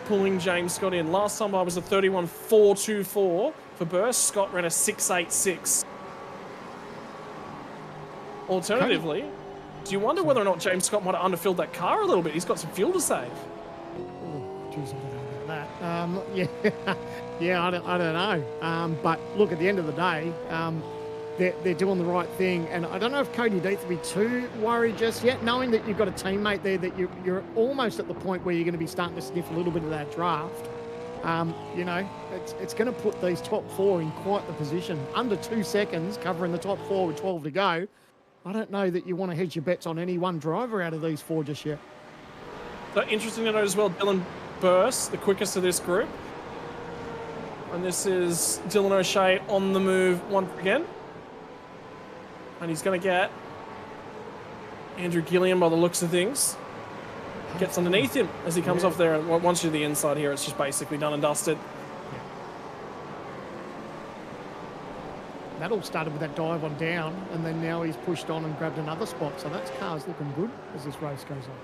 pulling James Scott in. Last time I was a 31.424 for Burse. Scott ran a 6.86. Alternatively, do you wonder whether or not James Scott might have underfilled that car a little bit? He's got some fuel to save. Oh, geez, I don't know about that. Yeah, I don't know. But look, at the end of the day, they're doing the right thing. And I don't know if Cody Death will be too worried just yet, knowing that you've got a teammate there that you're almost at the point where you're going to be starting to sniff a little bit of that draft. It's going to put these top 4 in quite the position. Under 2 seconds, covering the top 4 with 12 to go. I don't know that you want to hedge your bets on any one driver out of these four just yet. So interesting to note as well, Dylan Burse, the quickest of this group. And this is Dylan O'Shea on the move once again. And he's going to get Andrew Gilliam by the looks of things. Gets underneath him as he comes off there. And once you're the inside here, it's just basically done and dusted. That all started with that dive on down, and then now he's pushed on and grabbed another spot. So that's car's looking good as this race goes on.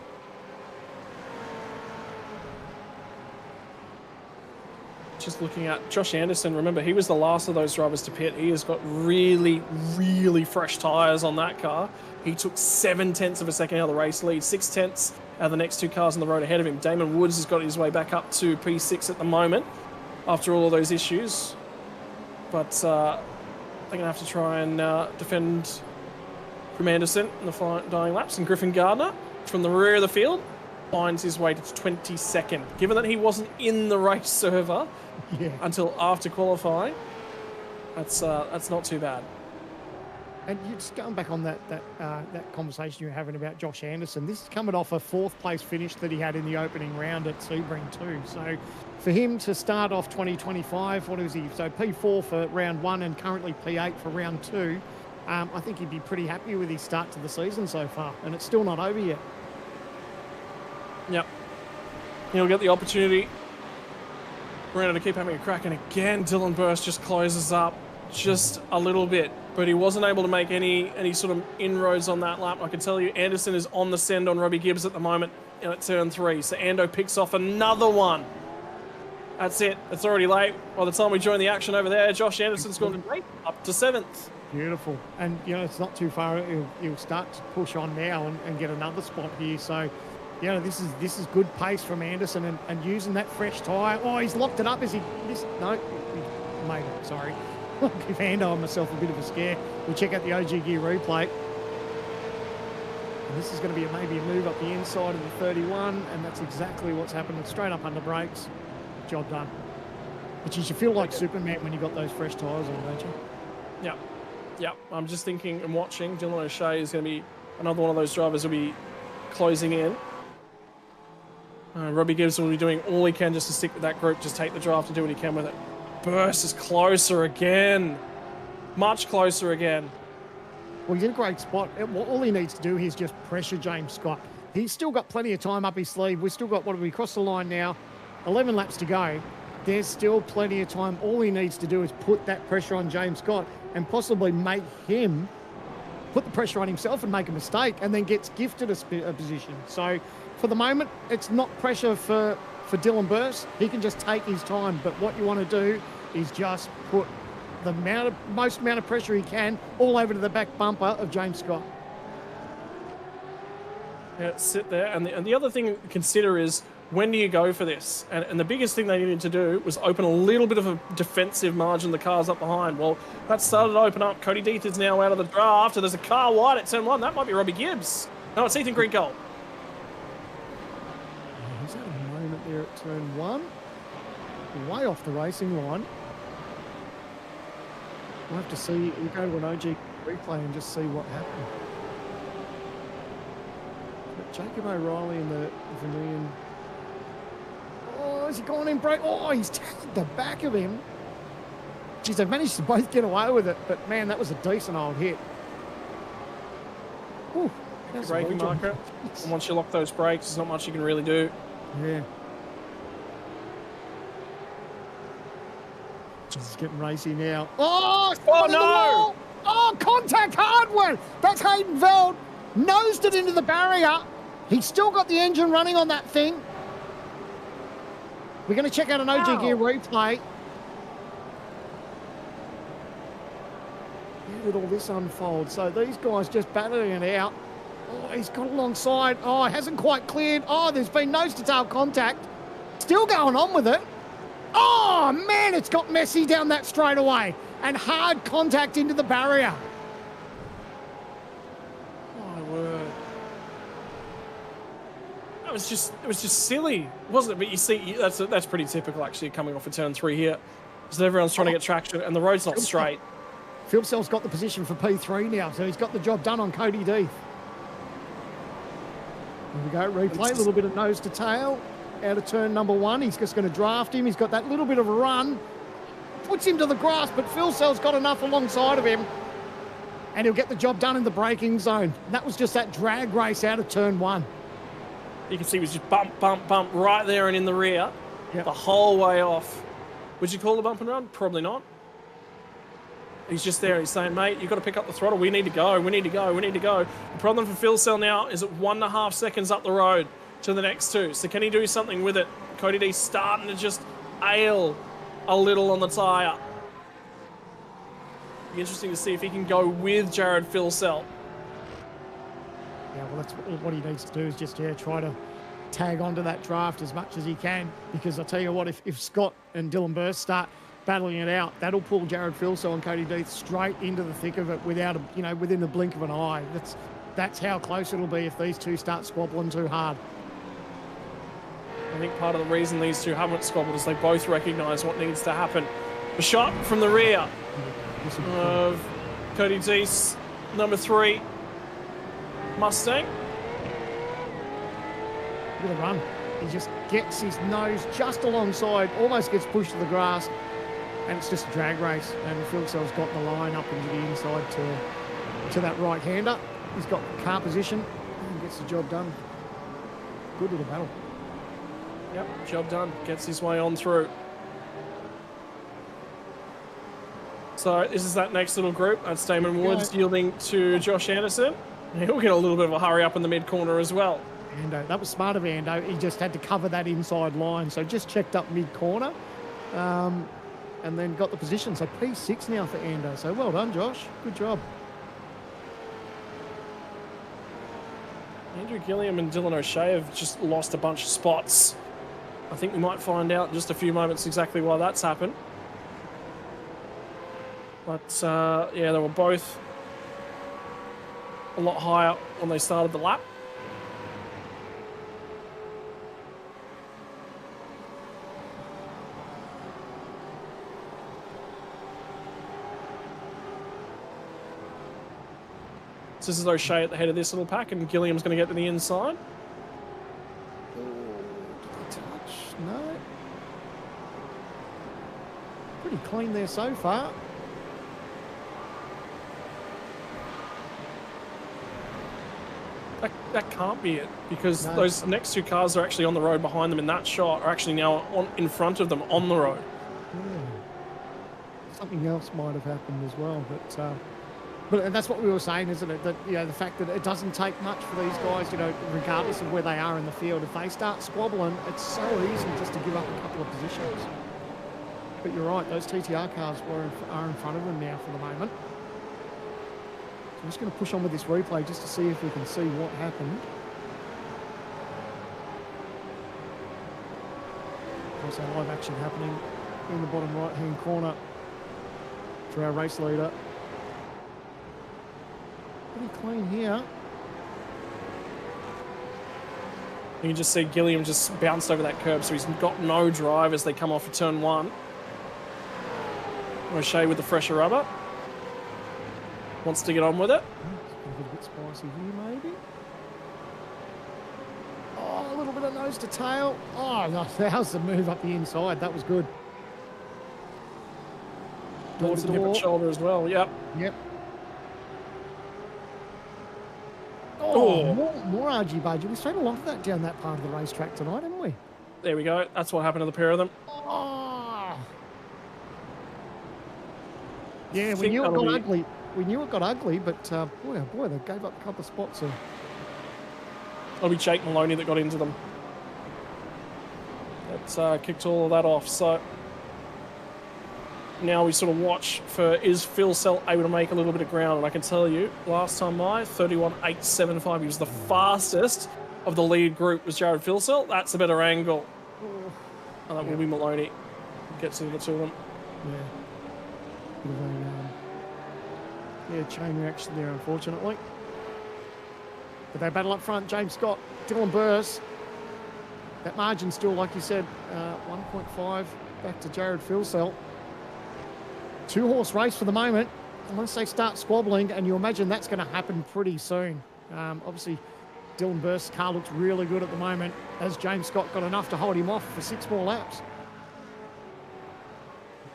Just looking at Josh Anderson, remember, he was the last of those drivers to pit. He has got really, really fresh tyres on that car. He took 0.7 of a second out of the race lead, 0.6 out of the next two cars on the road ahead of him. Damon Woods has got his way back up to P6 at the moment after all of those issues. But they're going to have to try and defend from Anderson in the dying laps. And Griffin Gardner from the rear of the field finds his way to 22nd. Given that he wasn't in the race server until after qualifying, that's not too bad. And you're just going back on that conversation you were having about Josh Anderson. This is coming off a 4th place finish that he had in the opening round at Sebring too. So for him to start off 2025, what is he? So P4 for round 1 and currently P8 for round 2. I think he'd be pretty happy with his start to the season so far, and it's still not over yet. Yep. He'll get the opportunity. We're going to keep having a crack, and again, Dylan Burst just closes up just a little bit, but he wasn't able to make any sort of inroads on that lap. I can tell you, Anderson is on the send on Robbie Gibbs at the moment at turn 3, so Ando picks off another one. That's it. It's already late. By the time we join the action over there, Josh Anderson's gone up to 7th. Beautiful. And, you know, it's not too far. He'll start to push on now and get another spot here. So, you know, this is good pace from Anderson and using that fresh tyre. Oh, he's locked it up as he missed. No, he made it. Sorry. I'll give Ando and myself a bit of a scare. We'll check out the OG Gear replay. And this is going to be maybe a move up the inside of the 31, and that's exactly what's happening. Straight up under brakes. Job done. But you should feel like Superman when you got those fresh tyres on, don't you? Yeah. Yeah. I'm just thinking and watching. Dylan O'Shea is going to be another one of those drivers who will be closing in. Robbie Gibbs will be doing all he can just to stick with that group, just take the draft and do what he can with it. Burst is closer again. Much closer again. Well, he's in a great spot. All he needs to do is just pressure James Scott. He's still got plenty of time up his sleeve. We've still got, what have we crossed the line now? 11 laps to go. There's still plenty of time. All he needs to do is put that pressure on James Scott and possibly make him put the pressure on himself and make a mistake and then gets gifted a position. So for the moment, it's not pressure for Dylan Burst. He can just take his time. But what you want to do is just put the most amount of pressure he can all over to the back bumper of James Scott. Yeah, sit there. And the other thing to consider is, when do you go for this? And the biggest thing they needed to do was open a little bit of a defensive margin, the cars up behind. Well, that started to open up. Cody Deeth is now out of the draft. There's a car wide at turn 1. That might be Robbie Gibbs. No, it's Ethan Greengold. He's had a moment there at turn 1. Way off the racing line. We'll have to see. We'll go to an OG replay and just see what happened. But Jacob O'Reilly in the Vermilion. Oh, has he gone in break? Oh, he's tagged the back of him. Geez, they've managed to both get away with it, but man, that was a decent old hit. Ooh, Braking marker. And once you lock those brakes, there's not much you can really do. Yeah. It's getting racy now. Oh, no! Oh, contact hardware. That's Hayden Veld. Nosed it into the barrier. He's still got the engine running on that thing. We're going to check out an OG Gear replay. How did all this unfold? So these guys just battering it out. Oh, he's got alongside. Oh, it hasn't quite cleared. Oh, there's been nose-to-tail contact. Still going on with it. Oh, man, it's got messy down that straightaway. And hard contact into the barrier. My word. It was just silly, wasn't it? But you see, that's pretty typical, actually, coming off a turn 3 here. Because everyone's trying to get traction, and the road's not straight. Philcell's got the position for P3 now, so he's got the job done on Cody Deeth. Here we go, replay, a little bit of nose to tail. Out of turn number 1, he's just going to draft him. He's got that little bit of a run. Puts him to the grass, but Philcell's got enough alongside of him. And he'll get the job done in the braking zone. And that was just that drag race out of turn 1. You can see he was just bump, bump, bump right there and in the rear. Yep. The whole way off. Would you call the bump and run? Probably not. He's just there. He's saying, mate, you've got to pick up the throttle. We need to go. We need to go. We need to go. The problem for Philcell now is at 1.5 seconds up the road to the next 2. So can he do something with it? Cody Deeth's starting to just ail a little on the tyre. Be interesting to see if he can go with Jared Philcell. Yeah, well, that's what he needs to do is just, try to tag onto that draft as much as he can. Because I tell you what, if Scott and Dylan Burst start battling it out, that'll pull Jared Philcell and Cody Deeth straight into the thick of it without, within the blink of an eye. That's how close it'll be if these two start squabbling too hard. I think part of the reason these two haven't squabbled is they both recognise what needs to happen. A shot from the rear of Cody Deeth's number 3 Mustang. Look at the run. He just gets his nose just alongside, almost gets pushed to the grass, and it's just a drag race. And Philcell's got the line up into the inside to that right-hander. He's got car position and gets the job done. Good little battle. Yep, job done. Gets his way on through. So this is that next little group. That's Damon Woods yielding to Josh Anderson. He'll get a little bit of a hurry up in the mid-corner as well. Ando, that was smart of Ando. He just had to cover that inside line. So just checked up mid-corner and then got the position. So P6 now for Ando. So well done, Josh. Good job. Andrew Gilliam and Dylan O'Shea have just lost a bunch of spots. I think we might find out in just a few moments exactly why that's happened. But, yeah, they were both a lot higher when they started the lap. So this is O'Shea at the head of this little pack, and Gilliam's going to get to the inside. Touch? No. Pretty clean there so far. That can't be it, because those next 2 cars are actually on the road behind them in that shot, are actually now in front of them on the road. Yeah. Something else might have happened as well, but that's what we were saying, isn't it? That the fact that it doesn't take much for these guys, regardless of where they are in the field, if they start squabbling, it's so easy just to give up a couple of positions. But you're right; those TTR cars are in front of them now for the moment. I'm just going to push on with this replay just to see if we can see what happened. Also, live action happening in the bottom right-hand corner for our race leader. Pretty clean here. You can just see Gilliam just bounced over that curb, so he's got no drive as they come off of turn 1. O'Shea with the fresher rubber. Wants to get on with it. A bit spicy here, maybe. Oh, a little bit of nose to tail. Oh, that was the move up the inside. That was good. Door to Hip and shoulder as well. Yep. Oh, more argy-bargy. We've seen a lot of that down that part of the racetrack tonight, haven't we? There we go. That's what happened to the pair of them. Oh. Yeah, we knew it got ugly. We knew it got ugly, but boy, oh boy, they gave up a couple of spots there. It'll be Jake Maloney that got into them. That's kicked all of that off. So now we sort of watch for, is Philcell able to make a little bit of ground? And I can tell you, last time 31.875, he was the fastest of the lead group was Jared Philcell. That's a better angle. And that will be Maloney. Gets into the 2 of them. Yeah, chain reaction there, unfortunately. But they battle up front. James Scott, Dylan Burst. That margin still, like you said, 1.5 back to Jared Philcell. 2-horse race for the moment. once they start squabbling, and you imagine that's going to happen pretty soon. Obviously, Dylan Burst's car looks really good at the moment, as James Scott got enough to hold him off for 6 more laps.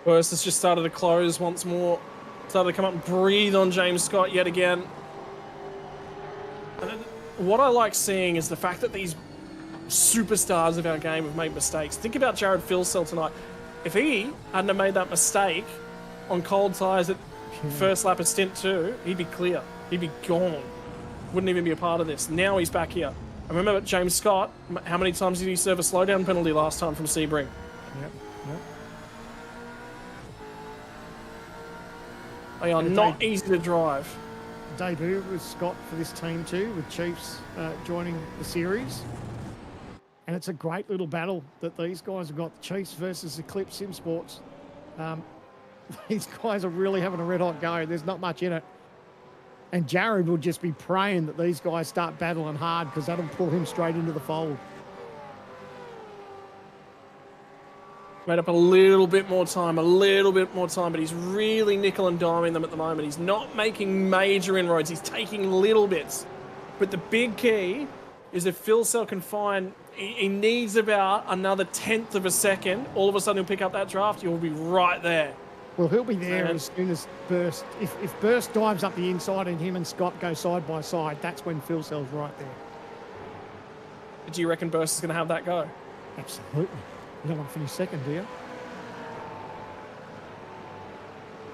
Burst has just started to close once more. Started to come up and breathe on James Scott yet again. And what I like seeing is the fact that these superstars of our game have made mistakes. Think about Jared Filsell tonight. If he hadn't have made that mistake on cold tyres at first lap of stint 2, he'd be clear. He'd be gone. Wouldn't even be a part of this. Now he's back here. I remember James Scott, how many times did he serve a slowdown penalty last time from Sebring? Yep. They are not easy to drive. Debut with Scott for this team too, with Chiefs joining the series. And it's a great little battle that these guys have got, the Chiefs versus Eclipse Sim Sports. These guys are really having a red-hot go. There's not much in it. And Jared will just be praying that these guys start battling hard, because that'll pull him straight into the fold. Made up a little bit more time, but he's really nickel and diming them at the moment. He's not making major inroads. He's taking little bits. But the big key is if Filsell can find, he needs about another 1/10 of a second, all of a sudden he'll pick up that draft, you'll be right there. Well, he'll be there as soon as Burst, if Burst dives up the inside and him and Scott go side by side, that's when Filsell's right there. Do you reckon Burst is going to have that go? Absolutely. You don't want to finish second, do you?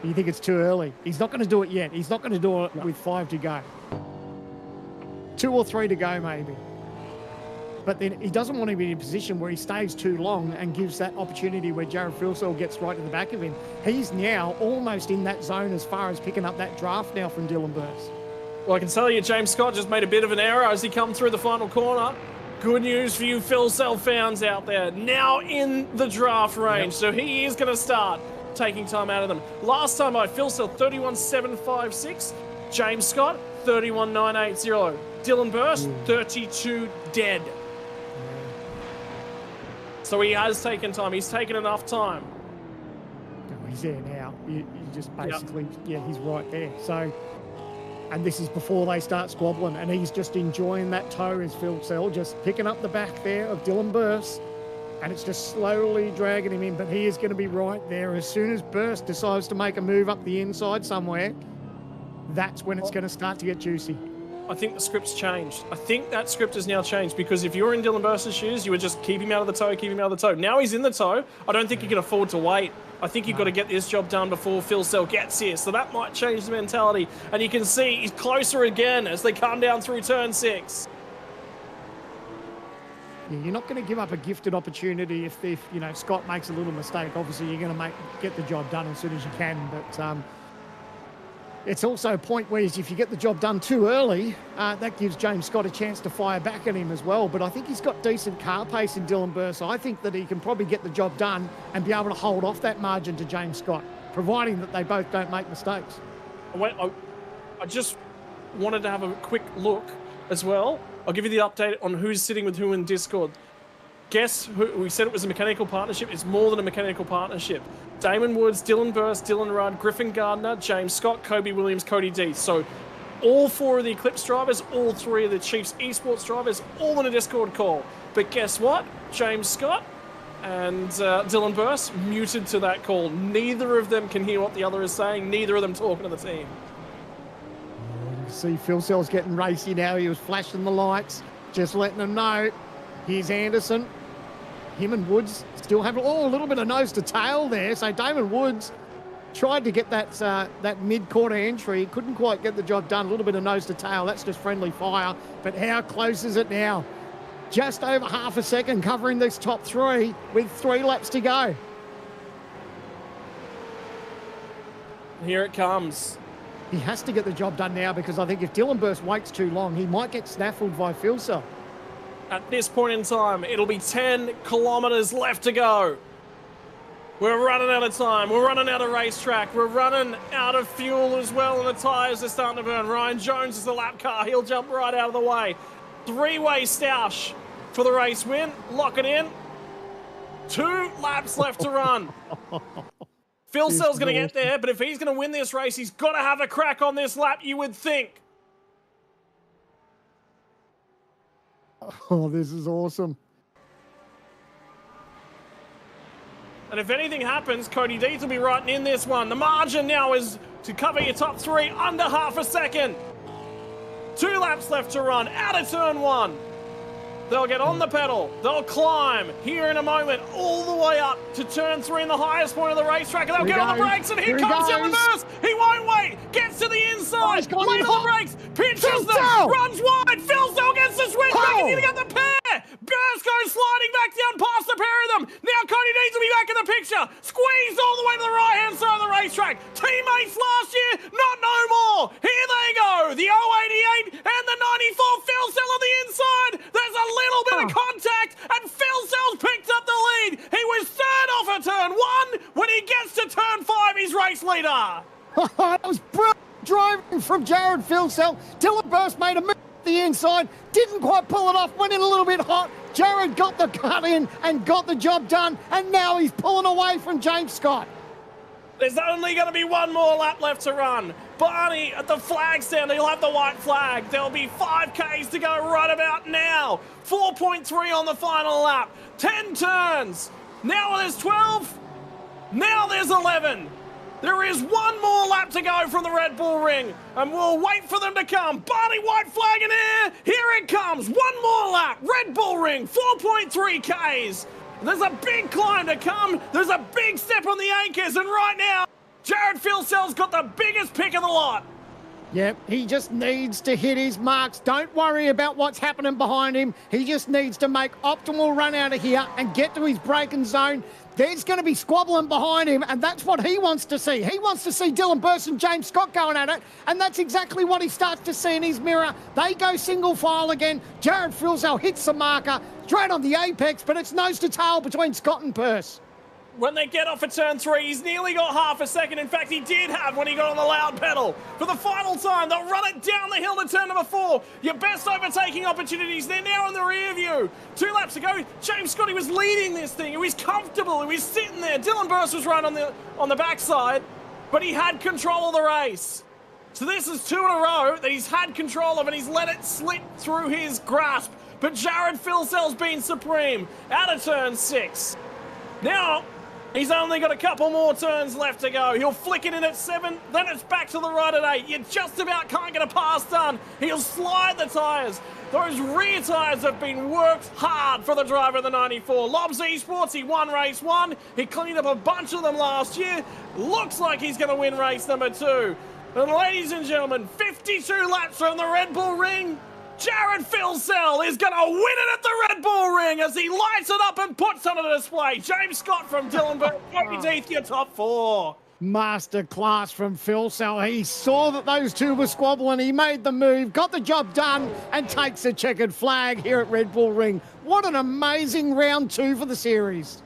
You think it's too early? He's not going to do it yet. He's not going to do it with 5 to go. 2 or 3 to go, maybe. But then he doesn't want to be in a position where he stays too long and gives that opportunity where Jared Filsell gets right in the back of him. He's now almost in that zone as far as picking up that draft now from Dylan Burst. Well, I can tell you, James Scott just made a bit of an error as he come through the final corner. Good news for you Filsell fans out there. Now in the draft range, so he is going to start taking time out of them. Last time by Filsell, 31.756. James Scott, 31.980. Dylan Burst, 32 dead. So he has taken time. He's taken enough time. Oh, he's there now. You just basically, he's right there. So, and this is before they start squabbling, and he's just enjoying that toe as Filsell, just picking up the back there of Dylan Burst, and it's just slowly dragging him in, but he is going to be right there. As soon as Burst decides to make a move up the inside somewhere, that's when it's going to start to get juicy. I think the script's changed. I think that script has now changed, because if you're in Dylan Burst's shoes, you would just keep him out of the toe, keep him out of the toe. Now he's in the toe. I don't think you can afford to wait. I think you've got to get this job done before Filsell gets here. So that might change the mentality. And you can see he's closer again as they come down through turn 6. Yeah, you're not going to give up a gifted opportunity if Scott makes a little mistake. Obviously, you're going to get the job done as soon as you can. But it's also a point where if you get the job done too early, that gives James Scott a chance to fire back at him as well. But I think he's got decent car pace in Dylan Burst. So I think that he can probably get the job done and be able to hold off that margin to James Scott, providing that they both don't make mistakes. I just wanted to have a quick look as well. I'll give you the update on who's sitting with who in Discord. Guess who? We said it was a mechanical partnership. It's more than a mechanical partnership. Damon Woods, Dylan Burst, Dylan Rudd, Griffin Gardner, James Scott, Kobe Williams, Cody D. So all 4 of the Eclipse drivers, all 3 of the Chiefs esports drivers, all in a Discord call. But guess what? James Scott and Dylan Burst muted to that call. Neither of them can hear what the other is saying. Neither of them talking to the team. You can see Filsell's getting racy now. He was flashing the lights, just letting them know. Here's Anderson. Him and Woods still have a little bit of nose to tail there. So Damon Woods tried to get that mid-quarter entry. Couldn't quite get the job done. A little bit of nose to tail. That's just friendly fire. But how close is it now? Just over half a second covering this top 3 with 3 laps to go. Here it comes. He has to get the job done now, because I think if Dylan Burst waits too long, he might get snaffled by Filsell. At this point in time, it'll be 10 kilometers left to go. We're running out of time. We're running out of racetrack. We're running out of fuel as well, and the tyres are starting to burn. Ryan Jones is the lap car. He'll jump right out of the way. 3-way stoush for the race win. Lock it in. 2 laps left to run. Phil This Sell's is going to get awesome. there, but if he's going to win this race, he's got to have a crack on this lap, you would think. Oh, this is awesome. And if anything happens, Cody Deeds will be right in this one. The margin now is to cover your top three under half a second. 2 laps left to run out of turn 1. They'll get on the pedal. They'll climb here in a moment all the way up to turn 3 in the highest point of the racetrack. And they'll get on the brakes, and here comes Dylan Burst. He won't wait. Gets to the inside. Late on the brakes. Pinches them. Runs wide. Phil Sell gets the switch back and hitting up the pair. Burst goes sliding back down past the pair of them. Now Cody Deeds will be back in the picture. Squeezed all the way to the right-hand side of the racetrack. Teammates last year, not no more. Here they go. The 088 and the 94. Phil Sell on the inside. There's a little bit of contact, and Phil Sell's picked up the lead. He was third off at turn 1. When he gets to turn 5, he's race leader. That was brilliant driving from Jared Phil Sell. Dylan Burst made a move at the inside, didn't quite pull it off, went in a little bit hot. Jared got the cut in and got the job done, and now he's pulling away from James Scott. There's only going to be one more lap left to run. Barney at the flag stand, he'll have the white flag. There'll be 5Ks to go right about now. 4.3 on the final lap. 10 turns. Now there's 12. Now there's 11. There is one more lap to go from the Red Bull Ring, and we'll wait for them to come. Barney, white flag in air. Here it comes. One more lap. Red Bull Ring, 4.3 Ks. There's a big climb to come. There's a big step on the anchors, and right now, Jared Phil Sell's got the biggest pick of the lot. Yep, he just needs to hit his marks. Don't worry about what's happening behind him. He just needs to make optimal run out of here and get to his braking zone. There's going to be squabbling behind him, and that's what he wants to see. He wants to see Dylan Burst and James Scott going at it, and that's exactly what he starts to see in his mirror. They go single file again. Jared Filzel hits the marker, straight on the apex, but it's nose to tail between Scott and Purse. When they get off at turn 3, he's nearly got half a second. In fact, he did have when he got on the loud pedal. For the final time, they'll run it down the hill to turn number 4. Your best overtaking opportunities. They're now in the rear view. 2 laps ago, James Scott, he was leading this thing. He was comfortable. He was sitting there. Dylan Burst was right on the backside, but he had control of the race. So this is 2 in a row that he's had control of, and he's let it slip through his grasp. But Jared Filzel's been supreme. Out of turn 6. Now, he's only got a couple more turns left to go. He'll flick it in at 7, then it's back to the right at 8. You just about can't get a pass done. He'll slide the tyres. Those rear tyres have been worked hard for the driver of the 94. Lobs Esports, he won race 1. He cleaned up a bunch of them last year. Looks like he's going to win race number 2. And ladies and gentlemen, 52 laps from the Red Bull Ring. Jared Filzel is going to win it at the Red Bull Ring as he lights it up and puts on a display. James Scott from Dillenburg, Cody Deeth, your top 4. Masterclass from Filzel. He saw that those two were squabbling. He made the move, got the job done, and takes a checkered flag here at Red Bull Ring. What an amazing round 2 for the series.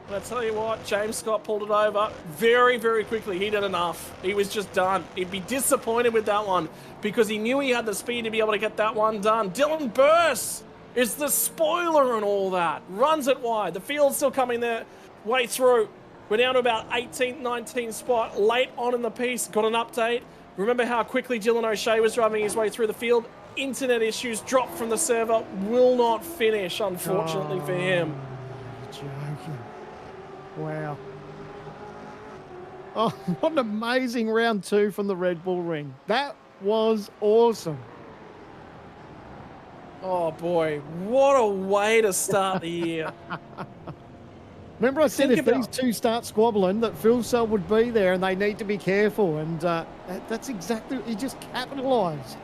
But I tell you what, James Scott pulled it over very, very quickly. He did enough. He was just done. He'd be disappointed with that one because he knew he had the speed to be able to get that one done. Dylan Burst is the spoiler and all that. Runs it wide. The field's still coming their way through. We're down to about 18th, 19th spot. Late on in the piece, got an update. Remember how quickly Dylan O'Shea was driving his way through the field? Internet issues, dropped from the server, will not finish, unfortunately for him. Joking. Wow. Oh, what an amazing round 2 from the Red Bull Ring. That was awesome. Oh boy, what a way to start the year. Remember I said if these two start squabbling that Filzel would be there and they need to be careful, and that's exactly, he just capitalised.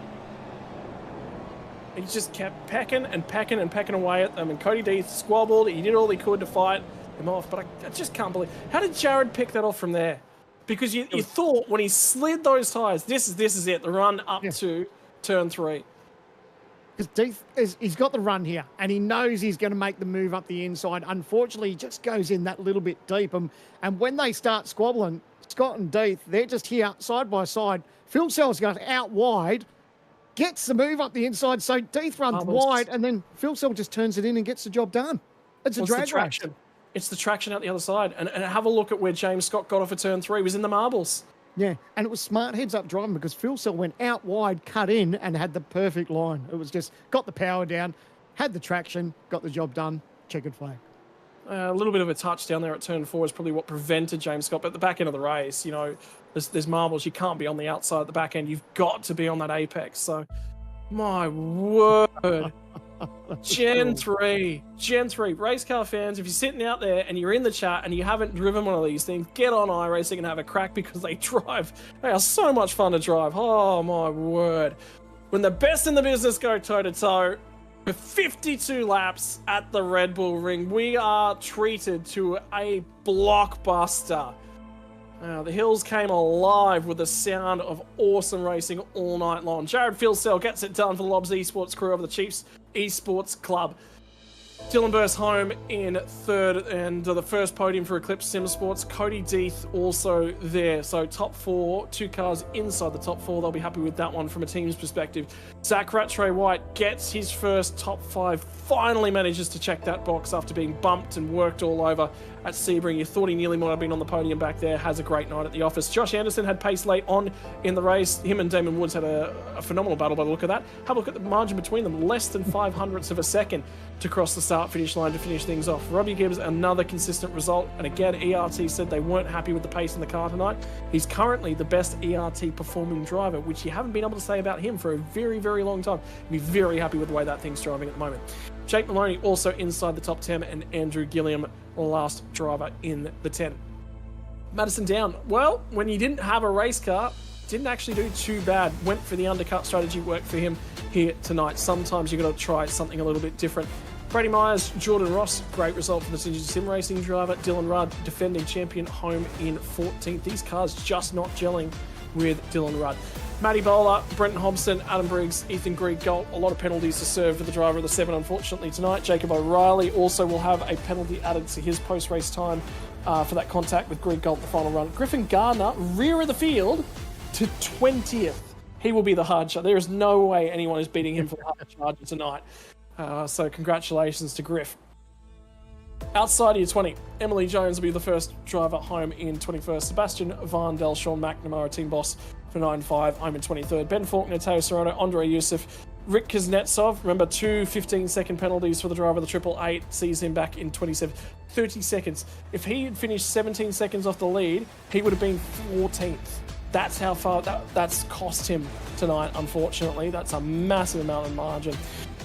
He just kept pecking and pecking and pecking away at them, and Cody Deeth squabbled. He did all he could to fight him off, but I just can't believe, how did Jared pick that off from there? Because you thought when he slid those tyres, this is it, the run up to turn 3. Because Deeth, he's got the run here, and he knows he's going to make the move up the inside. Unfortunately, he just goes in that little bit deep, and when they start squabbling, Scott and Deeth, they're just here side by side. Filzel's got out wide, gets the move up the inside, so Deeth runs wide, and then Filzel just turns it in and gets the job done. It's a drag race. It's the traction out the other side. And have a look at where James Scott got off at turn 3. He was in the marbles. Yeah, and it was smart heads-up driving because Phil Sell went out wide, cut in, and had the perfect line. It was just got the power down, had the traction, got the job done, checkered flag. A little bit of a touch down there at turn 4 is probably what prevented James Scott. But at the back end of the race, you know, there's marbles. You can't be on the outside at the back end. You've got to be on that apex. So, my word. Gen 3, race car fans, if you're sitting out there and you're in the chat and you haven't driven one of these things, get on iRacing and have a crack because they are so much fun to drive. Oh my word. When the best in the business go toe-to-toe for 52 laps at the Red Bull Ring, we are treated to a blockbuster. The hills came alive with the sound of awesome racing all night long. Jared Filsell gets it done for the Lobs Esports crew over the Chiefs Esports Club. Dylan Burst home in third, and the first podium for Eclipse Sim Sports. Cody Deeth also there. So top 4, 2 cars inside the top 4. They'll be happy with that one from a team's perspective. Zach Rattray White gets his first top 5. Finally manages to check that box after being bumped and worked all over at Sebring. You thought he nearly might have been on the podium back there. Has a great night at the office. Josh Anderson had pace late on in the race. Him and Damon Woods had a phenomenal battle by the look of that. Have a look at the margin between them. Less than 500ths of a second to cross the start-finish line to finish things off. Robbie Gibbs, another consistent result. And again, ERT said they weren't happy with the pace in the car tonight. He's currently the best ERT performing driver, which you haven't been able to say about him for a very, very long time. You'd be very happy with the way that thing's driving at the moment. Jake Maloney also inside the top 10, and Andrew Gilliam, last driver in the 10. Madison Down, well, when you didn't have a race car, didn't actually do too bad. Went for the undercut strategy, worked for him here tonight. Sometimes you've got to try something a little bit different. Brady Myers, Jordan Ross, great result for the Synergy Sim Racing driver. Dylan Rudd, defending champion, home in 14th. These cars just not gelling with Dylan Rudd. Matty Bowler, Brenton Hobson, Adam Briggs, Ethan Grieg-Galt. A lot of penalties to serve for the driver of the 7, unfortunately, tonight. Jacob O'Reilly also will have a penalty added to his post-race time for that contact with Grieg-Galt in the final run. Griffin Gardner, rear of the field to 20th. He will be the hard charger. There is no way anyone is beating him for the hard charger tonight. So congratulations to Griff. Outside of your 20, Emily Jones will be the first driver home in 21st. Sebastian Van Del, Sean McNamara, team boss for 9-5, home in 23rd. Ben Faulkner, Teo Serrano, Andre Yusuf, Rick Kuznetsov. Remember, 2 15-second penalties for the driver of the 888 sees him back in 27. 30 seconds. If he had finished 17 seconds off the lead, he would have been 14th. That's how far that's cost him tonight, unfortunately. That's a massive amount of margin.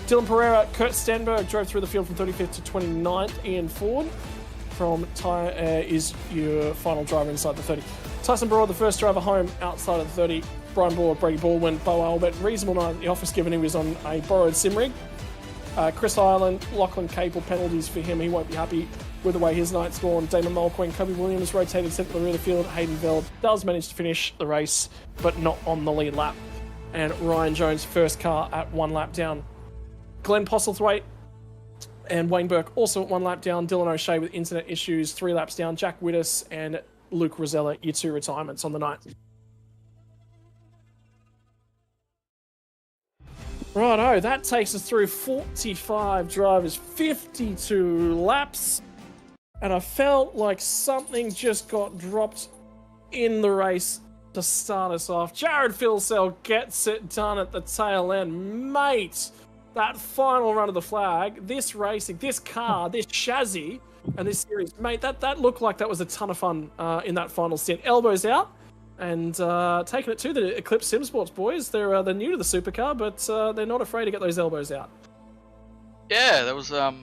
Dylan Pereira, Kurt Stenberg drove through the field from 35th to 29th. Ian Ford from is your final driver inside the 30. Tyson Broad, the first driver home outside of the 30. Brian Broad, Brady Baldwin, Bo Albert. Reasonable night at the office given he was on a borrowed sim rig. Chris Ireland, Lachlan Capel, penalties for him. He won't be happy with the way his night's gone. Damon Mulqueen, Kobe Williams rotated centre to the rear of the field. Hayden Veld does manage to finish the race, but not on the lead lap. And Ryan Jones, first car at 1 lap down. Glenn Postlethwaite and Wayne Burke also at 1 lap down. Dylan O'Shea with internet issues, 3 laps down. Jack Wittes and Luke Rosella, your 2 retirements on the night. Righto, that takes us through 45 drivers, 52 laps. And I felt like something just got dropped in the race to start us off. Jared Filsell gets it done at the tail end. Mate, that final run of the flag, this racing, this car, this chassis, and this series, mate, that looked like that was a ton of fun in that final stint. Elbows out, and taking it to the Eclipse Sim Sports boys. They're new to the supercar, but they're not afraid to get those elbows out. Yeah, there was a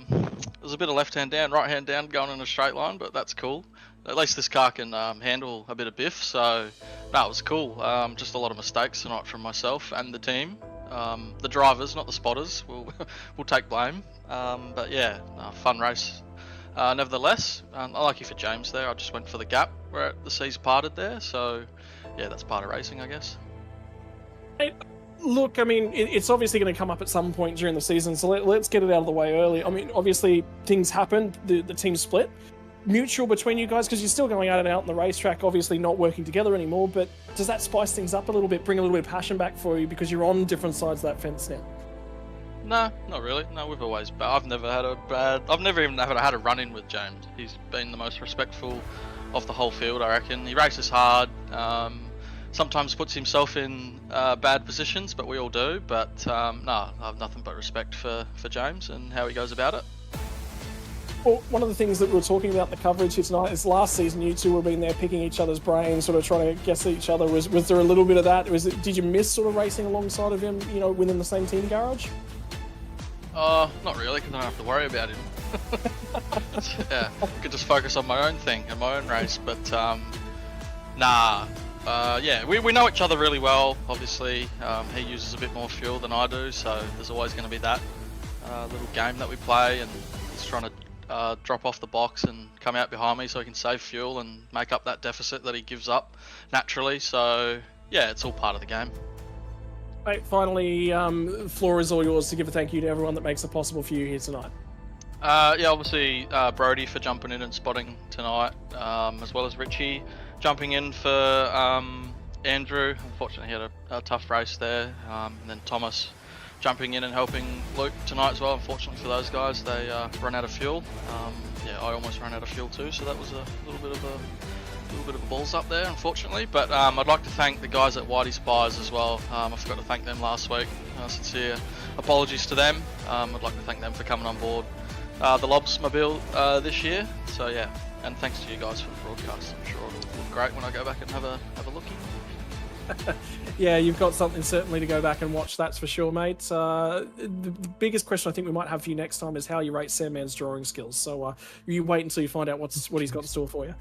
bit of left hand down, right hand down going in a straight line, but that's cool. At least this car can handle a bit of biff, so that was cool. Just a lot of mistakes tonight from myself and the team. The drivers, not the spotters, will take blame. But yeah, fun race. Nevertheless, unlucky for James there. I just went for the gap where the seas parted there. So yeah, that's part of racing, I guess. Hey, look, I mean, it's obviously going to come up at some point during the season, so let's get it out of the way early. I mean, obviously things happened. The team split. Mutual between you guys, because you're still going at it out on the racetrack, obviously not working together anymore, but does that spice things up a little bit, bring a little bit of passion back for you because you're on different sides of that fence now? No, not really. No, we've always. I've never had a bad. I've never even had a run-in with James. He's been the most respectful of the whole field, I reckon. He races hard. Sometimes puts himself in bad positions, but we all do. But no, I have nothing but respect for James and how he goes about it. Well, one of the things that we were talking about in the coverage here tonight is last season you two were been there picking each other's brains, sort of trying to guess at each other. Was there a little bit of that? Did you miss sort of racing alongside of him, within the same team garage? Not really, because I don't have to worry about him. Yeah, I could just focus on my own thing and my own race. But nah, yeah, we know each other really well. Obviously, he uses a bit more fuel than I do, so there's always going to be that little game that we play, and he's trying to drop off the box and come out behind me so he can save fuel and make up that deficit that he gives up naturally. So yeah, it's all part of the game. Right, finally, floor is all yours to give a thank you to everyone that makes it possible for you here tonight. Yeah, obviously Brody for jumping in and spotting tonight, as well as Richie jumping in for Andrew. Unfortunately, he had a tough race there, and then Thomas jumping in and helping Luke tonight as well. Unfortunately for those guys, they ran out of fuel. Yeah, I almost ran out of fuel too, so that was a little bit of a balls up there, unfortunately. But I'd like to thank the guys at Whitey Spies as well. I forgot to thank them last week. Sincere apologies to them. I'd like to thank them for coming on board the Lobsmobile this year. So yeah, and thanks to you guys for the broadcast. I'm sure it'll look great when I go back and have a lookie. Yeah, you've got something certainly to go back and watch, that's for sure, mate. The biggest question I think we might have for you next time is how you rate Sandman's drawing skills. So you wait until you find out what he's got in store for you.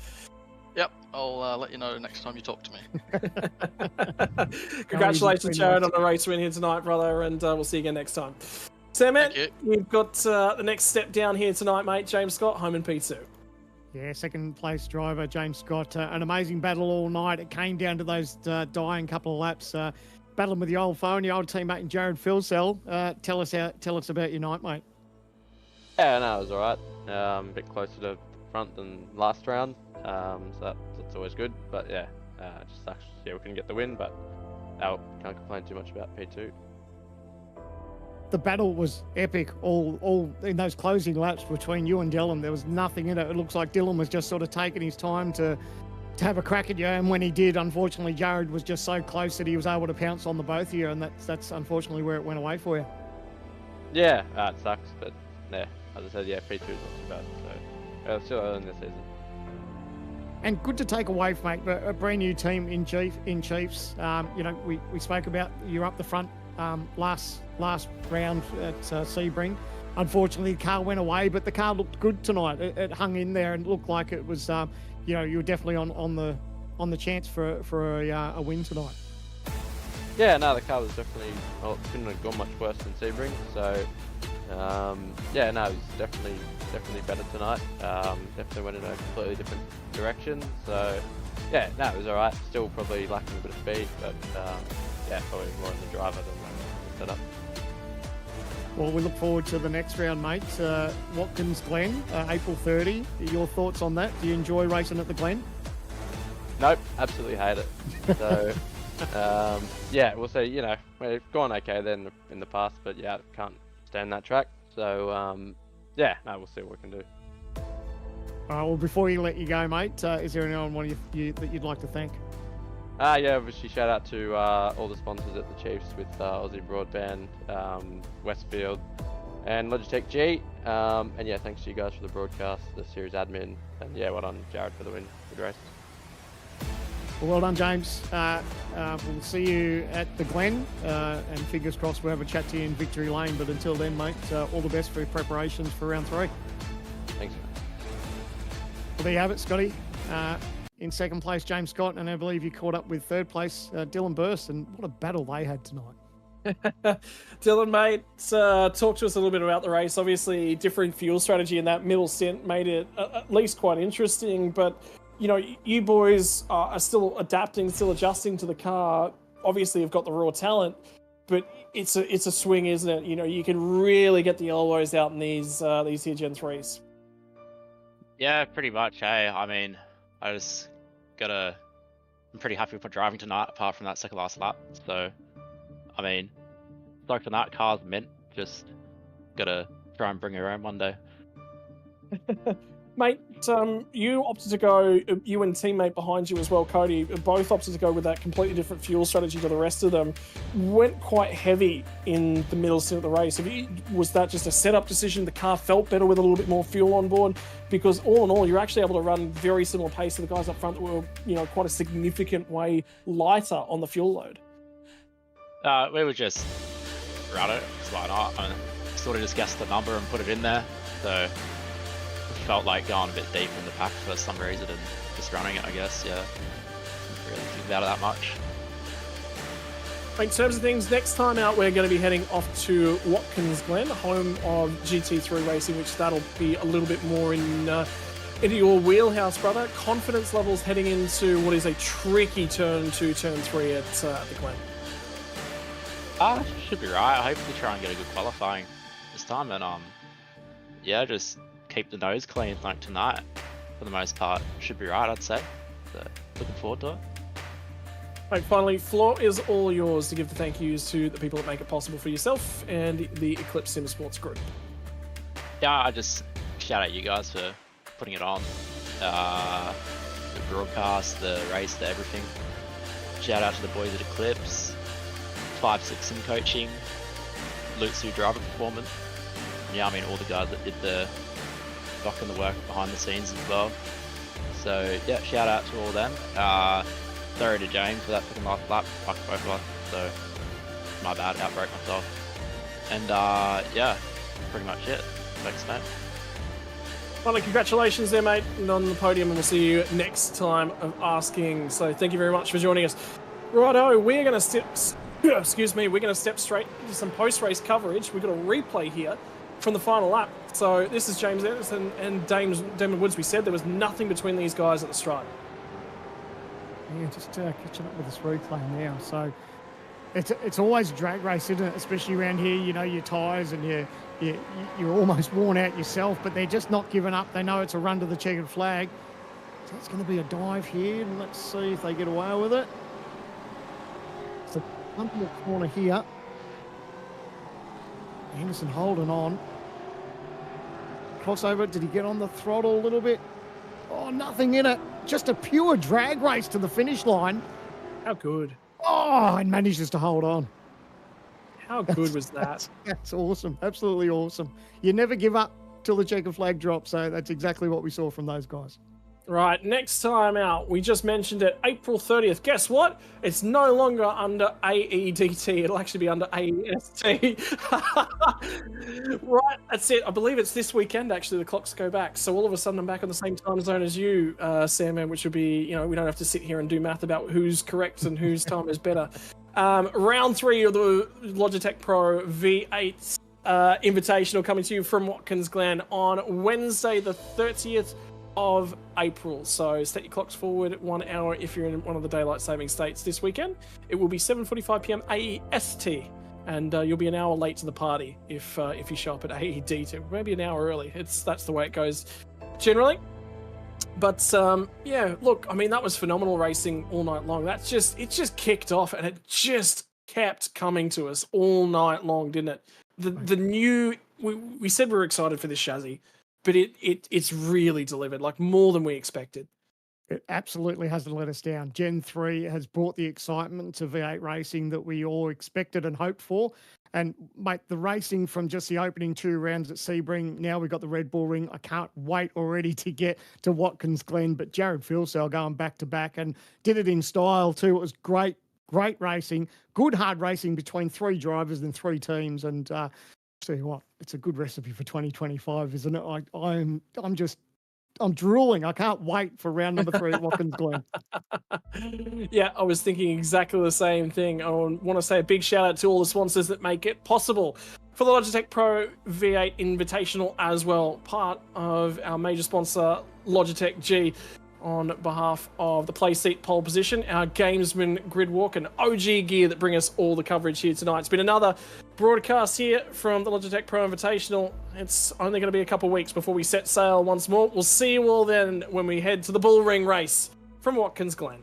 Yep, I'll let you know next time you talk to me. Congratulations, Jared, on the race win here tonight, brother, and we'll see you again next time. Sandman, we've got the next step down here tonight, mate. James Scott, home in P2. Yeah, second place driver James Scott. An amazing battle all night. It came down to those dying couple of laps. Battling with the old phone, your old teammate Jared Philsell. Tell us about your night, mate. Yeah, no, it was all right. A bit closer to the front than last round, so that's always good. But yeah, it just sucks. Yeah, we couldn't get the win, but can't complain too much about P2. The battle was epic all in those closing laps between you and Dylan. There was nothing in it. It looks like Dylan was just sort of taking his time to have a crack at you, and when he did, unfortunately, Jared was just so close that he was able to pounce on the both of you, and that's unfortunately where it went away for you. Yeah, it sucks, but yeah, as I said, yeah, P2 is not too bad. So still early in the season. And good to take away from a brand new team in Chiefs. We spoke about you're up the front last round at Sebring. Unfortunately, the car went away, but the car looked good tonight. It hung in there and looked like it was, you were definitely on the chance for a win tonight. Yeah, no, the car was definitely, well, it couldn't have gone much worse than Sebring. So, yeah, no, it was definitely better tonight. Definitely went in a completely different direction. So, yeah, no, it was all right. Still probably lacking a bit of speed, but yeah, probably more in the driver than the setup. Well, we look forward to the next round, mate. Watkins Glen, April 30. Your thoughts on that? Do you enjoy racing at the Glen? Nope, absolutely hate it. So, yeah, we'll see. We've gone okay then in the past, but yeah, can't stand that track. So, yeah, no, we'll see what we can do. Well, before you let you go, mate, is there anyone that you'd like to thank? Yeah, obviously shout out to all the sponsors at the Chiefs with Aussie Broadband, Westfield, and Logitech G. And yeah, thanks to you guys for the broadcast, the series admin, and yeah, well done Jared for the win. Good race. Well done, James. We'll see you at the Glen, and fingers crossed we'll have a chat to you in Victory Lane. But until then, mate, all the best for your preparations for round 3. Thanks, man. Well, there you have it, Scotty. In second place, James Scott, and I believe you caught up with third place, Dylan Burst, and what a battle they had tonight. Dylan, mate, talk to us a little bit about the race. Obviously, different fuel strategy in that middle stint made it at least quite interesting, but you boys are still adapting, still adjusting to the car. Obviously, you've got the raw talent, but it's a swing, isn't it? You can really get the elbows out in these here Gen 3s. Yeah, pretty much. Hey, I mean, I'm pretty happy with my driving tonight, apart from that second last lap. So, I mean, stoked on that. Car's mint. Just Gotta try and bring her home one day. Mate, you opted to go, you and teammate behind you as well, Cody, both opted to go with that completely different fuel strategy to the rest of them. Went quite heavy in the middle stint of the race. Was that just a setup decision? The car felt better with a little bit more fuel on board? Because all in all, you're actually able to run very similar pace to the guys up front that were, quite a significant way lighter on the fuel load. We would just run it, because why not? I mean, sort of just guessed the number and put it in there. So felt like going a bit deep in the pack for some reason and just running it, I guess. Yeah, didn't really think about it that much. In terms of things, next time out we're going to be heading off to Watkins Glen, home of GT3 racing, which that'll be a little bit more into your wheelhouse, brother. Confidence levels heading into what is a tricky turn 2, turn 3 at the Glen. Should be right. I hope to try and get a good qualifying this time, and yeah, just keep the nose clean like tonight for the most part. Should be right, I'd say. So looking forward to it. Right, finally, floor is all yours to give the thank yous to the people that make it possible for yourself and the Eclipse Cindersports group. Yeah, I just shout out you guys for putting it on. The broadcast, the race, the everything. Shout out to the boys at Eclipse, 5-6 sim coaching, Luke's new driver performance. And yeah, I mean all the guys that did the doc and the work behind the scenes as well. So yeah, shout out to all of them. Sorry to James for that fucking last lap. Fuck both of us. So my bad, outbroke myself. And yeah, pretty much it. Thanks, mate. Well, congratulations there, mate, on the podium, and we'll see you next time of asking. So thank you very much for joining us. Righto, we're going to step, excuse me, we're going to step straight into some post-race coverage. We've got a replay here from the final lap. So this is James Anderson and Damon Woods. We said there was nothing between these guys at the start. Yeah, just catching up with this replay now. So it's always a drag race, isn't it? Especially around here, you know, your tyres and you're almost worn out yourself, but they're just not giving up. They know it's a run to the checkered flag. So it's going to be a dive here, and let's see if they get away with it. It's a under corner here. Anderson holding on. Crossover, did he get on the throttle a little bit? Oh, nothing in it. Just a pure drag race to the finish line. How good. Oh, and manages to hold on. How good was that? That's awesome. Absolutely awesome. You never give up till the checkered flag drops, so that's exactly what we saw from those guys. Right, next time out, we just mentioned it, April 30th. Guess what? It's no longer under AEDT. It'll actually be under AEST. Right, that's it. I believe it's this weekend, actually, the clocks go back. So all of a sudden, I'm back on the same time zone as you, Sam, which would be, you know, we don't have to sit here and do math about who's correct and whose time is better. Round 3 of the Logitech Pro V8 Invitational coming to you from Watkins Glen on Wednesday, the 30th of April. So set your clocks forward 1 hour if you're in one of the daylight saving states this weekend. It will be 7:45 p.m. AEST, and you'll be an hour late to the party if you show up at AEDT. Maybe an hour early. That's the way it goes generally. But yeah, look, I mean, that was phenomenal racing all night long. It just kicked off, and it just kept coming to us all night long, didn't it? The new, we said we were excited for this chassis, but it's really delivered, like more than we expected. It absolutely hasn't let us down. Gen 3 has brought the excitement to V8 racing that we all expected and hoped for. And, mate, the racing from just the opening 2 rounds at Sebring, now we've got the Red Bull Ring. I can't wait already to get to Watkins Glen. But Jared Filsell going back-to-back and did it in style too. It was great racing, good hard racing between 3 drivers and 3 teams. And tell you what, it's a good recipe for 2025, isn't it? I'm drooling. I can't wait for round number 3 at Watkins Glen. Yeah, I was thinking exactly the same thing. I want to say a big shout out to all the sponsors that make it possible for the Logitech Pro V8 Invitational as well. Part of our major sponsor, Logitech G, on behalf of the Play Seat Pole Position, our Gamesman Gridwalk, and OG Gear that bring us all the coverage here tonight. It's been another broadcast here from the Logitech Pro Invitational. It's only going to be a couple of weeks before we set sail once more. We'll see you all then when we head to the Bull Ring race from Watkins Glen.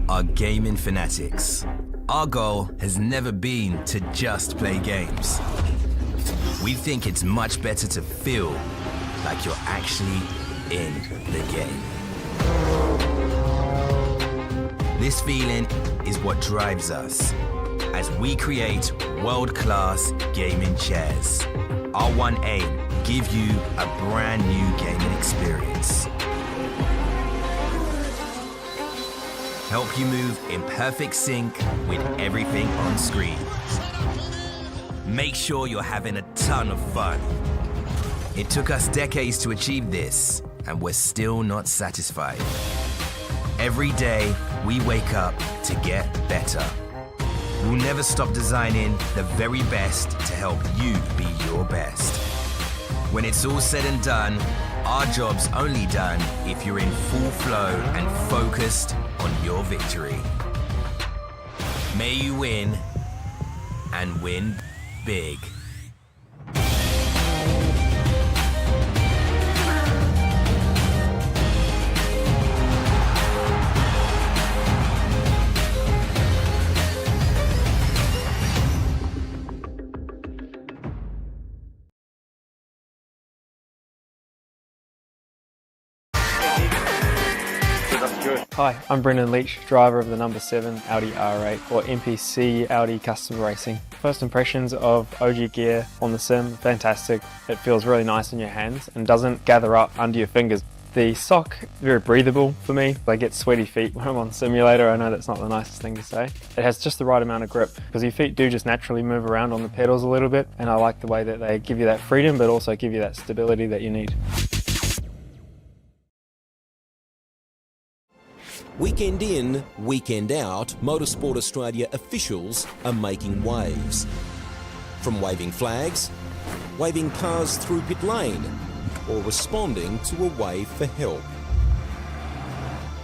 are gaming fanatics. Our goal has never been to just play games. We think it's much better to feel like you're actually in the game. This feeling is what drives us as we create world-class gaming chairs. Our one aim, give you a brand new gaming experience. Help you move in perfect sync with everything on screen. Make sure you're having a ton of fun. It took us decades to achieve this, and we're still not satisfied. Every day, we wake up to get better. We'll never stop designing the very best to help you be your best. When it's all said and done, our job's only done if you're in full flow and focused on your victory. May you win, and win big. Hi, I'm Brendan Leach, driver of the number 7 Audi R8 or NPC Audi Custom Racing. First impressions of OG gear on the sim, fantastic. It feels really nice in your hands and doesn't gather up under your fingers. The sock, very breathable for me. I get sweaty feet when I'm on simulator. I know that's not the nicest thing to say. It has just the right amount of grip because your feet do just naturally move around on the pedals a little bit, and I like the way that they give you that freedom but also give you that stability that you need. Weekend in, weekend out, Motorsport Australia officials are making waves. From waving flags, waving cars through pit lane, or responding to a wave for help.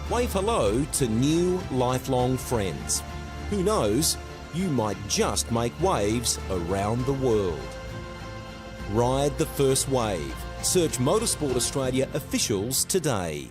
Wave hello to new lifelong friends. Who knows, you might just make waves around the world. Ride the first wave. Search Motorsport Australia officials today.